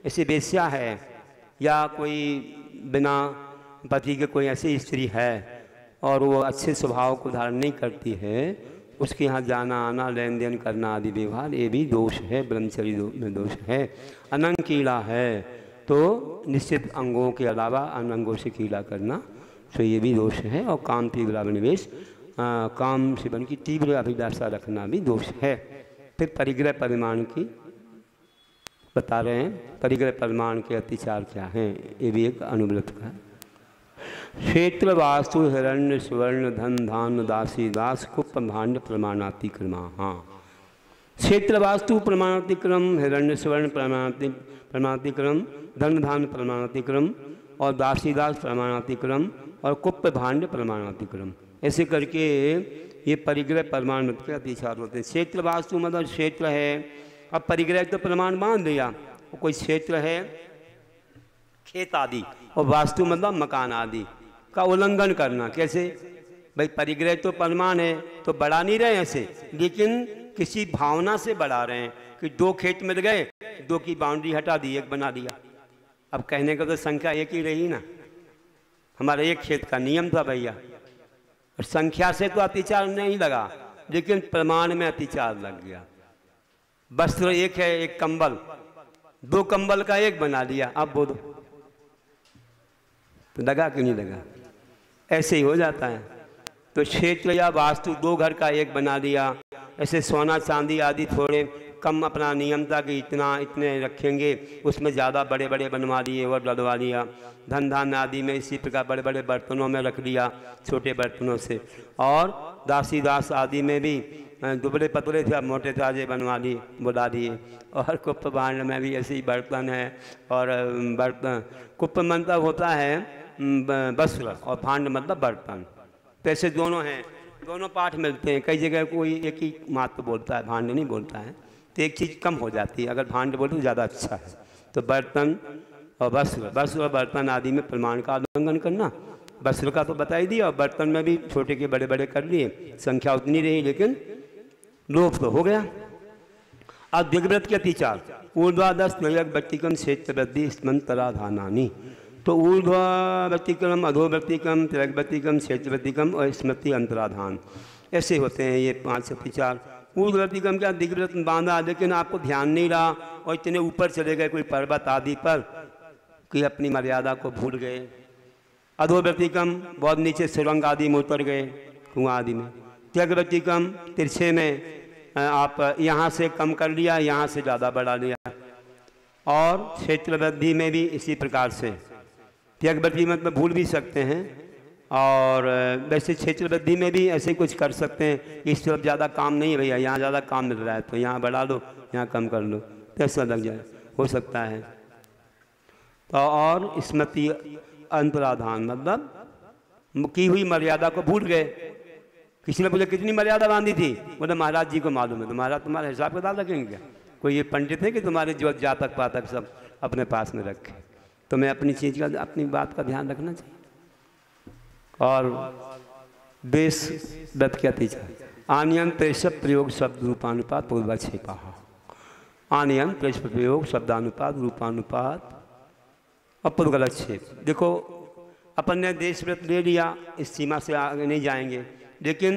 [SPEAKER 1] ऐसे वेश्या है या कोई बिना पति के कोई ऐसी स्त्री है और वो अच्छे स्वभाव को धारण नहीं करती है, उसके यहाँ जाना आना, लेन देन करना आदि व्यवहार, ये भी दोष है, ब्रह्मचर्य में दोष है। अनंग कीड़ा है तो निश्चित अंगों के अलावा अन्य अंगों से कीड़ा करना तो ये भी दोष है। और काम तीव्र अभिनिवेश, काम सेवन की तीव्र अभिलाषा रखना भी दोष है। फिर परिग्रह परिमाण की बता रहे हैं, परिग्रह परिमाण के अतिचार क्या हैं, ये भी एक अनुव्रत का है। क्षेत्र वास्तु हिरण्य सुवर्ण धन धान दासी दास कुप भांड प्रमाणातिक्रमा। हाँ, क्षेत्र वास्तु प्रमाणातिक्रम, हिरण्य सुवर्ण प्रमाणातिक्रम, धन धान प्रमाणातिक्रम और दासी दास प्रमाणातिक्रम और कुप भांड प्रमाणातिक्रम, ऐसे करके ये परिग्रह प्रमाण मत के अतिचार होते हैं। क्षेत्र वास्तु मतलब क्षेत्र है, अब परिग्रह तो प्रमाण मान दिया, कोई क्षेत्र है खेत आदि, और वास्तु मतलब मकान आदि का उल्लंघन करना। कैसे भाई, परिग्रह तो प्रमाण है तो बढ़ा नहीं रहे ऐसे, लेकिन किसी भावना से बढ़ा रहे हैं कि 2 खेत मिल गए, 2 की बाउंड्री हटा दी, 1 बना दिया। अब कहने का तो संख्या 1 ही रही ना, हमारा 1 खेत का नियम था भैया, और संख्या से तो अतिचार नहीं लगा, लेकिन प्रमाण में अतिचार लग गया। वस्त्र 1 है, 1 कंबल, 2 कंबल का 1 बना दिया, अब बोलो तो लगा कि नहीं लगा? ऐसे ही हो जाता है। तो क्षेत्र या वास्तु 2 घर का 1 बना दिया। ऐसे सोना चांदी आदि थोड़े कम अपना नियम था कि इतने रखेंगे, उसमें ज़्यादा बड़े बड़े बनवा दिए और डलवा लिया। धन धान आदि में इसी प्रकार बड़े बड़े बर्तनों में रख लिया, छोटे बर्तनों से। और दासी दास आदि में भी दुबले पतले थे, मोटे ताजे बनवा लिए, बुला दिए। और कुप भांड में भी ऐसे ही बर्तन है। और बर्तन कुप मतलब होता है वस्त्र, और भांड मतलब बर्तन। तो ऐसे दोनों हैं, दोनों पाठ मिलते हैं। कई जगह कोई एक ही मात्र बोलता है, भांड नहीं बोलता है, तो एक चीज़ कम हो जाती है। अगर भांड बोले तो ज़्यादा अच्छा है। तो बर्तन और वस्त्र और बर्तन आदि में प्रमाण का उल्लंघन करना। वस्त्र का तो बता ही दिया, और बर्तन में भी छोटे के बड़े बड़े कर लिए, संख्या उतनी रही लेकिन लोभ तो हो गया। अब दिग्व्रत के अतिचार, ऊर्ध्वाधस नयक व्यक्तिक्रम क्षेत्र वृद्धि स्मंतराधानानी। तो ऊर्ध्व व्यक्तिक्रम, अधो व्यक्तिक्रम, तिलक व्यक्तिक्रम, क्षेत्र व्यक्तिक्रम और स्मृति अंतराधान, ऐसे होते हैं ये 5 अतिचार। ऊर्ध्व व्यक्तिक्रम क्या, दिग्व्रत बांधा लेकिन आपको ध्यान नहीं रहा और इतने ऊपर चले गए कोई पर्वत आदि पर कि अपनी मर्यादा को भूल गए। अधो व्यक्तिक्रम, बहुत नीचे सुरंग आदि में उतर गए, कुआं आदि में। तिलक व्यक्तिक्रम, तिरछे में आप यहाँ से कम कर लिया, यहाँ से ज़्यादा बढ़ा लिया। और क्षेत्र वृद्धि में भी इसी प्रकार से, त्याग वृद्धि मतलब भूल भी सकते हैं, और वैसे क्षेत्र वृद्धि में भी ऐसे कुछ कर सकते हैं। इस तरफ ज़्यादा काम नहीं है भैया, यहाँ ज़्यादा काम मिल रहा है तो यहाँ बढ़ा लो, यहाँ कम कर लो, तो ऐसा लग जाए, हो सकता है। तो और स्मृति अंतराधान मतलब की हुई मर्यादा को भूल गए। किसी ने पूछा कितनी मर्यादा बांधी थी, बोले महाराज जी को मालूम है। तो महाराज तुम्हारा हिसाब किताब रखेंगे क्या? कोई ये पंडित है कि तुम्हारे जो जातक पातक सब अपने पास में रखे? तो मैं अपनी चीज़ का, अपनी बात का ध्यान रखना चाहिए। और देश व्रत के अतिचार, आनियन प्रेषक प्रयोग शब्द रूपानुपात पूर्व छिपा। आनियन प्रेषक प्रयोग शब्दानुपात रूपानुपात और पूर्वगलक्षेप। देखो अपन ने देश व्रत ले लिया, इस सीमा से आगे नहीं जाएंगे, लेकिन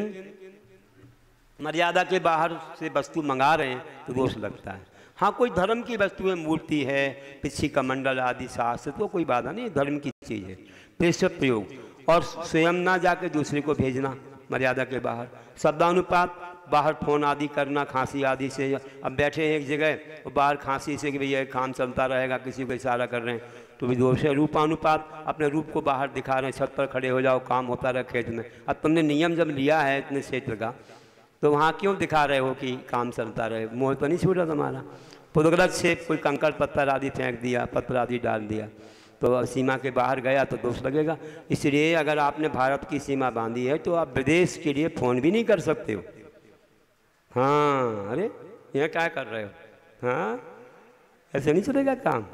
[SPEAKER 1] मर्यादा के बाहर से वस्तु मंगा रहे हैं तो दोष लगता है। हाँ, कोई धर्म की वस्तु है, मूर्ति है, पिछी का मंडल आदि शास्त्र, तो कोई बाधा नहीं, धर्म की चीज़ है। प्रेषक प्रयोग और स्वयं ना जाके दूसरे को भेजना मर्यादा के बाहर। शब्दानुपात, बाहर फोन आदि करना खांसी आदि से। अब बैठे हैं एक जगह और बाहर खांसी से कि भैया काम चलता रहेगा, किसी को इशारा कर रहे हैं तो भी दोष है। रूपानुपात, अपने रूप को बाहर दिखा रहे हैं, छत पर खड़े हो जाओ, काम होता रहे खेत में। अब तुमने नियम जब लिया है इतने क्षेत्र का, तो वहाँ क्यों दिखा रहे हो कि काम चलता रहे? मोह तो नहीं छूटा तुम्हारा। पूर्वगलक्षेप, कोई कंकड़ पत्थर आदि फेंक दिया, पत्थर आदि डाल दिया, तो सीमा के बाहर गया तो दोष लगेगा। इसलिए अगर आपने भारत की सीमा बांधी है तो आप विदेश के लिए फ़ोन भी नहीं कर सकते हो। हाँ, अरे ये क्या कर रहे हो? हाँ, ऐसे नहीं चलेगा काम।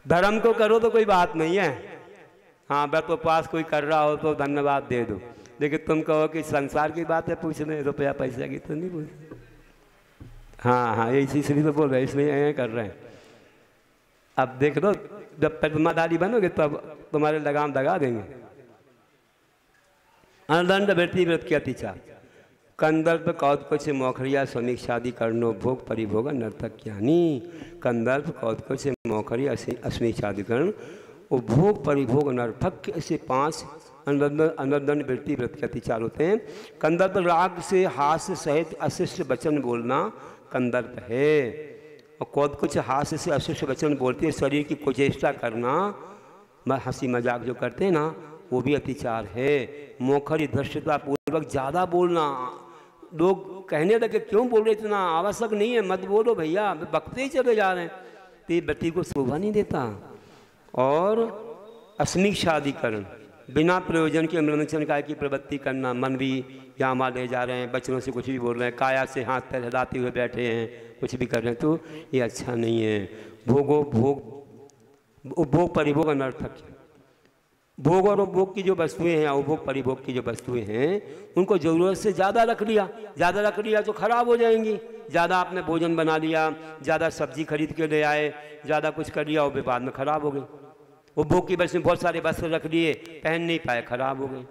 [SPEAKER 1] धर्म को करो तो कोई बात नहीं है। हाँ, व्रत उपवास कोई कर रहा हो तो धन्यवाद दे दो, लेकिन तुम कहो कि संसार की बात है पूछने, रुपया पैसा की तो नहीं पूछ। हाँ हाँ, इसलिए तो बोल रहे हैं, इसलिए ये कर रहे हैं। अब देख लो, जब पद्माधारी बनोगे तब तुम्हारे लगाम लगा देंगे। अनदंड वृत्ति व्रत के अतिचार, कंदर्प कौतकुच मोखरिया समीक्षादि कर्णो भोग परिभोग नर्तक ज्ञानी। कंदर्प कौतकुच मोखरी असमीक्षादि कर्ण उपभोग परिभोग अनर्थक, ऐसे 5 अनर्दन वृत्ति व्रत के अतिचार होते हैं। कंदर्प राग से हास्य सहित अशिष्ट वचन बोलना कंदर्प है। और कौन कुछ हास्य से अशिष्ट वचन बोलते हैं, शरीर की कुचेष्टा करना, हंसी मजाक जो करते हैं ना, वो भी अतिचार है। मोखर धृष्टता पूर्वक ज़्यादा बोलना, लोग कहने लगे क्यों बोल रहे, इतना आवश्यक नहीं है, मत बोलो भैया, बकते ही चले जा रहे हैं, तो ये व्यक्ति को शोभा नहीं देता। और अस्मिक्षादिकरण, बिना प्रयोजन के मनोरंजन काय की प्रवृत्ति करना, मन भी यहाँ वहाँ ले जा रहे हैं, बच्चों से कुछ भी बोल रहे हैं, काया से हाथ पैर हिलाते हुए बैठे हैं, कुछ भी कर रहे हैं, तो ये अच्छा नहीं है। उपभोग परिभोग अनर्थक, भोग और उपभोग की जो वस्तुएं हैं, उपभोग परिभोग की जो वस्तुएं हैं, उनको ज़रूरत से ज़्यादा रख लिया तो ख़राब हो जाएंगी। ज़्यादा आपने भोजन बना लिया, ज़्यादा सब्जी खरीद के ले आए, ज़्यादा कुछ कर लिया, वो बाद में ख़राब हो गई। उपभोग की वस्तु में बहुत सारे वस्त्र रख लिए, पहन नहीं पाए, ख़राब हो गए।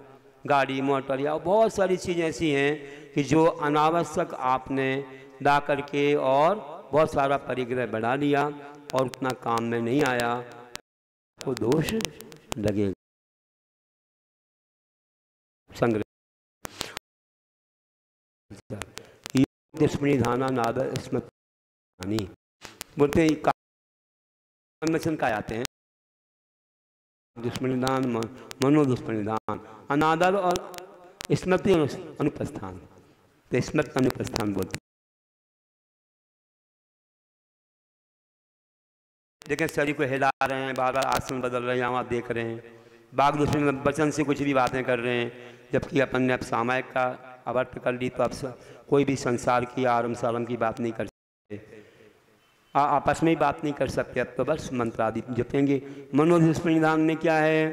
[SPEAKER 1] गाड़ी मोटर या बहुत सारी चीज़ें ऐसी हैं कि जो अनावश्यक आपने ला करके और बहुत सारा परिग्रह बढ़ा लिया और उतना काम में नहीं आया, तो दोष लगेगा। संग्रह दुष्मणिधाना नादर स्मृति बोलते हैं, का आते हैं दुष्मणिदान, मनोदुष्मणिदान, अनादर और स्मृति अनुपस्थान, तो स्मृति अनुपस्थान बोलते हैं। देखें शरीर को हिला रहे हैं, बार बार आसन बदल रहे हैं, यहाँ देख रहे हैं, बाग दूसरे वचन से कुछ भी बातें कर रहे हैं, जबकि अपन ने अब सामायिक का अवर्त कर ली, तो अब कोई भी संसार की आरम सारम की बात नहीं कर सकते, आपस में ही बात नहीं कर सकते। अब तो बस मंत्र आदि जपेंगे। मनोदुष्परिधान में क्या है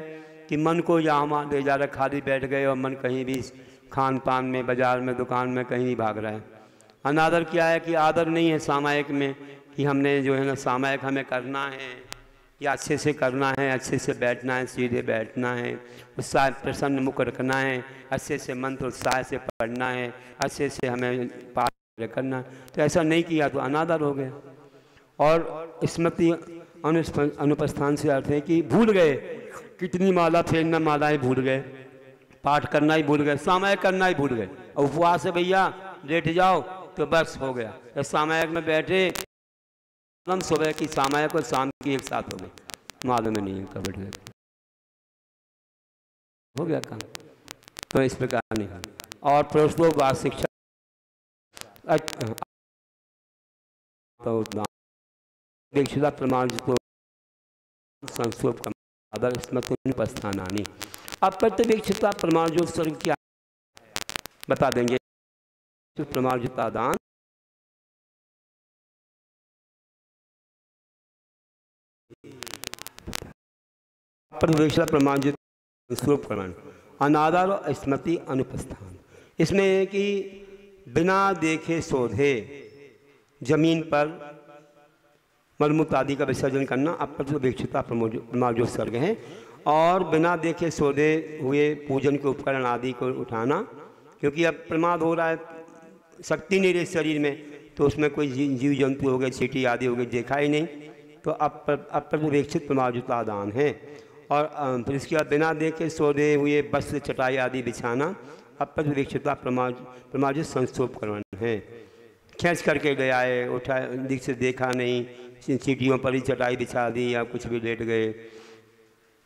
[SPEAKER 1] कि मन को यहाँ वहाँ ले जा रहे, खाली बैठ गए और मन कहीं भी खान पान में, बाजार में, दुकान में कहीं भी भाग रहा है। अनादर क्या है कि आदर नहीं है सामायिक में, कि हमने जो है ना सामायिक हमें करना है या अच्छे से करना है, अच्छे से बैठना है, सीधे बैठना है, उत्साह प्रसन्न मुख रखना है, अच्छे से मंत्र उत्साह से पढ़ना है, अच्छे से हमें पाठ करना है, तो ऐसा नहीं किया तो अनादर हो गया। और स्मृति अनुपस्थान से अर्थ है कि भूल गए, कितनी माला फेरना, मालाएं भूल गए, पाठ करना ही भूल गए, सामायिक करना ही भूल गए। और उपवास है भैया, लेट जाओ तो बस हो गया। तो सामायिक में बैठे, हम सुबह की सामायिक और शाम की एक साथ हो गई, मालूम में नहीं है कब बैठ गए, हो गया काम। तो इस प्रकार नहीं। और प्रोत्साहन शिक्षा तो दीक्षिता प्रमाण संस्कृत आदर स्मृति उपस्थानानि। अब प्रत्यवेक्षिता प्रमाण जो स्वर्ग क्या बता देंगे। प्रमाणिता दान प्रत्यवेक्षिता प्रमाण स्वरूप प्रमाण अनादर और स्मृति अनुपस्थान। इसमें है कि बिना देखे शोधे जमीन पर मलमूत्र आदि का विसर्जन करना अप्रत्यवेक्षिता प्रमाण जो सर्ग है। और बिना देखे शोधे हुए पूजन के उपकरण आदि को उठाना, क्योंकि अब प्रमाद हो रहा है, शक्ति नहीं रही शरीर में, तो उसमें कोई जीव जंतु हो गए, चींटी आदि हो गए, देखा ही नहीं, तो अप्रत्यवेक्षित प्रमाणिता दान है। और फिर इसके बाद बिना देखे शोधे हुए वस्त्र चटाई आदि बिछाना अप्रत्यवेक्षिता प्रमाणित संस्तोपकरण है। खींच करके ले आए, उठा दिख से देखा नहीं, चींटियों पर ही चटाई बिछा दी या कुछ भी लेट गए।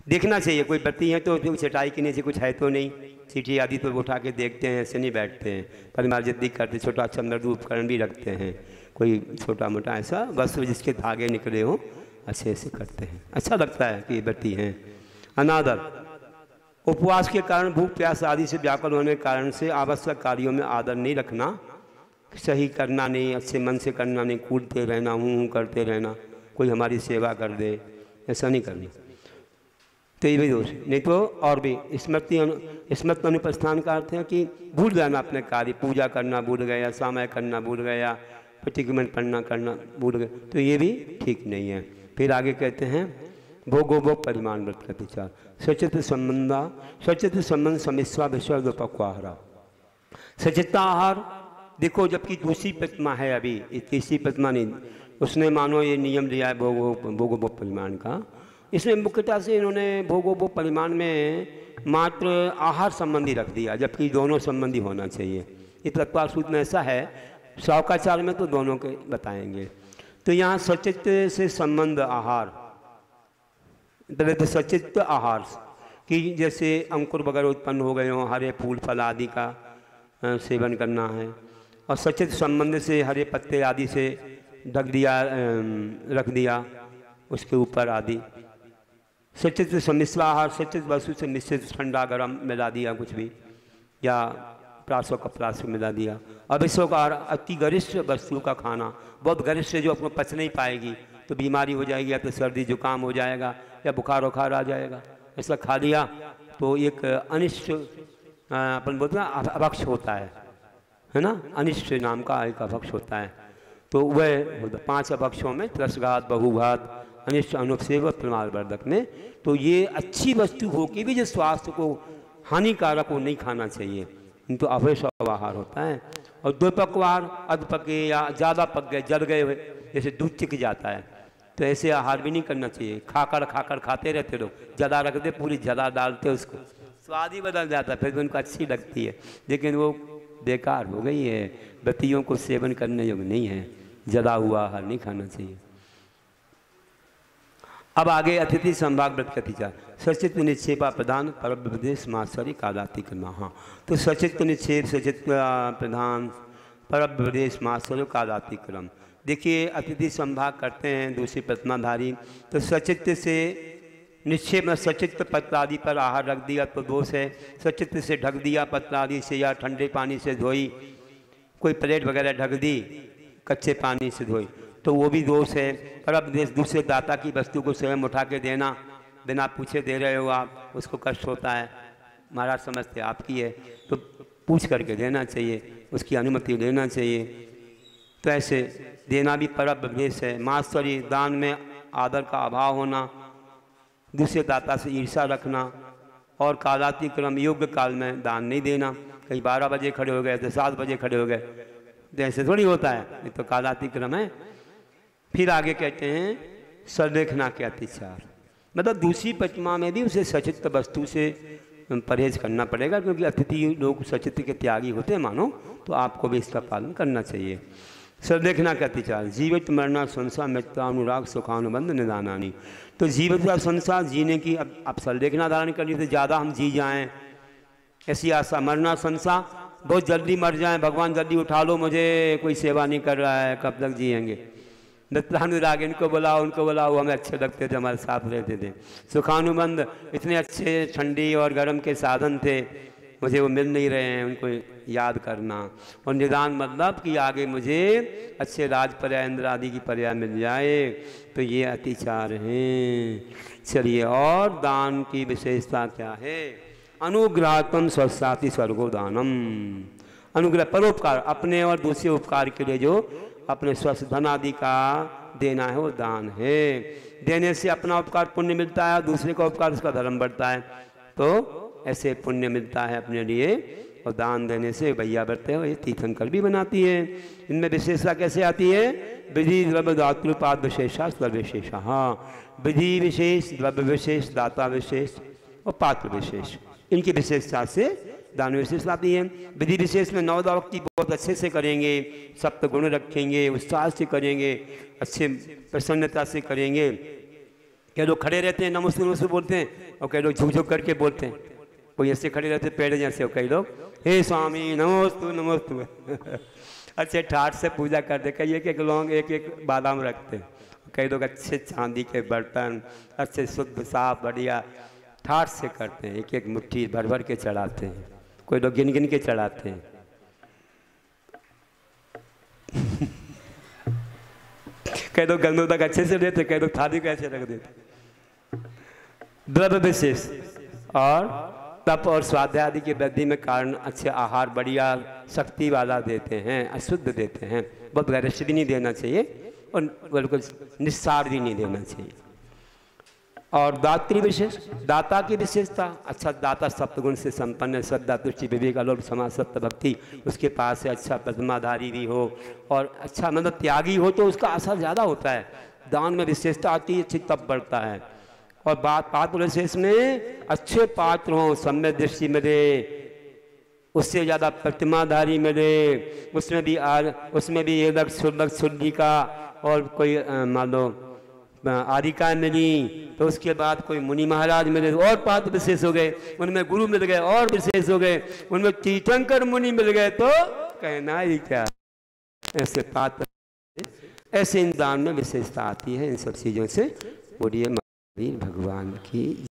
[SPEAKER 1] देखना चाहिए, कोई बत्ती है तो चटाई के नीचे कुछ है तो नहीं, चींटी आदि तो उठा के देखते हैं, ऐसे नहीं बैठते हैं, परिमार जिद्दी करते, छोटा अच्छा मृदु उपकरण भी रखते हैं, कोई छोटा मोटा ऐसा वस्त्र जिसके धागे निकले हों, अच्छे से करते हैं, अच्छा लगता है कि ये बत्ती हैं। अनादर उपवास के कारण भूख प्यास आदि से व्याकुल होने के कारण से आवश्यक कार्यों में आदर नहीं रखना, सही करना नहीं, अच्छे मन से करना नहीं, कूदते रहना, हूँ करते रहना, कोई हमारी सेवा कर दे, ऐसा नहीं करना, तो ये भी दोष नहीं। तो और भी स्मृति अनुपस्थान का अर्थ है कि भूल जाना अपने कार्य, पूजा करना भूल गया, सामय करना भूल गया, प्रतिक्रमण पढ़ना करना भूल गए, तो ये भी ठीक नहीं है। फिर आगे कहते हैं भोगोभोग परिमाण व्रत का विचार सचित्र संबंध समिश्वा विश्व पक्वाहारा। सचित्ता आहार देखो, जबकि दूसरी प्रतिमा है, अभी तीसरी प्रतिमा नहीं, उसने मानो ये नियम लिया है भोगोभोग परिमाण का, इसमें मुख्यतः से इन्होंने भोगो परिमाण में मात्र आहार संबंधी रख दिया, जबकि दोनों संबंधी होना चाहिए। इस तत्वार सूत्र में ऐसा है, शौकाचार में तो दोनों के बताएंगे। तो यहाँ सचित्त से संबंध आहार, सचित्त आहार कि जैसे अंकुर वगैरह उत्पन्न हो गए हों, हरे फूल फल आदि का सेवन करना है, और सचित्त संबंध से हरे पत्ते आदि से ढक दिया, रख दिया उसके ऊपर आदि। सचित्त सम्मिश्र आहार, सचित्त वस्तु से मिश्रित ठंडा गर्म मिला दिया कुछ भी, या प्रासों का प्रास मिला दिया। अविश्व का आहार, अति गरिष्ठ वस्तु का खाना, बहुत गरिष्ठ जो अपने पच नहीं पाएगी तो बीमारी हो जाएगी, या तो सर्दी जुकाम हो जाएगा या बुखार उखार आ जाएगा, ऐसा खा लिया तो एक अनिष्ट अपन बोलते हैं अभक्ष होता है ना, अनिष्ट नाम का एक अभक्ष होता है। तो वह 5 अभक्षों में त्रसघात, बहुघात, अनिष्ट, अनुपसेव, प्रमादवर्धक में, तो ये अच्छी वस्तु हो के भी जो स्वास्थ्य को हानिकारक को नहीं खाना चाहिए, तो अवैश्व आहार होता है। और द्विपक्वार, अध पके या ज़्यादा पक गए, जल गए हुए, जैसे दूध चिक जाता है, तो ऐसे आहार भी नहीं करना चाहिए। खाकर खाते रहते लोग, जला रख दे, पूरी जला डालते उसको, स्वाद ही बदल जाता है, फिर भी उनको अच्छी लगती है, लेकिन वो बेकार हो गई है, बतियों को सेवन करने योग्य नहीं है। जला हुआ आहार नहीं खाना चाहिए। अब आगे अतिथि संभाग व्रत कथिचा, सचित्त निक्षेपा प्रधान परब्रदेश मात्सरी कालाती करना। हाँ, तो सचित्त निक्षेप, सचित्त प्रधान, परब्रदेश मात्सरी कालाती क्रम। देखिए अतिथि संभाग करते हैं दूसरी प्रतिमाधारी, तो सचित्त से निक्षेप में सचित्त पत्र आदि पर आहार रख दिया तो दोष है। सचित्त से ढक दिया पत्र आदि से, या ठंडे पानी से धोई, कोई प्लेट वगैरह ढक दी कच्चे पानी से धोई, तो वो भी दोष है। पर अब दूसरे दाता की वस्तु को स्वयं उठा के देना, बिना पूछे दे रहे हो आप, उसको कष्ट होता है, महाराज समझते आपकी है तो पूछ करके देना चाहिए, उसकी अनुमति लेना चाहिए। तो ऐसे देना भी परब भेष है। मास्तरी, दान में आदर का अभाव होना, दूसरे दाता से ईर्षा रखना, और कालाती क्रम, योग्य काल में दान नहीं देना। कहीं 12 बजे खड़े हो गए तो 7 बजे खड़े हो गए, तो ऐसे थोड़ी होता है, ये तो कालाती क्रम है। फिर आगे कहते हैं सर्वेक्षणा के अतिचार, मतलब दूसरी प्रतिमा में भी उसे सचित्त वस्तु से परहेज करना पड़ेगा, क्योंकि अतिथि लोग सचित्त के त्यागी होते हैं मानो, तो आपको भी इसका पालन करना चाहिए। सर्वेक्षणा के अतिचार, जीवित मरना संसार मित्रानुराग सुखानुबंध निदानानी, तो जीवित का संसार जीने की अब सर्वेक्षणा धारण करनी, तो ज़्यादा हम जी जाएं ऐसी आशा, मरना संसार बहुत जल्दी मर जाएं, भगवान जल्दी उठा लो मुझे, कोई सेवा नहीं कर रहा है, कब तक जिएंगे। मित्रानुराग, इनको बुलाओ उनको बुलाओ, हमें अच्छे लगते थे, हमारे साथ रहते थे। सुखानुबंध, इतने अच्छे ठंडी और गर्म के साधन थे, मुझे वो मिल नहीं रहे हैं, उनको याद करना। और निदान मतलब कि आगे मुझे अच्छे राज पर्याय, इंद्र आदि की पर्याय मिल जाए, तो ये अतिचार हैं। चलिए, और दान की विशेषता क्या है? अनुग्रहात्म स्वस्थाति स्वर्गो दानम, अनुग्रह परोपकार, अपने और दूसरे उपकार के लिए जो अपने स्वस्थ धन आदि का देना है वो दान है। देने से अपना उपकार पुण्य मिलता है, दूसरे का उपकार उसका धर्म बढ़ता है, तो ऐसे पुण्य मिलता है अपने लिए। और दान देने से भैया बढ़ते हो, ये तीर्थंकर भी बनाती है। इनमें विशेषता कैसे आती है? विधि द्रव्य दातृपाद विशेषा सर्वविशेषा। हाँ, विधि विशेष, द्रव्य विशेष, दाता विशेष और पात्र विशेष, इनकी विशेषता से दान विशेष आती है। विधि विशेष में 9 दावक की बहुत अच्छे से करेंगे, सप्त गुण रखेंगे, उत्साह से करेंगे, अच्छे प्रसन्नता से करेंगे। कई लोग खड़े रहते हैं, नमस्ते नमस्ते बोलते हैं, और कई लोग झुक झुक करके बोलते हैं। कोई ऐसे खड़े रहते पेड़ जैसे, और कई लोग हे स्वामी नमोस्तु नमोस्तु अच्छे ठाठ से पूजा करते। कई एक लोग एक एक बादाम रखते हैं, कई लोग अच्छे चांदी के बर्तन, अच्छे शुद्ध साफ बढ़िया ठाठ से करते हैं, एक एक मुट्ठी भर भर के चढ़ाते हैं। कोई लोग गिन गिन के चढ़ाते हैं। कई लोग गंदों तक अच्छे से देते, कई लोग थाली को ऐसे रख देते। द्रव्य विशेष और तप और स्वाध्याय आदि की वृद्धि में कारण अच्छे आहार बढ़िया शक्ति वाला देते हैं, अशुद्ध देते हैं। बहुत गैरश भी नहीं देना चाहिए और बिल्कुल निस्सार भी नहीं देना चाहिए। और दात्री विशेष, दाता की विशेषता, अच्छा दाता सप्तगुण से संपन्न है, श्रद्धा तुष्टि विवेक अलोक समाज सत्य भक्ति उसके पास है, अच्छा प्रतिमाधारी भी हो और अच्छा मतलब त्यागी हो, तो उसका असर ज़्यादा होता है। दान में विशेषता आती है, अच्छी तप बढ़ता है। और बात पात्र विशेष में अच्छे पात्र हों, सम्यक दृष्टि मिले, उससे ज़्यादा प्रतिमाधारी मिले, उसमें भी एक शुद्धि का और कोई मान लो आदिकाएँ मिली, तो उसके बाद कोई मुनि महाराज मिले और पात्र विशेष हो गए, उनमें गुरु मिल गए और विशेष हो गए, उनमें तीर्थंकर मुनि मिल गए तो कहना ही क्या। ऐसे पात्र, ऐसे इन दान में विशेषता आती है। इन सब चीज़ों से बोलिए महावीर भगवान की।